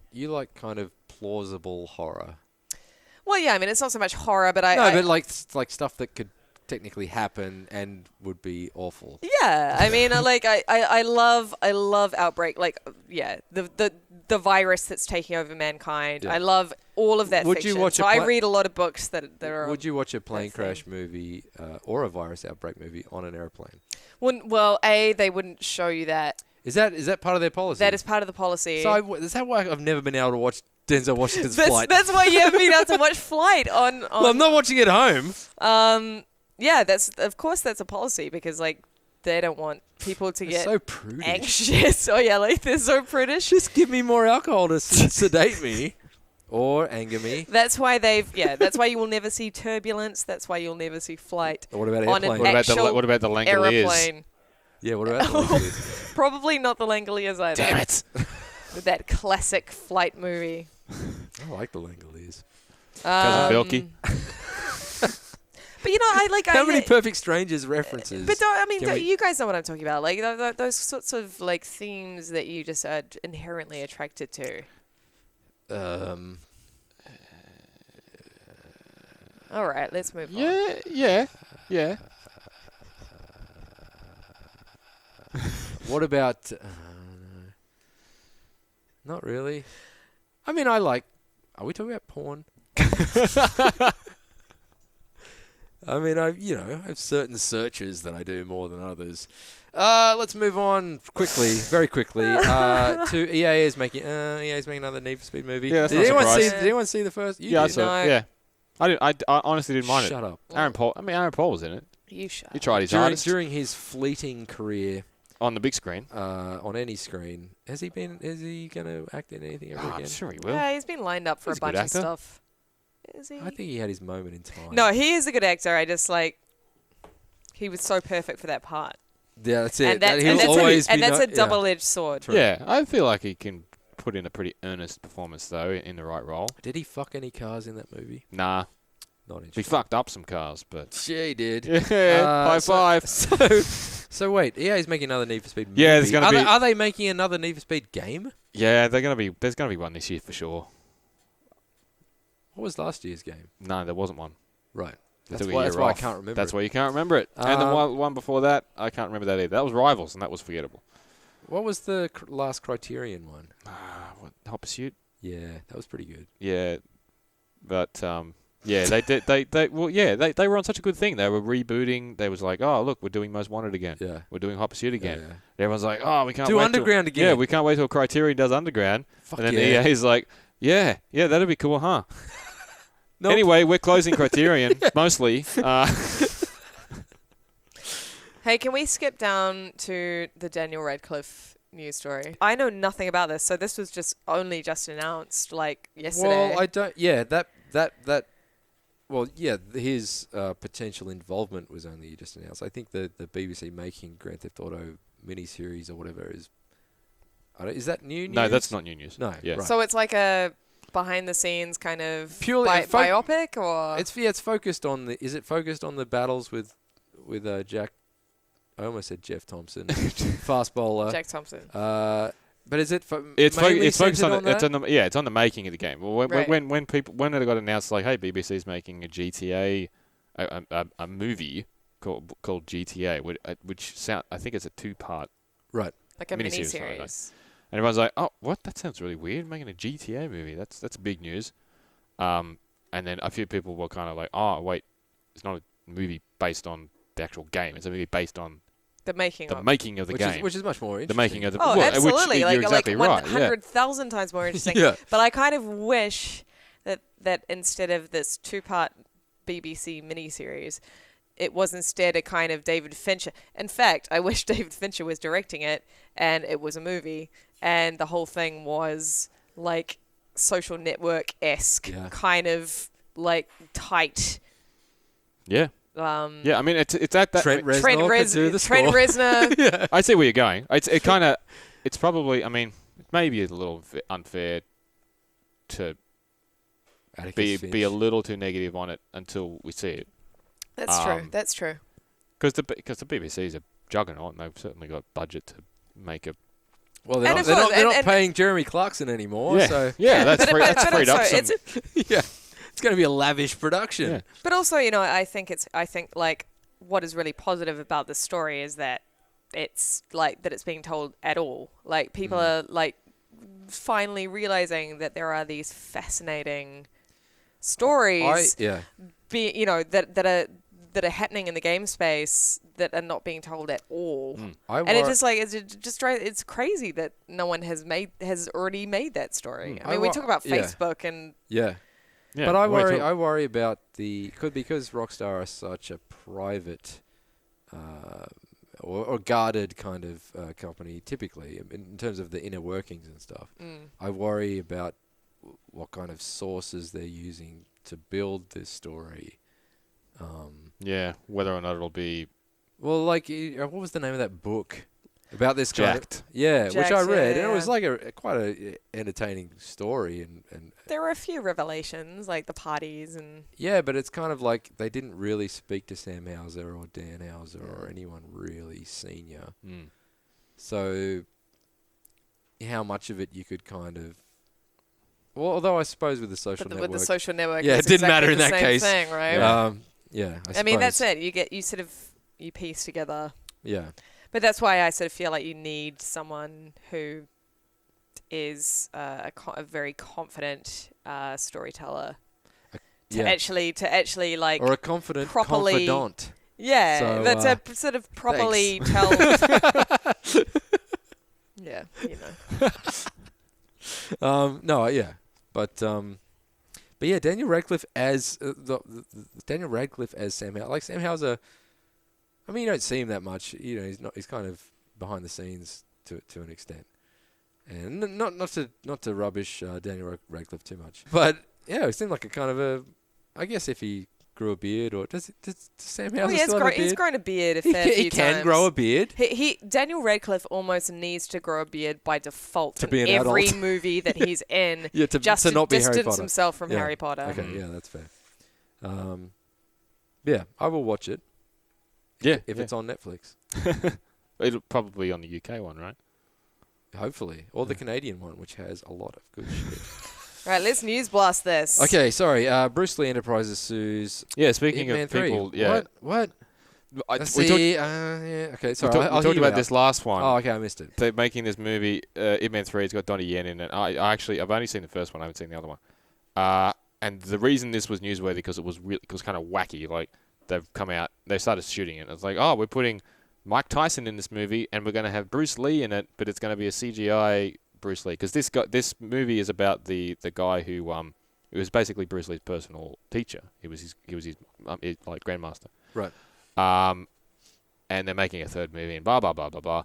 kind of plausible horror. Well, yeah, I mean, it's not so much horror, but but like stuff that could technically happen and would be awful. Yeah, I mean, I love Outbreak. Like, yeah, the virus that's taking over mankind. Yeah. I love all of that fiction. I read a lot of books that are. Would you watch a plane crash movie or a virus outbreak movie on an airplane? Well, they wouldn't show you that. Is that part of their policy? That is part of the policy. So is that why I've never been able to watch Denzel Washington's Flight? That's why you haven't been able to watch Flight on. Well, I'm not watching it at home. Yeah, that's a policy because like they don't want people to get so prudish. Anxious. Oh yeah, like they're so prudish. Just give me more alcohol to sedate me or anger me. That's why that's why you will never see Turbulence. That's why you'll never see Flight. What about airplane? What about the Langoliers? Aeroplane. Yeah, what about the Langoliers? Probably not the Langoliers either. Damn it! With that classic Flight movie. I like the Langoliers. Cousin Bilky. But you know, I like how many Perfect Strangers references. But you guys know what I'm talking about. Like those sorts of like themes that you just are inherently attracted to. All right, let's move on. Yeah. What about? Not really. I mean, Are we talking about porn? I mean, I have certain searches that I do more than others. Let's move on very quickly. To EA is making another Need for Speed movie. Yeah, did anyone see the first? I saw it. Yeah. I honestly didn't mind it. Shut up. Aaron Paul was in it. You shut up. He tried his hardest. During his fleeting career. On the big screen. On any screen. Is he going to act in anything ever again? I'm sure he will. Yeah, he's been lined up for a bunch of stuff. Is he? I think he had his moment in time. No, he is a good actor. I just he was so perfect for that part. Yeah, that's it. And that's a double-edged sword. Yeah, I feel like he can put in a pretty earnest performance though in the right role. Did he fuck any cars in that movie? Nah, Not he interesting. fucked up some cars, but Yeah, he did. yeah, high five. So wait, EA's making another Need for Speed movie. Yeah, there's gonna be. Are they making another Need for Speed game? Yeah, there's gonna be one this year for sure. What was last year's game? No, there wasn't one. Right. They That's took a why year I off. can't remember. That's why you can't remember it. And the one before that, I can't remember that either. That was Rivals, and that was forgettable. What was the last Criterion one? What, Hot Pursuit? Yeah, that was pretty good. Yeah, but yeah, they did. They were on such a good thing. They were rebooting. They was like, oh look, we're doing Most Wanted again. Yeah. We're doing Hot Pursuit again. Yeah. Everyone's like, oh, we can't Do wait Underground again. Yeah, we can't wait till Criterion does Underground. Fuck and then yeah. EA's like, yeah, that'd be cool, huh? Nope. Anyway, we're closing Criterion mostly. Hey, can we skip down to the Daniel Radcliffe news story? I know nothing about this, so this was just announced like yesterday. Well, I don't. Yeah, that. Well, yeah, his potential involvement was only just announced. I think the BBC making Grand Theft Auto miniseries or whatever is. Is that new news? No, that's not new news. No. Yeah. Right. So it's like a behind the scenes kind of Purely biopic, or It's focused on the. Is it focused on the battles with Jack? I almost said Jeff Thompson, fast bowler. Jack Thompson. But is it? It's mainly focused on centered that? it's on the making of the game. Well, Right. when it got announced, like, hey, BBC's making a GTA, a movie called GTA, which I think it's a 2-part, Right. Like a miniseries, miniseries. and everyone's like, oh, what? That sounds really weird. Making a GTA movie, that's big news. And then a few people were kind of like, oh, wait, it's not a movie based on the actual game. It's a movie based on The making the of. making of the game. Which is much more interesting. the making of the Oh, absolutely! Which, Like you're exactly like right. Yeah. 100,000 times more interesting. Yeah. But I kind of wish that instead of this 2-part BBC miniseries, it was instead a kind of David Fincher. In fact, I wish David Fincher was directing it, and it was a movie, and the whole thing was like Social Network-esque, Yeah. kind of like tight. Yeah. Yeah, I mean, it's at that. Trent Reznor could do the Trent score. Reznor. Yeah. I see where you're going. It's probably. I mean, it may be a little unfair to Atticus be Finch. a little too negative on it until we see it. That's true. That's true. Because the BBC is a juggernaut, and they've certainly got budget to make a. Well, And they're of course, not and- paying Jeremy Clarkson anymore. Yeah, So yeah, that's freed up also, some. yeah, it's going to be a lavish production. Yeah. But also, I think like what is really positive about this story is that it's like that it's being told at all. Like people are like finally realizing that there are these fascinating stories Yeah. that are happening in the game space that are not being told at all. Mm. And it's crazy that no one has already made that story. I mean, we talk about yeah. Facebook and Yeah. Yeah, But I wait worry. till- I worry about because Rockstar are such a private or guarded kind of company, typically in terms of the inner workings and stuff. I worry about what kind of sources they're using to build this story. Yeah, whether or not it'll be Well, like, what was the name of that book about this kind of- Jacked. Yeah, which I Jacked, read, yeah, and it was yeah. like quite a entertaining story, and there were a few revelations, like the parties and yeah, but it's kind of like they didn't really speak to Sam Houser or Dan Houser or anyone really senior. So, how much of it you could kind of, well, although I suppose with the social network, with the social network, Yeah, it's it didn't matter exactly in the that same case. thing, right? Yeah, I mean, that's it. You piece together. Yeah, But that's why I sort of feel like you need someone who is a very confident storyteller to yeah. actually like Or a confident properly- confidant. yeah, So, that's a sort of properly tell. Yeah, No, yeah, but yeah, Daniel Radcliffe as Daniel Radcliffe as Sam Houser. Like Sam Houser, I mean, you don't see him that much. He's kind of behind the scenes to an extent, and not to rubbish Daniel Radcliffe too much, but yeah, it seemed like a kind of I guess if he grew a beard, or does Sam Oh, Houser yeah, still have a beard? he's grown a beard a fair few He can times. grow a beard. Daniel Radcliffe almost needs to grow a beard by default To be in an every adult. movie that he's in, Yeah, just to not be Harry distance Potter. himself from Yeah. Harry Potter. Okay, yeah, that's fair. Yeah, I will watch it. Yeah, if it's on Netflix, it'll probably be on the UK one, right? hopefully, or the Canadian one, which has a lot of good shit. Right, let's news blast this. Okay, sorry. Bruce Lee Enterprises sues. Yeah, speaking Hitman of 3. people, yeah. What? We Okay, sorry. we talked about this last one. Oh, okay, I missed it. They're making this movie, Hitman 3. It's got Donnie Yen in it. I've only seen the first one. I haven't seen the other one. And the reason this was newsworthy because it was kind of wacky. Like they've come out, they started shooting it. It's like, oh, we're putting Mike Tyson in this movie, and we're going to have Bruce Lee in it, but it's going to be a CGI Bruce Lee because this movie is about the guy who it was basically Bruce Lee's personal teacher. He was his like grandmaster. Right. And they're making a third movie and blah blah blah blah blah.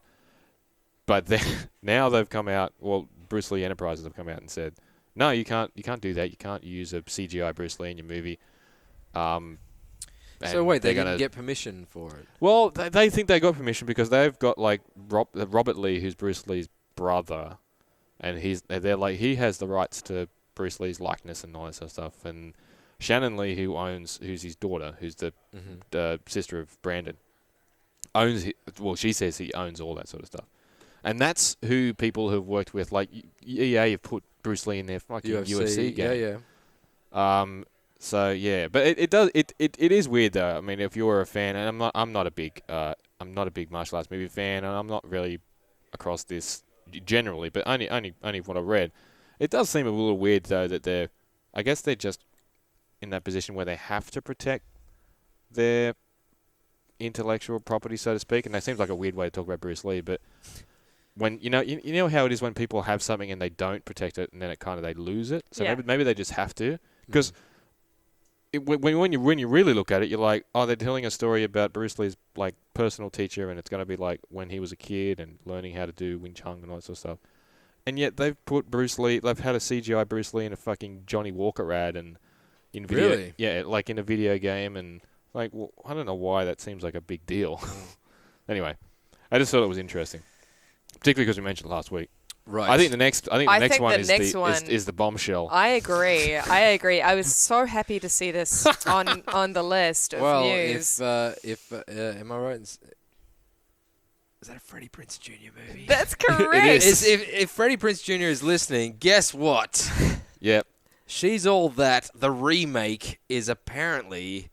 But then now they've come out. Well, Bruce Lee Enterprises have come out and said, no, you can't do that. You can't use a CGI Bruce Lee in your movie. So wait, they didn't get permission for it? Well, they think they got permission because they've got like Robert Lee, who's Bruce Lee's brother, and they're like he has the rights to Bruce Lee's likeness and all that sort of stuff. And Shannon Lee, who's his daughter, who's the sister of Brandon, she says he owns all that sort of stuff. And that's who people have worked with, like EA have put Bruce Lee in their fucking UFC game. Yeah. So yeah, but it is weird though. I mean, if you're a fan, and I'm not a big martial arts movie fan, and I'm not really across this generally, but only what I read, it does seem a little weird though that they're just in that position where they have to protect their intellectual property, so to speak, and that seems like a weird way to talk about Bruce Lee, but when you know how it is when people have something and they don't protect it, and then they lose it. So maybe they just have to, because when you really look at it, you're like, oh, they're telling a story about Bruce Lee's like personal teacher, and it's going to be like when he was a kid and learning how to do Wing Chun and all that sort of stuff. And yet they've put Bruce Lee, they've had a CGI Bruce Lee in a fucking Johnny Walker ad and in video, really? Yeah, like in a video game, and like, well, I don't know why that seems like a big deal. Anyway, I just thought it was interesting, particularly because we mentioned it last week. Right. I think the next one is the bombshell. I agree. I was so happy to see this on the list of news. Am I right? Is that a Freddie Prinze Jr. movie? That's correct. It is. If Freddie Prinze Jr. is listening, guess what? Yep. She's All That. The remake is apparently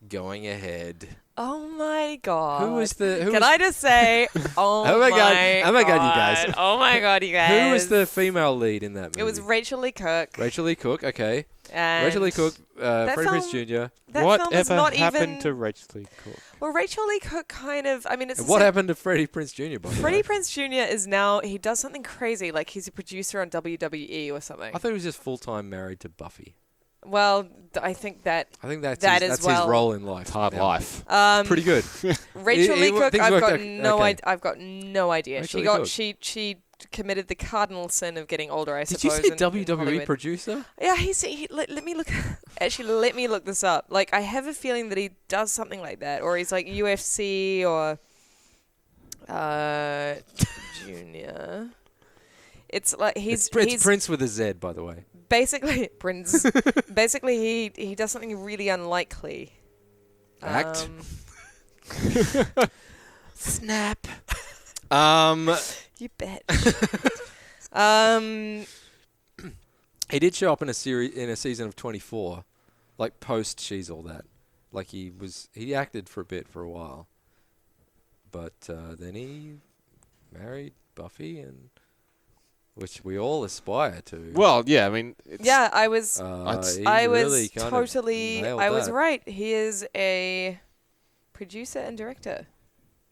going ahead. Oh my god! Can I just say? Oh my god! Oh my god, you guys! Oh my god, you guys! Who was the female lead in that movie? It was Rachel Lee Cook. Rachel Lee Cook. Okay. And Rachel Lee Cook. Freddie Prinze Jr. Whatever happened to Rachel Lee Cook? Well, Rachel Lee Cook kind of. I mean, it's. And what happened to Freddie Prinze Jr. By the way? Freddie Prinze Jr. is now he does something crazy, like he's a producer on WWE or something. I thought he was just full-time married to Buffy. Well, I think that's his role in life. It's hard life. Pretty good. Rachel Lee Cook, I've got no idea. Rachel She committed the cardinal sin of getting older, I Did suppose. you say WWE producer? Yeah, let me look. Actually, let me look this up. Like, I have a feeling that he does something like that, or he's like UFC or Junior. It's like he's Prince with a Z, by the way. Basically, Prince. Basically, he does something really unlikely. Act. Snap. You bet. He did show up in a season of 24, like post She's All That. Like he acted for a while, but then he married Buffy, and which we all aspire to. Well, yeah, I mean, I was right. He is a producer and director,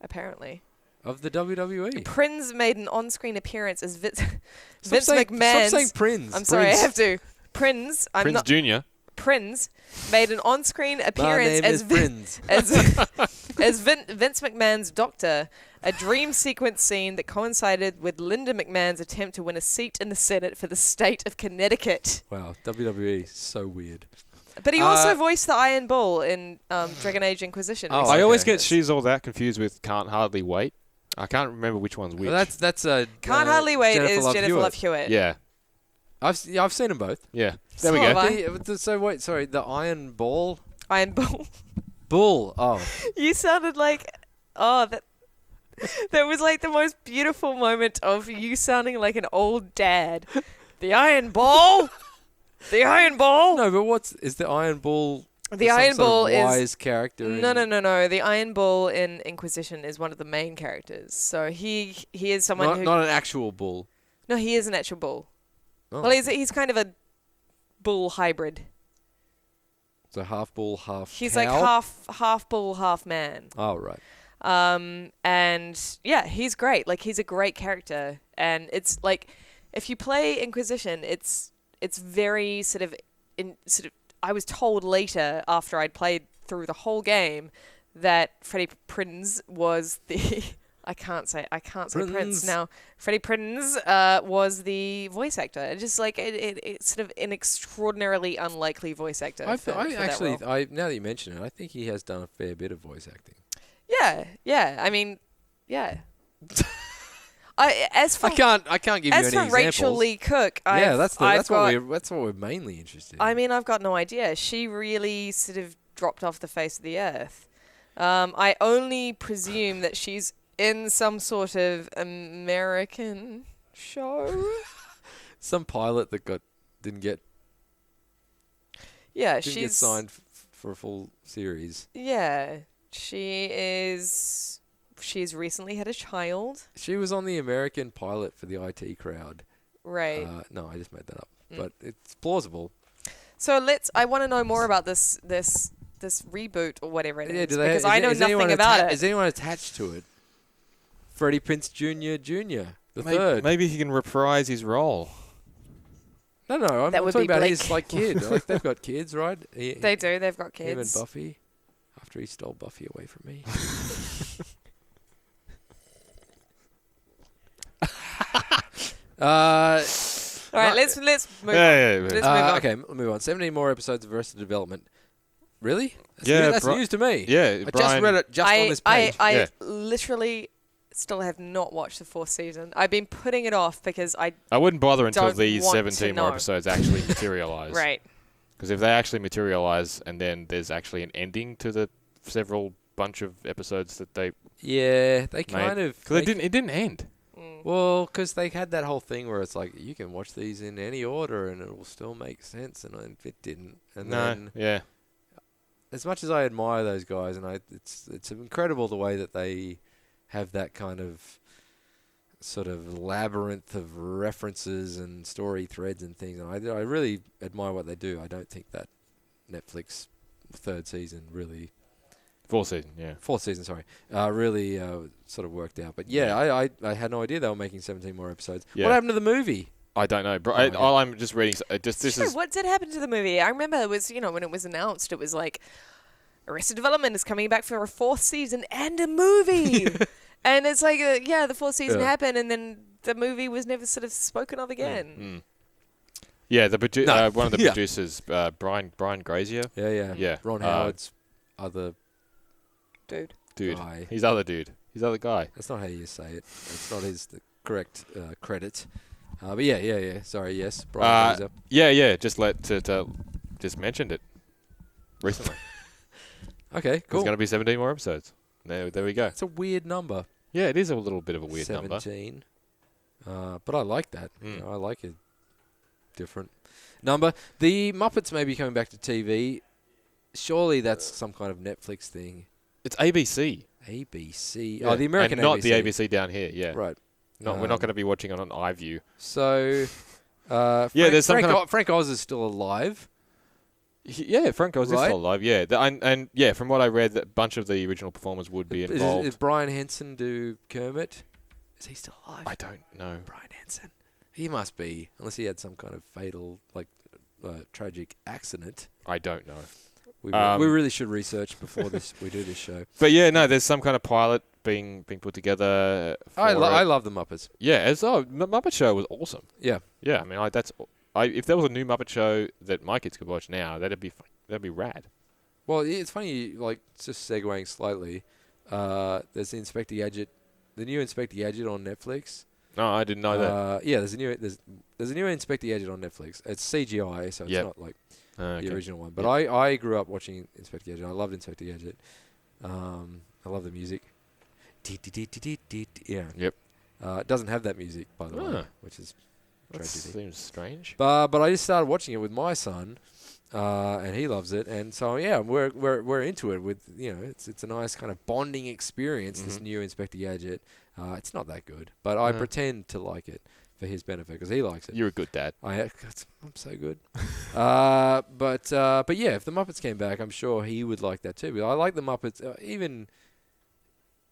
apparently. Of the WWE. Prinze made an on-screen appearance as Vince McMahon. Stop saying Prinze. I'm sorry, I have to. Prinze. Prinze Jr. Prinze made an on-screen appearance as Vince McMahon's doctor, a dream sequence scene that coincided with Linda McMahon's attempt to win a seat in the Senate for the state of Connecticut. Wow, WWE is so weird. But he also voiced the Iron Bull in Dragon Age Inquisition. Oh, I always get She's All That confused with Can't Hardly Wait. I can't remember which one's which. Well, that's Can't Hardly Wait Jennifer is Love Jennifer Love Hewitt. Yeah. I've seen them both. Yeah. So There we have go. I. So wait, sorry, the Iron Ball? Iron Bull. Bull. Oh. You sounded like... Oh, that was like the most beautiful moment of you sounding like an old dad. The Iron Ball! The Iron Ball! No, but is the Iron Bull? The Iron Bull is... wise character. No. The Iron Bull in Inquisition is one of the main characters. So he is someone who... Not an actual bull. No, he is an actual bull. Oh. Well, he's kind of a bull hybrid. So half bull, half He's cow? like half bull, half man. Oh, right. And yeah, he's great. Like, he's a great character. And it's like, if you play Inquisition, it's very sort of I was told later after I'd played through the whole game that Freddie Prinze was the I can't say Prince now. Freddie Prinze was the voice actor. It's just like it's sort of an extraordinarily unlikely voice actor. I that role. now that you mention it, I think he has done a fair bit of voice acting. Yeah. I mean, yeah. I can't give you any examples. For Rachel Lee Cook, that's what we're mainly interested in. I mean, I've got no idea. She really sort of dropped off the face of the earth. I only presume that she's in some sort of American show. Some pilot that didn't get signed for a full series. Yeah, she's recently had a child. She was on the American pilot for the IT Crowd. Right. No, I just made that up, but it's plausible. So I want to know more about this reboot or whatever it is, because I know nothing about it. Is anyone attached to it? Freddie Prinze Jr., the third. Maybe he can reprise his role. No, I'm talking about his kid. Like, they've got kids, right? They do. They've got kids. Him and Buffy, after he stole Buffy away from me. All right, let's move on. Let's move on. Okay, we'll move on. 17 more episodes of Arrested Development. Really? That's news to me. Yeah, I just read it on this page. I literally still have not watched the 4th season. I've been putting it off because I wouldn't bother until these 17 more know. episodes actually materialize. Right. Because if they actually materialize and then there's actually an ending to the several bunch of episodes that they kind of... Because it didn't end. Well, because they had that whole thing where it's like, you can watch these in any order and it will still make sense, and it didn't. And then, as much as I admire those guys, and it's incredible the way that they have that kind of sort of labyrinth of references and story threads and things, and I really admire what they do. I don't think that Netflix 3rd season really... 4th season, yeah. 4th season, sorry. Really sort of worked out. But I had no idea they were making 17 more episodes. Yeah. What happened to the movie? I don't know. All I'm just reading... What did happen to the movie? I remember it was, when it was announced, it was like, Arrested Development is coming back for a 4th season and a movie. And it's like, the 4th season happened, and then the movie was never sort of spoken of again. Yeah, one of the producers, Brian Grazier. Yeah. Ron Howard's other... Dude. Guy. He's other dude. He's other guy. That's not how you say it. It's not the correct credit. But yeah. Sorry, yes. Brian Grazier. Yeah. Just just mentioned it recently. Okay, cool. There's going to be 17 more episodes. There we go. It's a weird number. Yeah, it is a little bit of a weird 17. number. But I like that. I like a different number. The Muppets may be coming back to TV. Surely that's some kind of Netflix thing. It's ABC. ABC. Yeah. Oh, the American and not ABC. the ABC down here, yeah. Right. We're not going to be watching it on iView. So, there's some Frank Oz is still alive. Yeah, Frank Oz is still alive, yeah. And from what I read, a bunch of the original performers would be involved. Is Brian Henson do Kermit? Is he still alive? I don't know. Brian Henson. He must be, unless he had some kind of fatal, tragic accident. I don't know. We really should research before we do this show. But there's some kind of pilot being put together. I love the Muppets. Yeah, Muppet Show was awesome. Yeah. Yeah, I mean, if there was a new Muppet Show that my kids could watch now, that'd be That'd be rad. Well, it's funny, like, just segueing slightly, there's the Inspector Gadget, the new Inspector Gadget on Netflix. No, I didn't know that. Yeah, there's a new Inspector Gadget on Netflix. It's CGI, so it's not like the original one. But I grew up watching Inspector Gadget. I loved Inspector Gadget. I love the music. Yeah. Yep. It doesn't have that music, by the way, which is tragedy. Seems strange. But I just started watching it with my son, and he loves it, and so we're into it. With it's a nice kind of bonding experience. This new Inspector Gadget. It's not that good, but I pretend to like it for his benefit because he likes it. You're a good dad. I'm so good. But yeah, if the Muppets came back, I'm sure he would like that too. But I like the Muppets even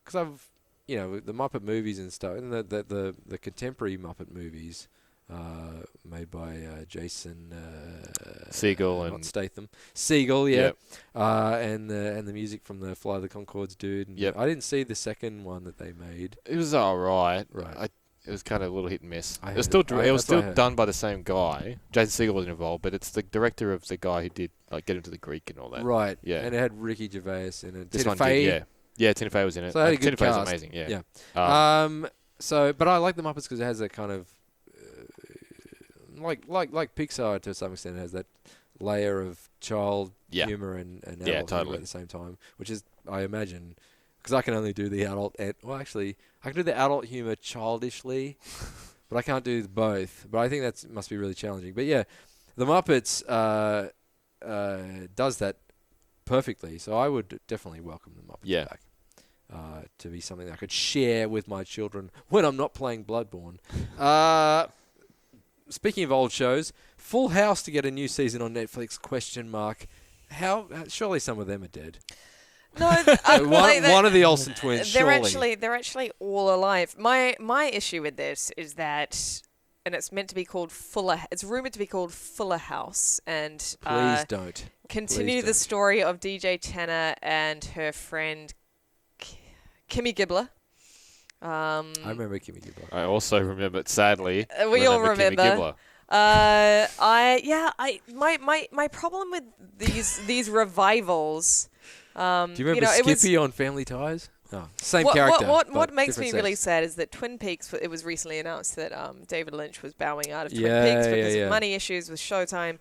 because I've the Muppet movies and stuff, and the contemporary Muppet movies made by Jason Segel not and Statham. Segel, yeah. Yep. And the music from the Fly the Conchords dude. And Yep. I didn't see the second one that they made. it was all right. Right. It was kind of a little hit and miss. I It was heard still it. it was That's what I still heard. done by the same guy. Jason Segel wasn't involved, but it's the director of the guy who did like Get Him to the Greek and all that. Right. Yeah. And it had Ricky Gervais in it. This Tina one Fey. did, yeah. Tina Fey was in it. So it had a Tina good Fey's cast. amazing. Yeah. Yeah. So, but I like the Muppets because it has that kind of like Pixar to some extent. It has that layer of child humor and adult humor totally. at the same time, which is, I imagine, because I can only do the adult. Actually, I can do the adult humor childishly, but I can't do both. But I think that must be really challenging. But yeah, the Muppets does that perfectly. So I would definitely welcome the Muppets back. To be something that I could share with my children when I'm not playing Bloodborne. Speaking of old shows, Full House to get a new season on Netflix? How? Surely some of them are dead. No, one of the Olsen twins. Surely. They're actually all alive. My issue with this is that, and it's meant to be called Fuller. It's rumored to be called Fuller House, and Please don't continue the story of DJ Tanner and her friend Kimmy Gibbler. I remember Kimmy Gibbler. I also remember, sadly, we all remember. Kimmy Gibbler. My problem with these revivals. Do you remember Skippy on Family Ties? Oh, same character. What makes me different really sex. sad is that Twin Peaks. It was recently announced that David Lynch was bowing out of Twin Peaks because of money issues with Showtime.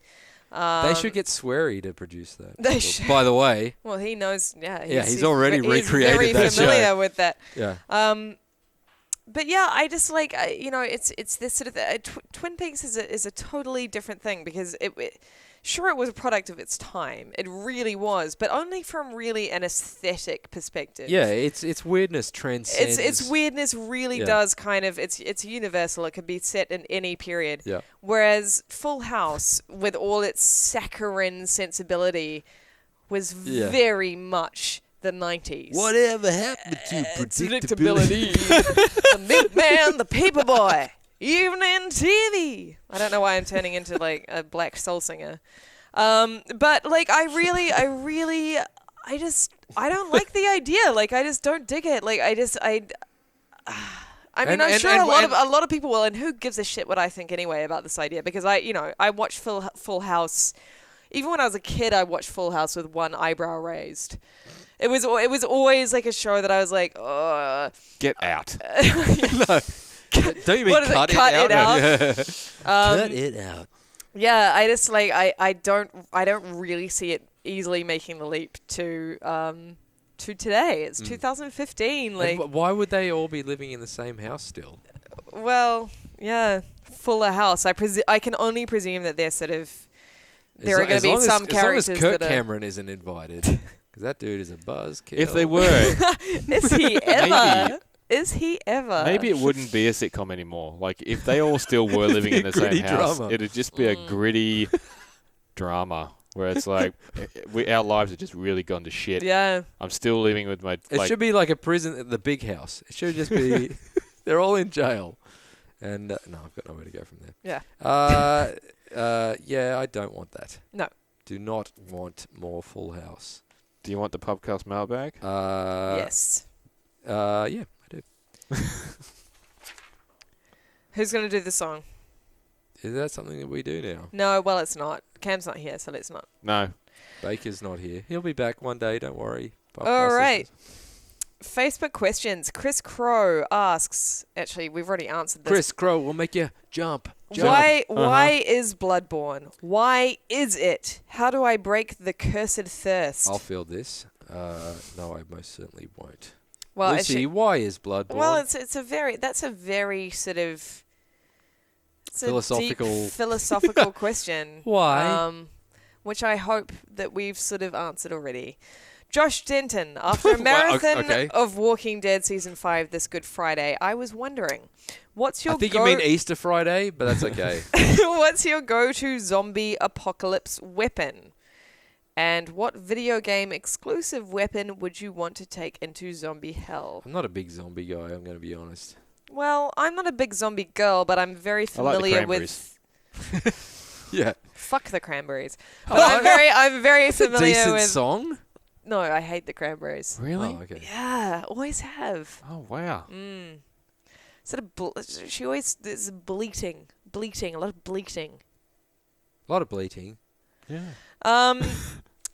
They should get Swery to produce that. They should. By the way. Well, he knows. Yeah, he's already recreated very that familiar show. with that. Yeah. But yeah, I just like it's this sort of Twin Peaks is a totally different thing because it was a product of its time. It really was, but only from really an aesthetic perspective. Yeah, its weirdness transcends. Its weirdness really does kind of it's universal. It could be set in any period. Yeah. Whereas Full House, with all its saccharine sensibility, was very much the 90s. Whatever happened to predictability? The Milkman, the Paperboy, evening TV. I don't know why I'm turning into like a black soul singer. But like I don't like the idea. Like I just don't dig it. Like I'm sure a lot of people will, and who gives a shit what I think anyway about this idea? Because I watched Full House. Even when I was a kid, I watched Full House with one eyebrow raised. It was always like a show that I was like, Get out. No. Don't you mean cut it out? Cut it out. Yeah, I just like I don't really see it easily making the leap to today. It's 2015. Like, why would they all be living in the same house still? Well, yeah, Fuller House. I can only presume that they're sort of there are going to be some characters as long as Kirk that Cameron isn't invited, because that dude is a buzzkill. If they were, is he ever? Is he ever? Maybe it wouldn't be a sitcom anymore. Like, if they all still were living in the same house, it'd just be a gritty drama where it's like, our lives have just really gone to shit. Yeah. I'm still living with my... It should be like a prison at the big house. It should just be... they're all in jail. And, no, I've got nowhere to go from there. Yeah. Yeah, I don't want that. No. Do not want more Full House. Do you want the Pubcast mailbag? Yes. Yeah, I do. Who's going to do the song? Is that something that we do now? No, well, it's not. Cam's not here, so let's not. No. Baker's not here. He'll be back one day. Don't worry. All right. Facebook questions. Chris Crow asks. Actually, we've already answered this. Chris Crow will make you jump. Why is Bloodborne? Why is it? How do I break the cursed thirst? I'll feel this. No, I most certainly won't. Well, Lucy, actually, why is Bloodborne? Well, that's a very sort of philosophical question. Why? Which I hope that we've sort of answered already. Josh Denton, after a marathon of Walking Dead Season 5 this Good Friday, I was wondering, what's your I think you mean Easter Friday, but that's okay. What's your go-to zombie apocalypse weapon? And what video game exclusive weapon would you want to take into zombie hell? I'm not a big zombie guy, I'm going to be honest. Well, I'm not a big zombie girl, but I'm very familiar with... Yeah. Fuck the Cranberries. But I'm very familiar Decent with... song? No, I hate the Cranberries. Really? Oh, okay. Yeah, always have. Oh, wow. Sort of she always... There's bleating, a lot of bleating. A lot of bleating. Yeah.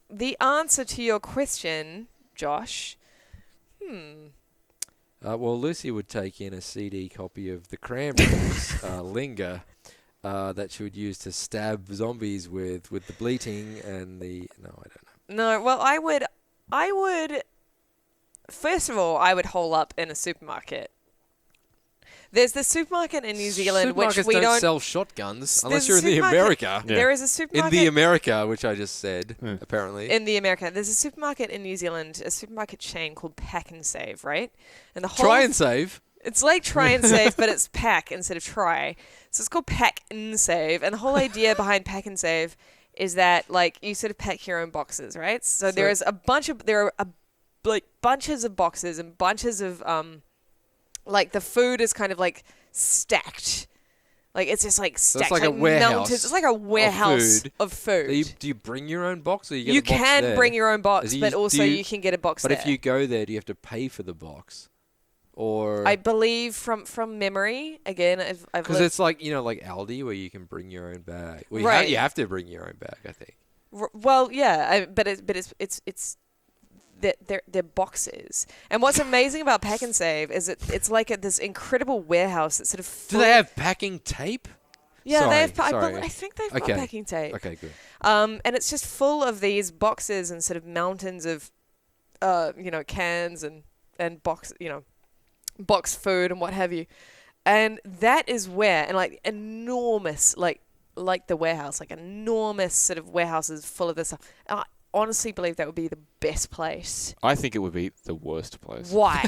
The answer to your question, Josh... Well, Lucy would take in a CD copy of the Cranberries, Linger, that she would use to stab zombies with the bleating and the... No, I don't know. No, well, I would... First of all, I would hole up in a supermarket. There's the supermarket in New Zealand, which we don't sell shotguns unless you're in the America. Yeah. There is a supermarket... In the America, which I just said, apparently. In the America. There's a supermarket in New Zealand, a supermarket chain called Pack and Save, right? And the whole... Try and Save. It's like Try and Save, but it's Pack instead of Try. So it's called Pack and Save. And the whole idea behind Pack and Save is that, like, you sort of pack your own boxes, right? So there are bunches of boxes and bunches of, like, the food is kind of, like, stacked. Like, it's just, like, stacked. So it's like a warehouse. Mountains. It's like a warehouse of food. Do you bring your own box, or you get You a box can there? bring your own box, but also you can get a box there. But if you go there, do you have to pay for the box? Or I believe from memory, again, I've because it's like, you know, like Aldi, where you can bring your own bag. Well, right. You have to bring your own bag, I think. Well, yeah, but it's they're boxes. And what's amazing about Pack and Save is it's like this incredible warehouse that's sort of Do they have packing tape? Yeah, they have. Sorry. I think they've got packing tape. Okay, good. And it's just full of these boxes and sort of mountains of, cans and box food and what have you. And that is where, and like enormous, like the warehouse, like enormous sort of warehouses full of this stuff. And I honestly believe that would be the best place. I think it would be the worst place. Why?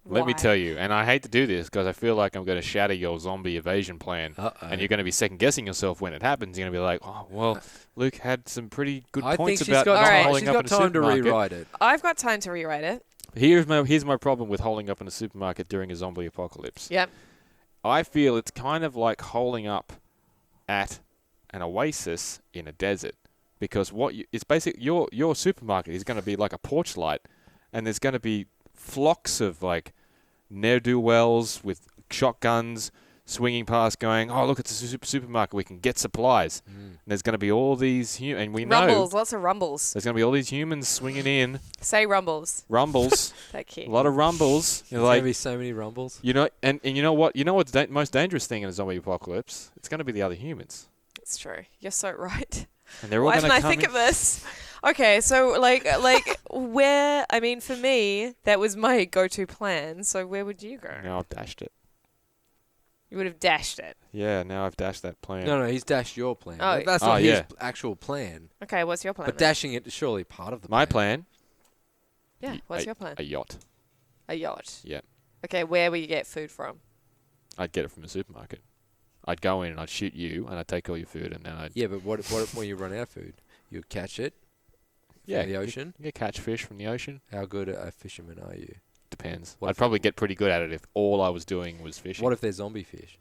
Let me tell you, and I hate to do this because I feel like I'm going to shatter your zombie evasion plan, and you're going to be second-guessing yourself when it happens. You're going to be like, oh, well, Luke had some pretty good points about not holding up in a supermarket. She's got time to rewrite it. I've got time to rewrite it. Here's my problem with holding up in a supermarket during a zombie apocalypse. Yep. I feel it's kind of like holding up at an oasis in a desert, because it's basically your supermarket is going to be like a porch light, and there's going to be flocks of like ne'er-do-wells with shotguns swinging past going, oh, look, it's a supermarket, we can get supplies. And there's going to be all these and we know rumbles, lots of rumbles. There's going to be all these humans swinging in. Say rumbles. Thank you. A lot of rumbles. There's going to be so many rumbles. You know, and you know what? You know what's the most dangerous thing in a zombie apocalypse? It's going to be the other humans. It's true. You're so right. And they're all Why didn't I think of this? Okay, so like where? I mean, for me, that was my go-to plan. So where would you go? Now I've dashed it. You would have dashed it. Yeah, now I've dashed that plan. No, he's dashed your plan. Oh. That's not his actual plan. Okay, what's your plan? But dashing it is surely part of the My plan. Yeah, what's your plan? A yacht. A yacht. Yeah. Okay, where will you get food from? I'd get it from the supermarket. I'd go in and I'd shoot you and I'd take all your food and then I'd... Yeah, but what when you run out of food? You catch it from the ocean? You catch fish from the ocean. How good a fisherman are you? Depends. I'd probably get pretty good at it if all I was doing was fishing. What if they're zombie fish?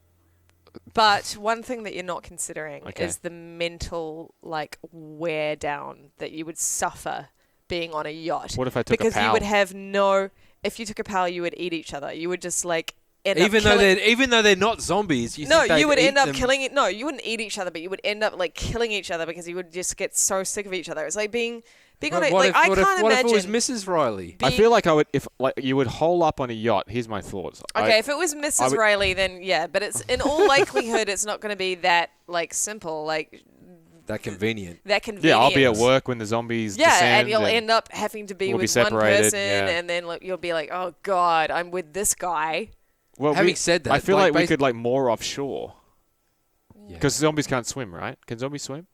But one thing that you're not considering is the mental, like, wear down that you would suffer being on a yacht. What if I took a PAL? Because you would have no... If you took a PAL, you would eat each other. You would just, like... end even up though they're not zombies. you would end up killing it. No, you wouldn't eat each other, but you would end up like killing each other because you would just get so sick of each other. It's like being on a, like I can't imagine. What if it was Mrs. Riley? I feel like I would if like you would hole up on a yacht. Here's my thoughts. Okay, if it was Mrs. Riley, then yeah, but it's in all likelihood it's not going to be that like simple, like that convenient. Yeah, I'll be at work when the zombies descend, and you'll end up having to be with one person, and then you'll be like, oh god, I'm with this guy. Well, having said that, I feel like we could like moor offshore because zombies can't swim, right? Can zombies swim?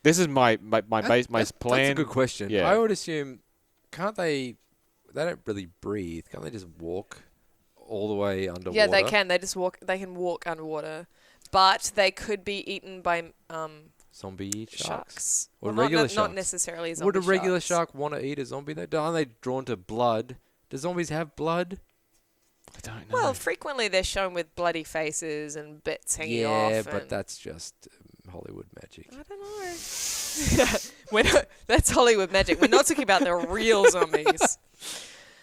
This is my plan. That's a good question. Yeah. I would assume, can't they? They don't really breathe. Can't they just walk all the way underwater? Yeah, they can. They just walk. They can walk underwater, but they could be eaten by zombie sharks. Or regular sharks. Not necessarily zombie. Would a regular shark want to eat a zombie? Aren't they drawn to blood? Do zombies have blood? I don't know. Well, frequently they're shown with bloody faces and bits hanging off. Yeah, but that's just Hollywood magic. I don't know. That's Hollywood magic. We're not talking about the real zombies.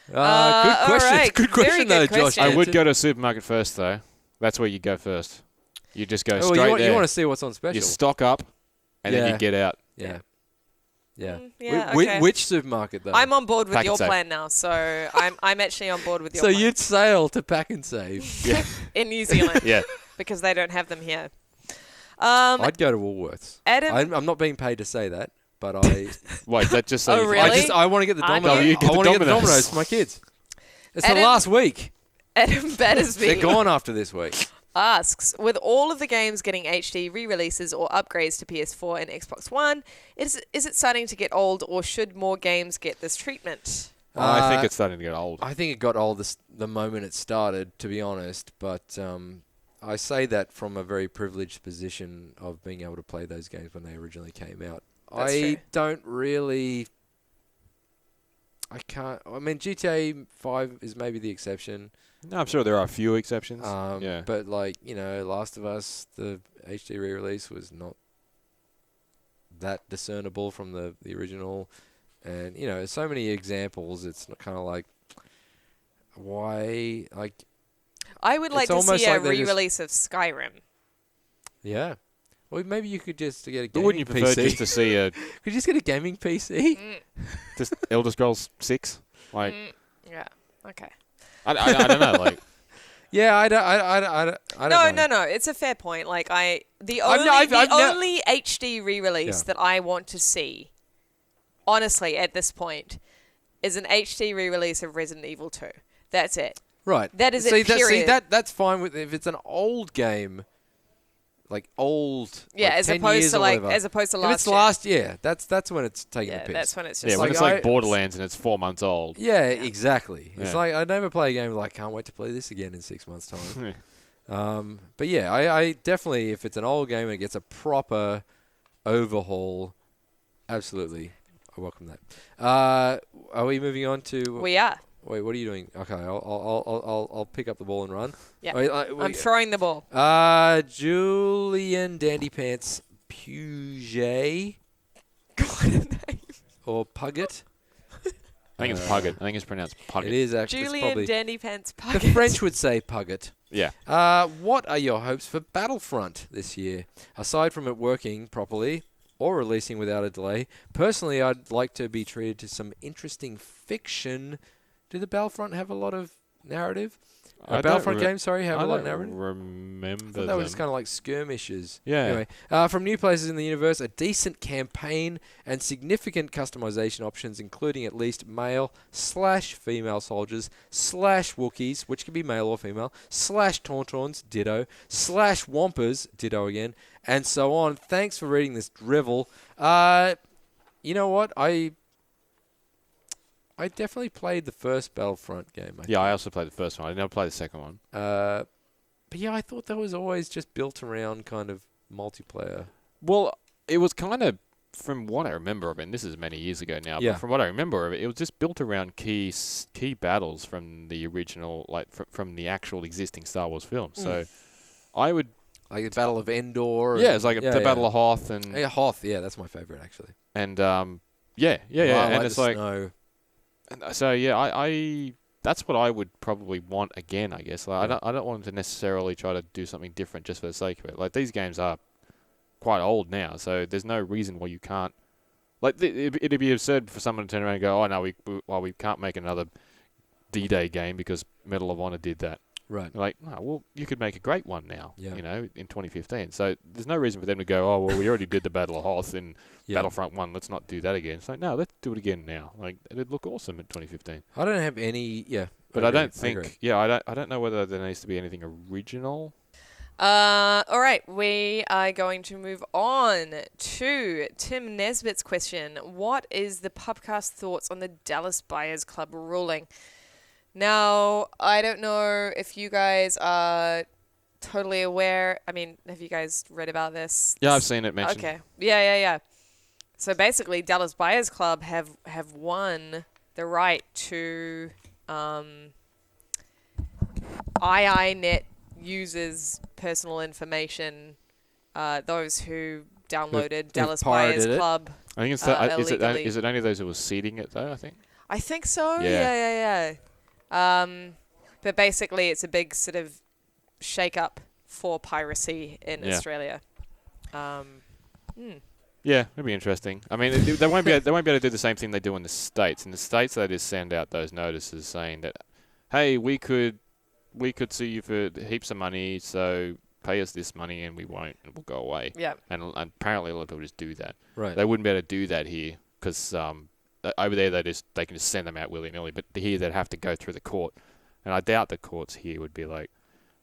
Good question. Right. Good question, though, Josh. I would go to a supermarket first, though. That's where you go first. You just go straight there. You want to see what's on special. You stock up, and then you get out. Yeah. Yeah. Okay. Which supermarket, though? I'm on board with Pack your and Save. plan now, so I'm actually on board with your plan. plan. So you'd sail to Pack and Save. Yeah. In New Zealand. Yeah. Because they don't have them here. I'd go to Woolworths. Adam, I'm not being paid to say that, but I... Wait, that just... So really? I want to get the Domino's. I want to get the Domino's for my kids. It's the last week. Adam Battersby. They're gone after this week. Asks, with all of the games getting HD re-releases or upgrades to PS4 and Xbox One, is it starting to get old, or should more games get this treatment? I think it's starting to get old. I think it got old the moment it started, to be honest, but I say that from a very privileged position of being able to play those games when they originally came out. That's true. Don't really... I can't... I mean, GTA 5 is maybe the exception. No, I'm sure there are a few exceptions. But, like, Last of Us, the HD re-release was not that discernible from the original. And, so many examples, it's kind of like, why? Like, I would like to see a re-release of Skyrim. Yeah. Well, maybe you could just get a gaming PC. But wouldn't you prefer just to see a... Could you just get a gaming PC? Just Elder Scrolls 6? Like... Yeah, okay. I don't know, like... Yeah, I don't know. No. It's a fair point. Like, the only HD re-release that I want to see, honestly, at this point, is an HD re-release of Resident Evil 2. That's it. Right. That is it, period. That's fine if it's an old game, like old. Yeah, like as 10 opposed years to or like, whatever. as opposed to if last it's year. last year, that's when it's taking the piss. That's when it's just when it's like Borderlands and it's 4 months old. Yeah, exactly. It's like I never play a game like can't wait to play this again in 6 months' time. But yeah, I definitely, if it's an old game and it gets a proper overhaul, absolutely, I welcome that. Are we moving on to? We are. Wait, what are you doing? Okay, I'll pick up the ball and run. Yeah, I'm throwing the ball. Julian Dandypants Puget. Or Puggett. I think it's Puggett. I think it's pronounced Puggett. It is actually. Julian Dandypants Puggett. The French would say Puggett. Yeah. What are your hopes for Battlefront this year? Aside from it working properly or releasing without a delay, personally, I'd like to be treated to some interesting fiction. Do the Battlefront have a lot of narrative? Battlefront games, have a lot of narrative? I remember I thought that was just kind of like skirmishes. Yeah. Anyway, from new places in the universe, a decent campaign and significant customization options, including at least male/female soldiers /Wookiees, which can be male or female, /Tauntauns, ditto, /Wampers, ditto again, and so on. Thanks for reading this drivel. You know what? I definitely played the first Battlefront game. I also played the first one. I never played the second one. But yeah, I thought that was always just built around kind of multiplayer. Well, it was kind of, from what I remember of it, and this is many years ago now, but from what I remember of it, it was just built around key battles from the original, like from the actual existing Star Wars film. So I would... Like the Battle of Endor. Yeah, it's like the Battle of Hoth. And Hoth, that's my favorite, actually. And, and it's like... Snow. And so, I that's what I would probably want again, I guess. Like, I don't want them to necessarily try to do something different just for the sake of it. Like, these games are quite old now, so there's no reason why you can't. Like, it'd be absurd for someone to turn around and go, oh, no, we can't make another D-Day game because Medal of Honor did that. Right. Like, no, well, you could make a great one now, Yeah. in 2015. So there's no reason for them to go, oh, well, we already did the Battle of Hoth in Battlefront 1. Let's not do that again. It's like, no, let's do it again now. Like, it'd look awesome in 2015. I don't have any. Yeah. But I don't think. I don't know whether there needs to be anything original. All right, we are going to move on to Tim Nesbitt's question. What is the Pubcast thoughts on the Dallas Buyers Club ruling? Now, I don't know if you guys are totally aware. I mean, have you guys read about this? Yeah, I've seen it mentioned. Okay. Yeah. So basically, Dallas Buyers Club have won the right to IINet users' personal information, those who downloaded Dallas Buyers Club. I think it's is it only those who were seeding it though? I think so. Yeah. But basically, it's a big sort of shake-up for piracy in Australia. Yeah, it'd be interesting. I mean, they won't be able to do the same thing they do in the States. In the States, they just send out those notices saying that, hey, we could sue you for heaps of money, so pay us this money and we won't, and we'll go away. Yeah. And apparently a lot of people just do that. Right. They wouldn't be able to do that here because over there they can just send them out willy-nilly, but here they'd have to go through the court. And I doubt the courts here would be like,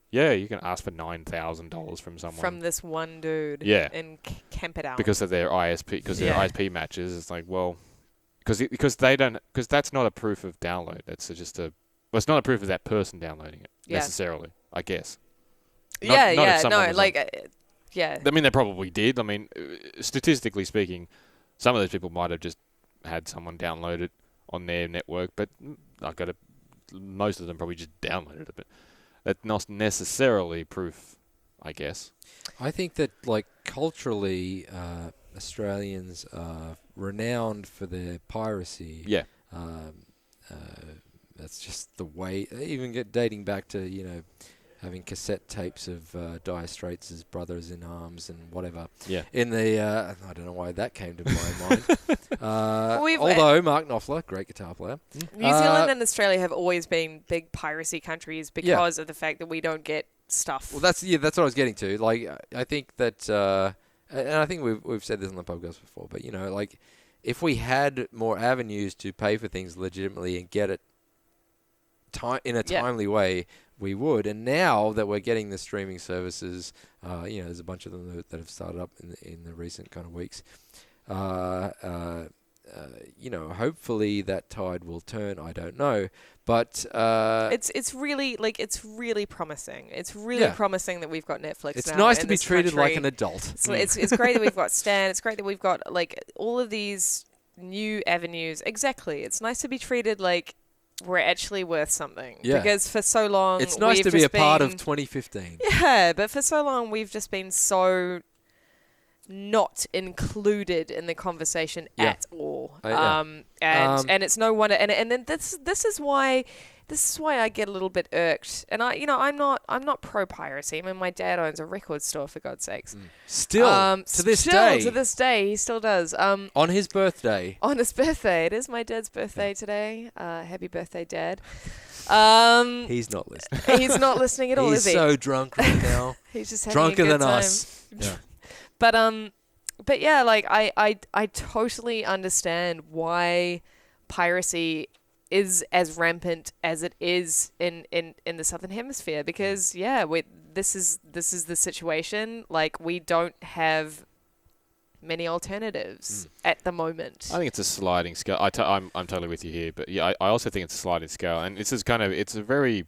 yeah, you can ask for $9,000 from someone. From this one dude. Yeah. In Camperdown. Because of their ISP, their ISP matches. It's like, well, because that's not a proof of download. That's just it's not a proof of that person downloading it necessarily, I guess. Yeah. I mean, they probably did. I mean, statistically speaking, some of those people might have just had someone download it on their network, but most of them probably just downloaded it. But that's not necessarily proof, I guess. I think that, like, culturally, Australians are renowned for their piracy. Yeah. That's just the way, even dating back to, having cassette tapes of Dire Straits' Brothers in Arms and whatever. Yeah. In the, I don't know why that came to my mind. Although Mark Knopfler, great guitar player. New Zealand and Australia have always been big piracy countries because of the fact that we don't get stuff. Well, that's what I was getting to. Like, I think that, and I think we've said this on the podcast before, but, like, if we had more avenues to pay for things legitimately and get it in a timely way, we would. And now that we're getting the streaming services, there's a bunch of them that have started up in the recent kind of weeks. Hopefully that tide will turn. I don't know, but it's really promising. It's really promising that we've got Netflix. It's now nice in to be this treated country. like an adult. It's great that we've got Stan. It's great that we've got like all of these new avenues. Exactly. It's nice to be treated like we're actually worth something. Yeah. Because for so long, it's nice to be a part of 2015. Yeah, but for so long we've just been so not included in the conversation at all. And it's no wonder. And then this is why I get a little bit irked. And I'm not pro piracy. I mean, my dad owns a record store, for God's sakes. Still to this day, he still does. On his birthday. On his birthday, it is my dad's birthday today. Happy birthday, Dad. He's not listening. He's not listening at all, is he? He's so drunk right now. He's just having drunker a good than time. us. Yeah. But yeah, like I totally understand why piracy is as rampant as it is in the Southern Hemisphere, because this is the situation. Like, we don't have many alternatives at the moment. I think it's a sliding scale. I'm totally with you here, but I also think it's a sliding scale, and it's a very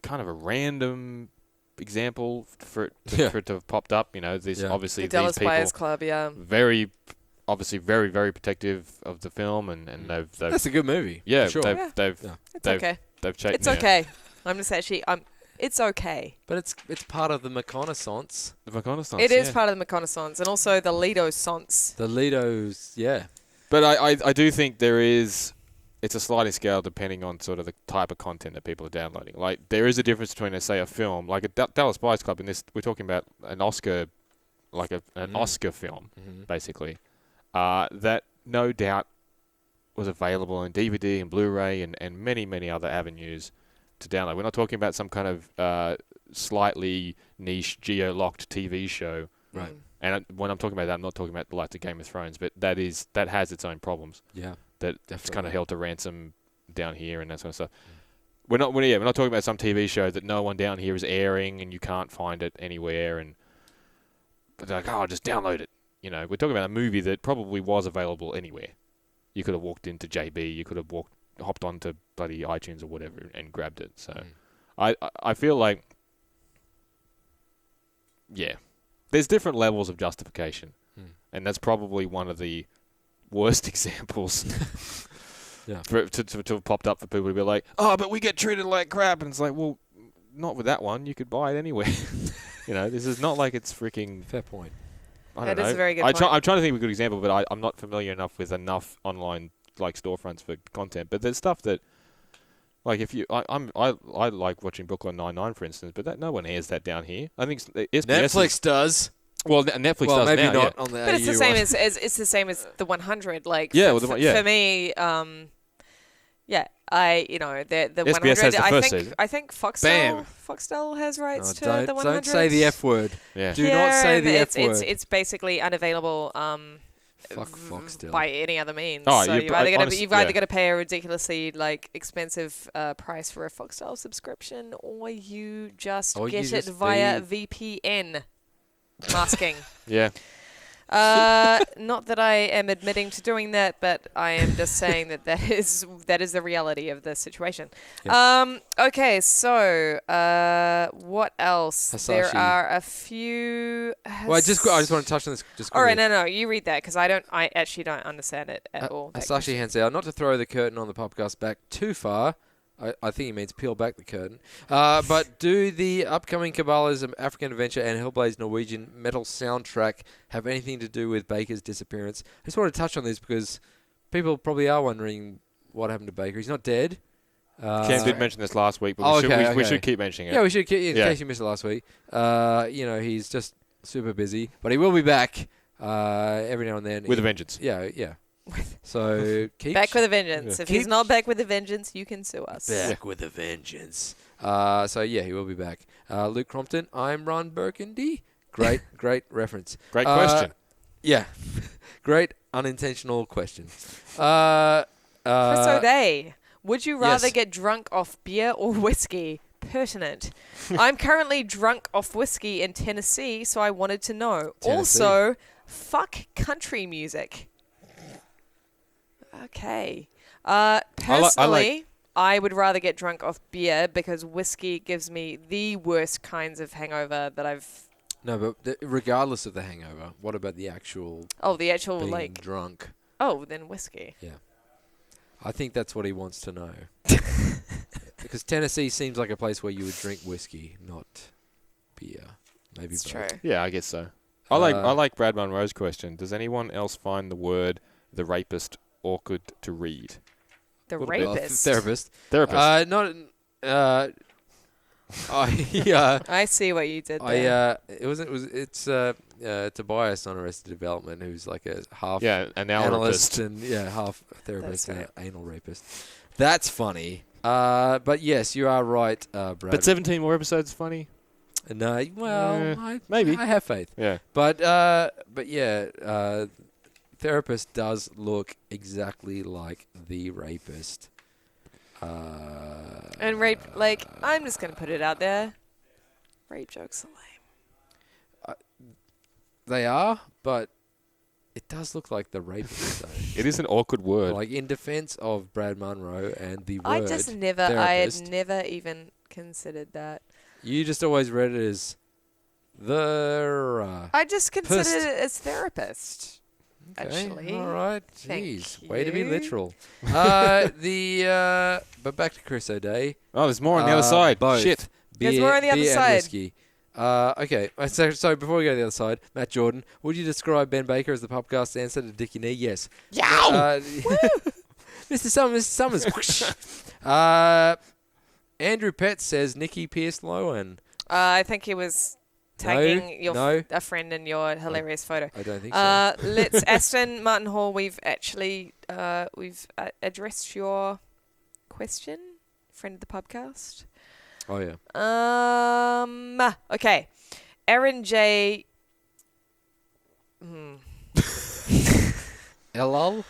kind of a random example for it to have popped up. Obviously the Dallas these people Buyers Club, very very protective of the film, and they've that's a good movie. Yeah, sure. It's okay. It's okay. I'm just actually it's okay. But it's part of the reconnaissance. The reconnaissance. It is part of the reconnaissance, and also the Lido-sance. The Lido's, yeah. But I do think there is. it's a sliding scale depending on sort of the type of content that people are downloading. Like, there is a difference between, say, a film, like a Dallas Buyers Club. In this, we're talking about an Oscar, like an Oscar film, basically, that no doubt was available on DVD and Blu-ray and many, many other avenues to download. We're not talking about some kind of slightly niche, geo-locked TV show. Right. And when I'm talking about that, I'm not talking about the likes of Game of Thrones, but that has its own problems. Yeah. That's kind of held to ransom down here and that sort of stuff. We're not talking about some TV show that no one down here is airing and you can't find it anywhere. But they're like, just download it. You know, we're talking about a movie that probably was available anywhere. You could have walked into JB, you could have hopped onto bloody iTunes or whatever and grabbed it. So I feel like, there's different levels of justification, and that's probably one of the worst examples to have popped up for people to be like, but we get treated like crap, and it's like, well, not with that one. You could buy it anywhere. This is not like it's freaking... Fair point. I don't know. That is a very good point. I'm trying to think of a good example, but I'm not familiar enough with enough online like storefronts for content. But there's stuff that, like, if you, I like watching Brooklyn Nine-Nine, for instance, but that no one airs that down here. I think Netflix does. Well, Netflix does maybe now, not on the But it's the AU same one. as it's the same as the 100. Like for me, the SBS 100. has the first season. I think Foxtel has rights to the 100. Don't say the F word. Yeah. Do not say the F word. It's basically unavailable. Fuck Foxtel. By any other means. Oh, so you've either got to pay a ridiculously expensive price for a Foxtel subscription, or you just get it via VPN masking. Yeah. Not that I am admitting to doing that, but I am just saying that is the reality of the situation. Yeah. Okay, so what else? Hasashi. There are a few. Well, I just want to touch on this. Just all right, no, you read that because I actually don't understand it at all. Hasashi hands out, not to throw the curtain on the podcast back too far. I think he means peel back the curtain. But do the upcoming Kabbalah's African Adventure and Hellblade's Norwegian metal soundtrack have anything to do with Baker's disappearance? I just want to touch on this because people probably are wondering what happened to Baker. He's not dead. Cam did mention this last week, but we should keep mentioning it. Yeah, we should keep, in case you missed it last week. He's just super busy, but he will be back every now and then. With a vengeance. Yeah. So keep back with a vengeance. Yeah. If he's not back with a vengeance, you can sue us. Back with a vengeance. He will be back. Luke Crompton, I'm Ron Burgundy. Great reference. Great question. Yeah. Great unintentional question. Chris O'Day, would you rather yes. get drunk off beer or whiskey? Pertinent. I'm currently drunk off whiskey in Tennessee, so I wanted to know. Tennessee. Also, fuck country music. Okay. Personally, I would rather get drunk off beer because whiskey gives me the worst kinds of hangover that I've... No, but regardless of the hangover, what about the actual... Oh, the actual, being drunk? Oh, then whiskey. Yeah. I think that's what he wants to know. Because Tennessee seems like a place where you would drink whiskey, not beer. Maybe It's both. true. Yeah, I guess so. I like Brad Munro's question. Does anyone else find the word "the rapist" awkward to read? The rapist. Therapist. I see what you did there. It's Tobias on Arrested Development, who's like a half an analyst and half therapist and anal rapist. That's funny. But yes, you are right, Brad. But 17 more episodes funny? No, maybe. I have faith. Yeah. But therapist does look exactly like the rapist. And rape, I'm just going to put it out there. Rape jokes are lame. They are, but it does look like the rapist, though. It is an awkward word. Like, in defense of Brad Munro and the word I therapist, had never even considered that. You just always read it as the... I just considered it as therapist. Okay, Actually. all right. Thank Jeez, way to be you. literal. But back to Chris O'Day. Oh, there's more on the other side. Both. Shit. There's more on the other beer side. And whiskey. Okay, so before we go to the other side, Matt Jordan, would you describe Ben Baker as the podcast answer to Dickie Knee? Yes. Yow! Mr. Summers. Andrew Pett says Nikki Pierce Lowen. I think he was tagging a friend in your hilarious photo. I don't think so. Let's Aston Martin Hall. We've actually addressed your question, friend of the podcast. Oh yeah. Okay. Aaron J. Elul?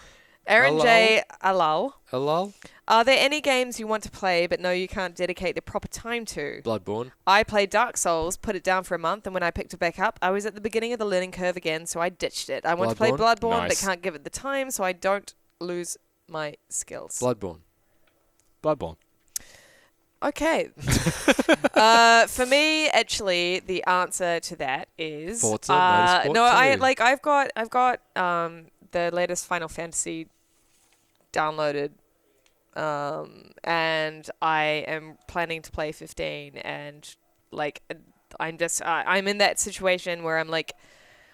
Aaron J. Alal. Elul? Are there any games you want to play but know you can't dedicate the proper time to? Bloodborne. I played Dark Souls, put it down for a month, and when I picked it back up, I was at the beginning of the learning curve again, so I ditched it. I want to play Bloodborne, but can't give it the time, so I don't lose my skills. Bloodborne. Okay. For me, actually, the answer to that is Forza Motorsport no. 2. I've got the latest Final Fantasy downloaded, and I am planning to play 15, and I'm in that situation where I'm like,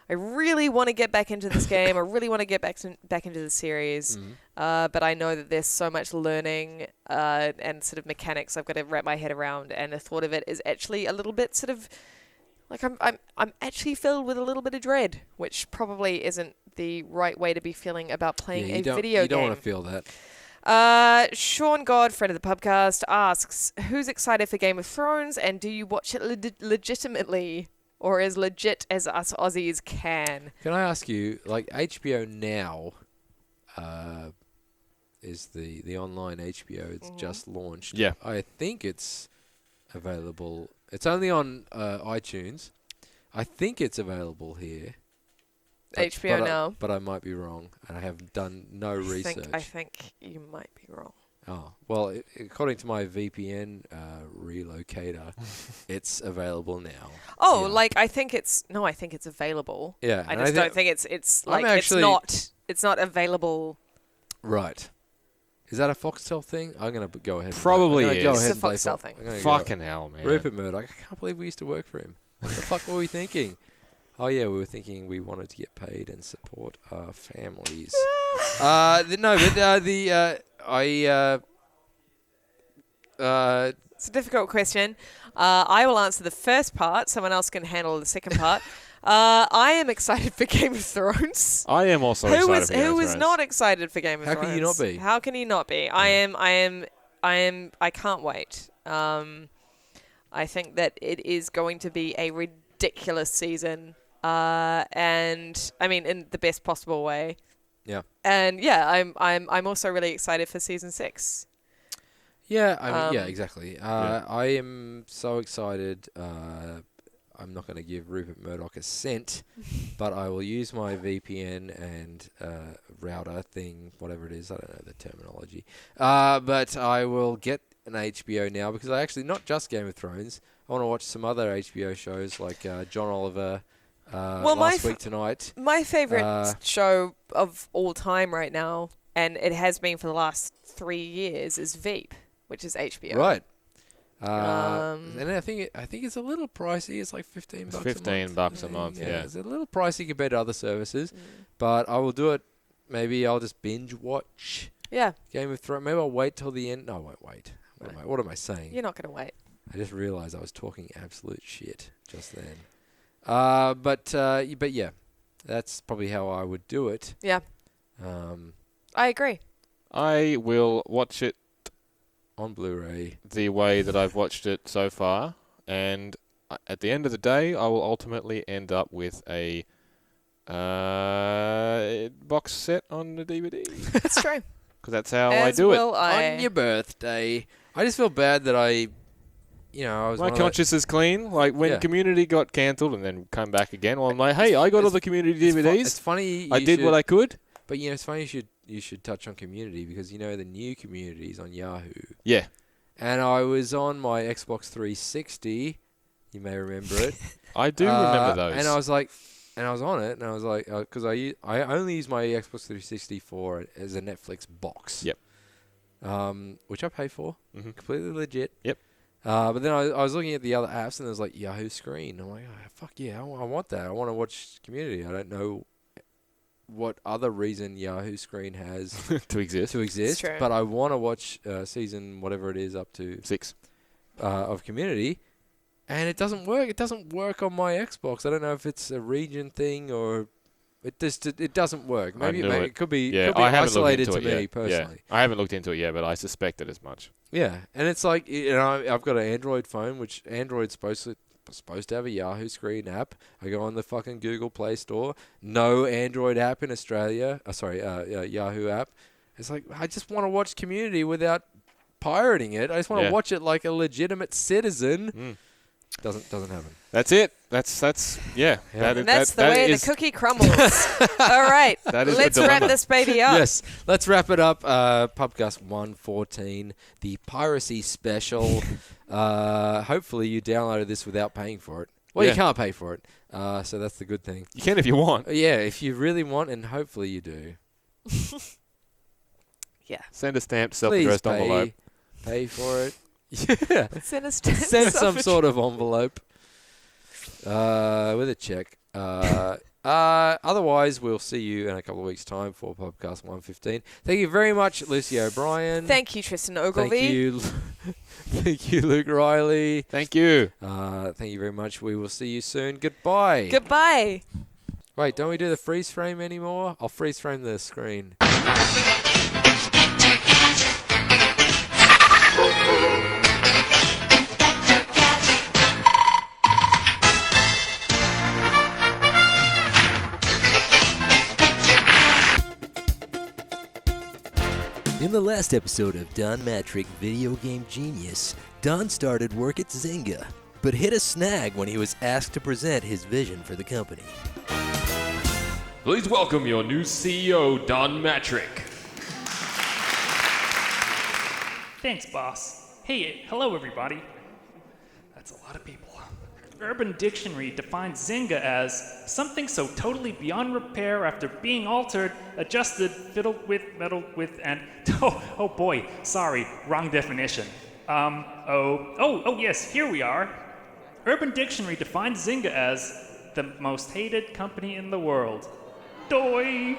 I really want to get back into this game. I really want to get back into the series. But I know that there's so much learning and sort of mechanics I've got to wrap my head around, and the thought of it is actually a little bit sort of like I'm actually filled with a little bit of dread, which probably isn't the right way to be feeling about playing a video game. You don't want to feel that. Sean God, friend of the podcast, asks, who's excited for Game of Thrones, and do you watch it legitimately, or as legit as us Aussies can? Can I ask you, like, HBO Now is the online HBO. It's just launched. Yeah. I think it's available. It's only on iTunes. I think it's available here. HBO Now. But I might be wrong, and I have done no research. I think you might be wrong. Oh, well, according to my VPN relocator, it's available now. Oh, yeah. like I think it's available. Yeah. I just don't think it's like it's not available. Right. Is that a Foxtel thing? I'm going to go ahead. Probably is. Go It's ahead a and play Foxtel thing. Fucking hell, man. Rupert Murdoch. I can't believe we used to work for him. What the fuck were we thinking? Oh, yeah, we were thinking we wanted to get paid and support our families. It's a difficult question. I will answer the first part. Someone else can handle the second part. I am excited for Game of Thrones. I am also excited for Game of Thrones. Who is not excited for Game of Thrones? How can you not be? How can you not be? I can't wait. I think that it is going to be a ridiculous season. And I mean, in the best possible way. Yeah. And yeah, I'm also really excited for season 6. Yeah, yeah, exactly. I am so excited. I'm not going to give Rupert Murdoch a cent, but I will use my VPN and router thing, whatever it is. I don't know the terminology. But I will get an HBO now because I actually, not just Game of Thrones, I want to watch some other HBO shows like John Oliver last week tonight. My favourite show of all time right now, and it has been for the last 3 years, is Veep, which is HBO. Right. And I think it's a little pricey. It's like $15 $15 a month. Yeah. It's a little pricey compared to other services, but I will do it. Maybe I'll just binge watch. Yeah. Game of Thrones. Maybe I'll wait till the end. No, I won't wait. What am I saying? You're not going to wait. I just realised I was talking absolute shit just then. But yeah, that's probably how I would do it. Yeah. I agree. I will watch it on Blu-ray the way that I've watched it so far, and at the end of the day, I will ultimately end up with a box set on the DVD. That's true. Because that's how I do it. On your birthday. I just feel bad that I was... My conscience is clean. Like, when Community got cancelled and then come back again, well, I'm like, hey, I got all the Community DVDs. It's funny. I did what I could. But, it's funny you should touch on Community because, the new Community's on Yahoo. Yeah. And I was on my Xbox 360. You may remember it. I do remember those. And I was like... And I was on it, and I was like... Because I only use my Xbox 360 as a Netflix box. Yep. Which I pay for. Mm-hmm. Completely legit. Yep. But then I was looking at the other apps, and there was like Yahoo Screen. I'm like, oh, fuck yeah, I want that. I want to watch Community. I don't know what other reason Yahoo Screen has to exist. true. But I want to watch season whatever it is up to 6 of Community, and it doesn't work. It doesn't work on my Xbox. I don't know if it's a region thing or it doesn't work. Maybe it could be isolated to me personally. Yeah. I haven't looked into it yet, but I suspected as much. Yeah, and it's like, I've got an Android phone, which Android's supposed to have a Yahoo Screen app. I go on the fucking Google Play Store. No Android app in Australia. Yahoo app. It's like, I just want to watch Community without pirating it. I just want to watch it like a legitimate citizen. Doesn't happen. That's it. That's yeah. That's the way the cookie crumbles. All right, let's wrap this baby up. Yes, let's wrap it up. Pubcast 114, the piracy special. Hopefully you downloaded this without paying for it. Well, you can't pay for it, so that's the good thing. You can if you want. Yeah, if you really want, and hopefully you do. Yeah. Send a stamped self-addressed envelope. Pay for it. Yeah. Send some sort of envelope with a check. Otherwise, we'll see you in a couple of weeks' time for Podcast 115. Thank you very much, Lucy O'Brien. Thank you, Tristan Ogilvie. Thank you, Luke Riley. Thank you. Thank you very much. We will see you soon. Goodbye. Goodbye. Wait, don't we do the freeze frame anymore? I'll freeze frame the screen. In the last episode of Don Matrick Video Game Genius, Don started work at Zynga, but hit a snag when he was asked to present his vision for the company. Please welcome your new CEO, Don Matrick. Thanks, boss. Hey, hello, everybody. That's a lot of people. Urban Dictionary defines Zynga as something so totally beyond repair after being altered, adjusted, fiddled with, meddled with, and... Oh boy, sorry, wrong definition. Yes, here we are. Urban Dictionary defines Zynga as the most hated company in the world. Doi!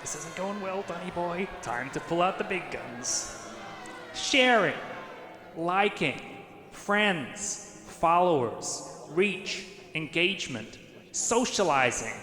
This isn't going well, Dunny boy. Time to pull out the big guns. Sharing, liking, friends, followers, reach, engagement, socializing.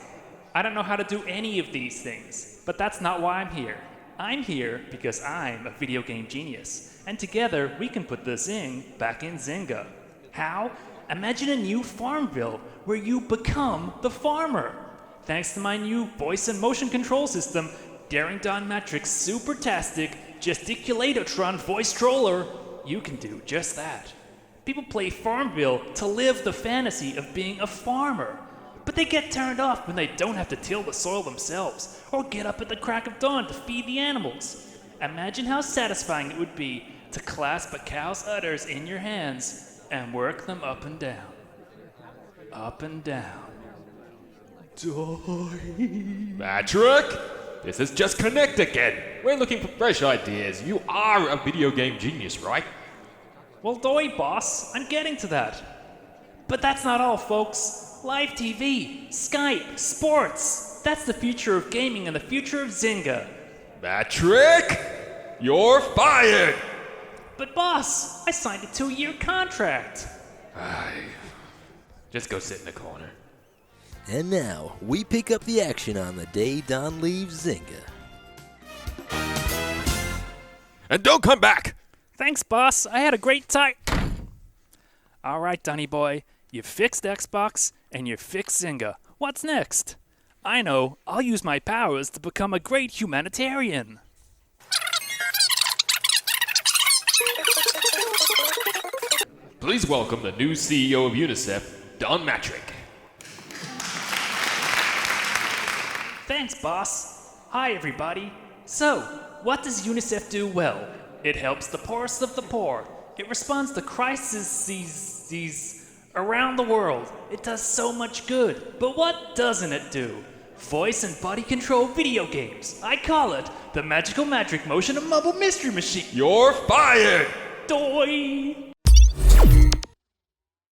I don't know how to do any of these things, but that's not why I'm here. I'm here because I'm a video game genius, and together we can put the zing back in Zynga. How? Imagine a new Farmville where you become the farmer. Thanks to my new voice and motion control system, Daring Don Matrick's super-tastic Gesticulatotron voice troller, you can do just that. People play Farmville to live the fantasy of being a farmer, but they get turned off when they don't have to till the soil themselves or get up at the crack of dawn to feed the animals. Imagine how satisfying it would be to clasp a cow's udders in your hands and work them up and down. Up and down. Matrick, this is Just Connect again. We're looking for fresh ideas. You are a video game genius, right? Well, doi, boss. I'm getting to that. But that's not all, folks. Live TV, Skype, sports. That's the future of gaming and the future of Zynga. Matrick, you're fired. But boss, I signed a 2-year contract. Just go sit in the corner. And now, we pick up the action on the day Don leaves Zynga. And don't come back! Thanks, boss. I had a great time. All right, Dunny boy. You fixed Xbox, and you fixed Zynga. What's next? I know. I'll use my powers to become a great humanitarian. Please welcome the new CEO of UNICEF, Don Matrick. Thanks, boss. Hi, everybody. So, what does UNICEF do well? It helps the poorest of the poor. It responds to crises around the world. It does so much good. But what doesn't it do? Voice and body control video games. I call it the Magical Matrick Motion and Mumble Mystery Machine. You're fired! Doi!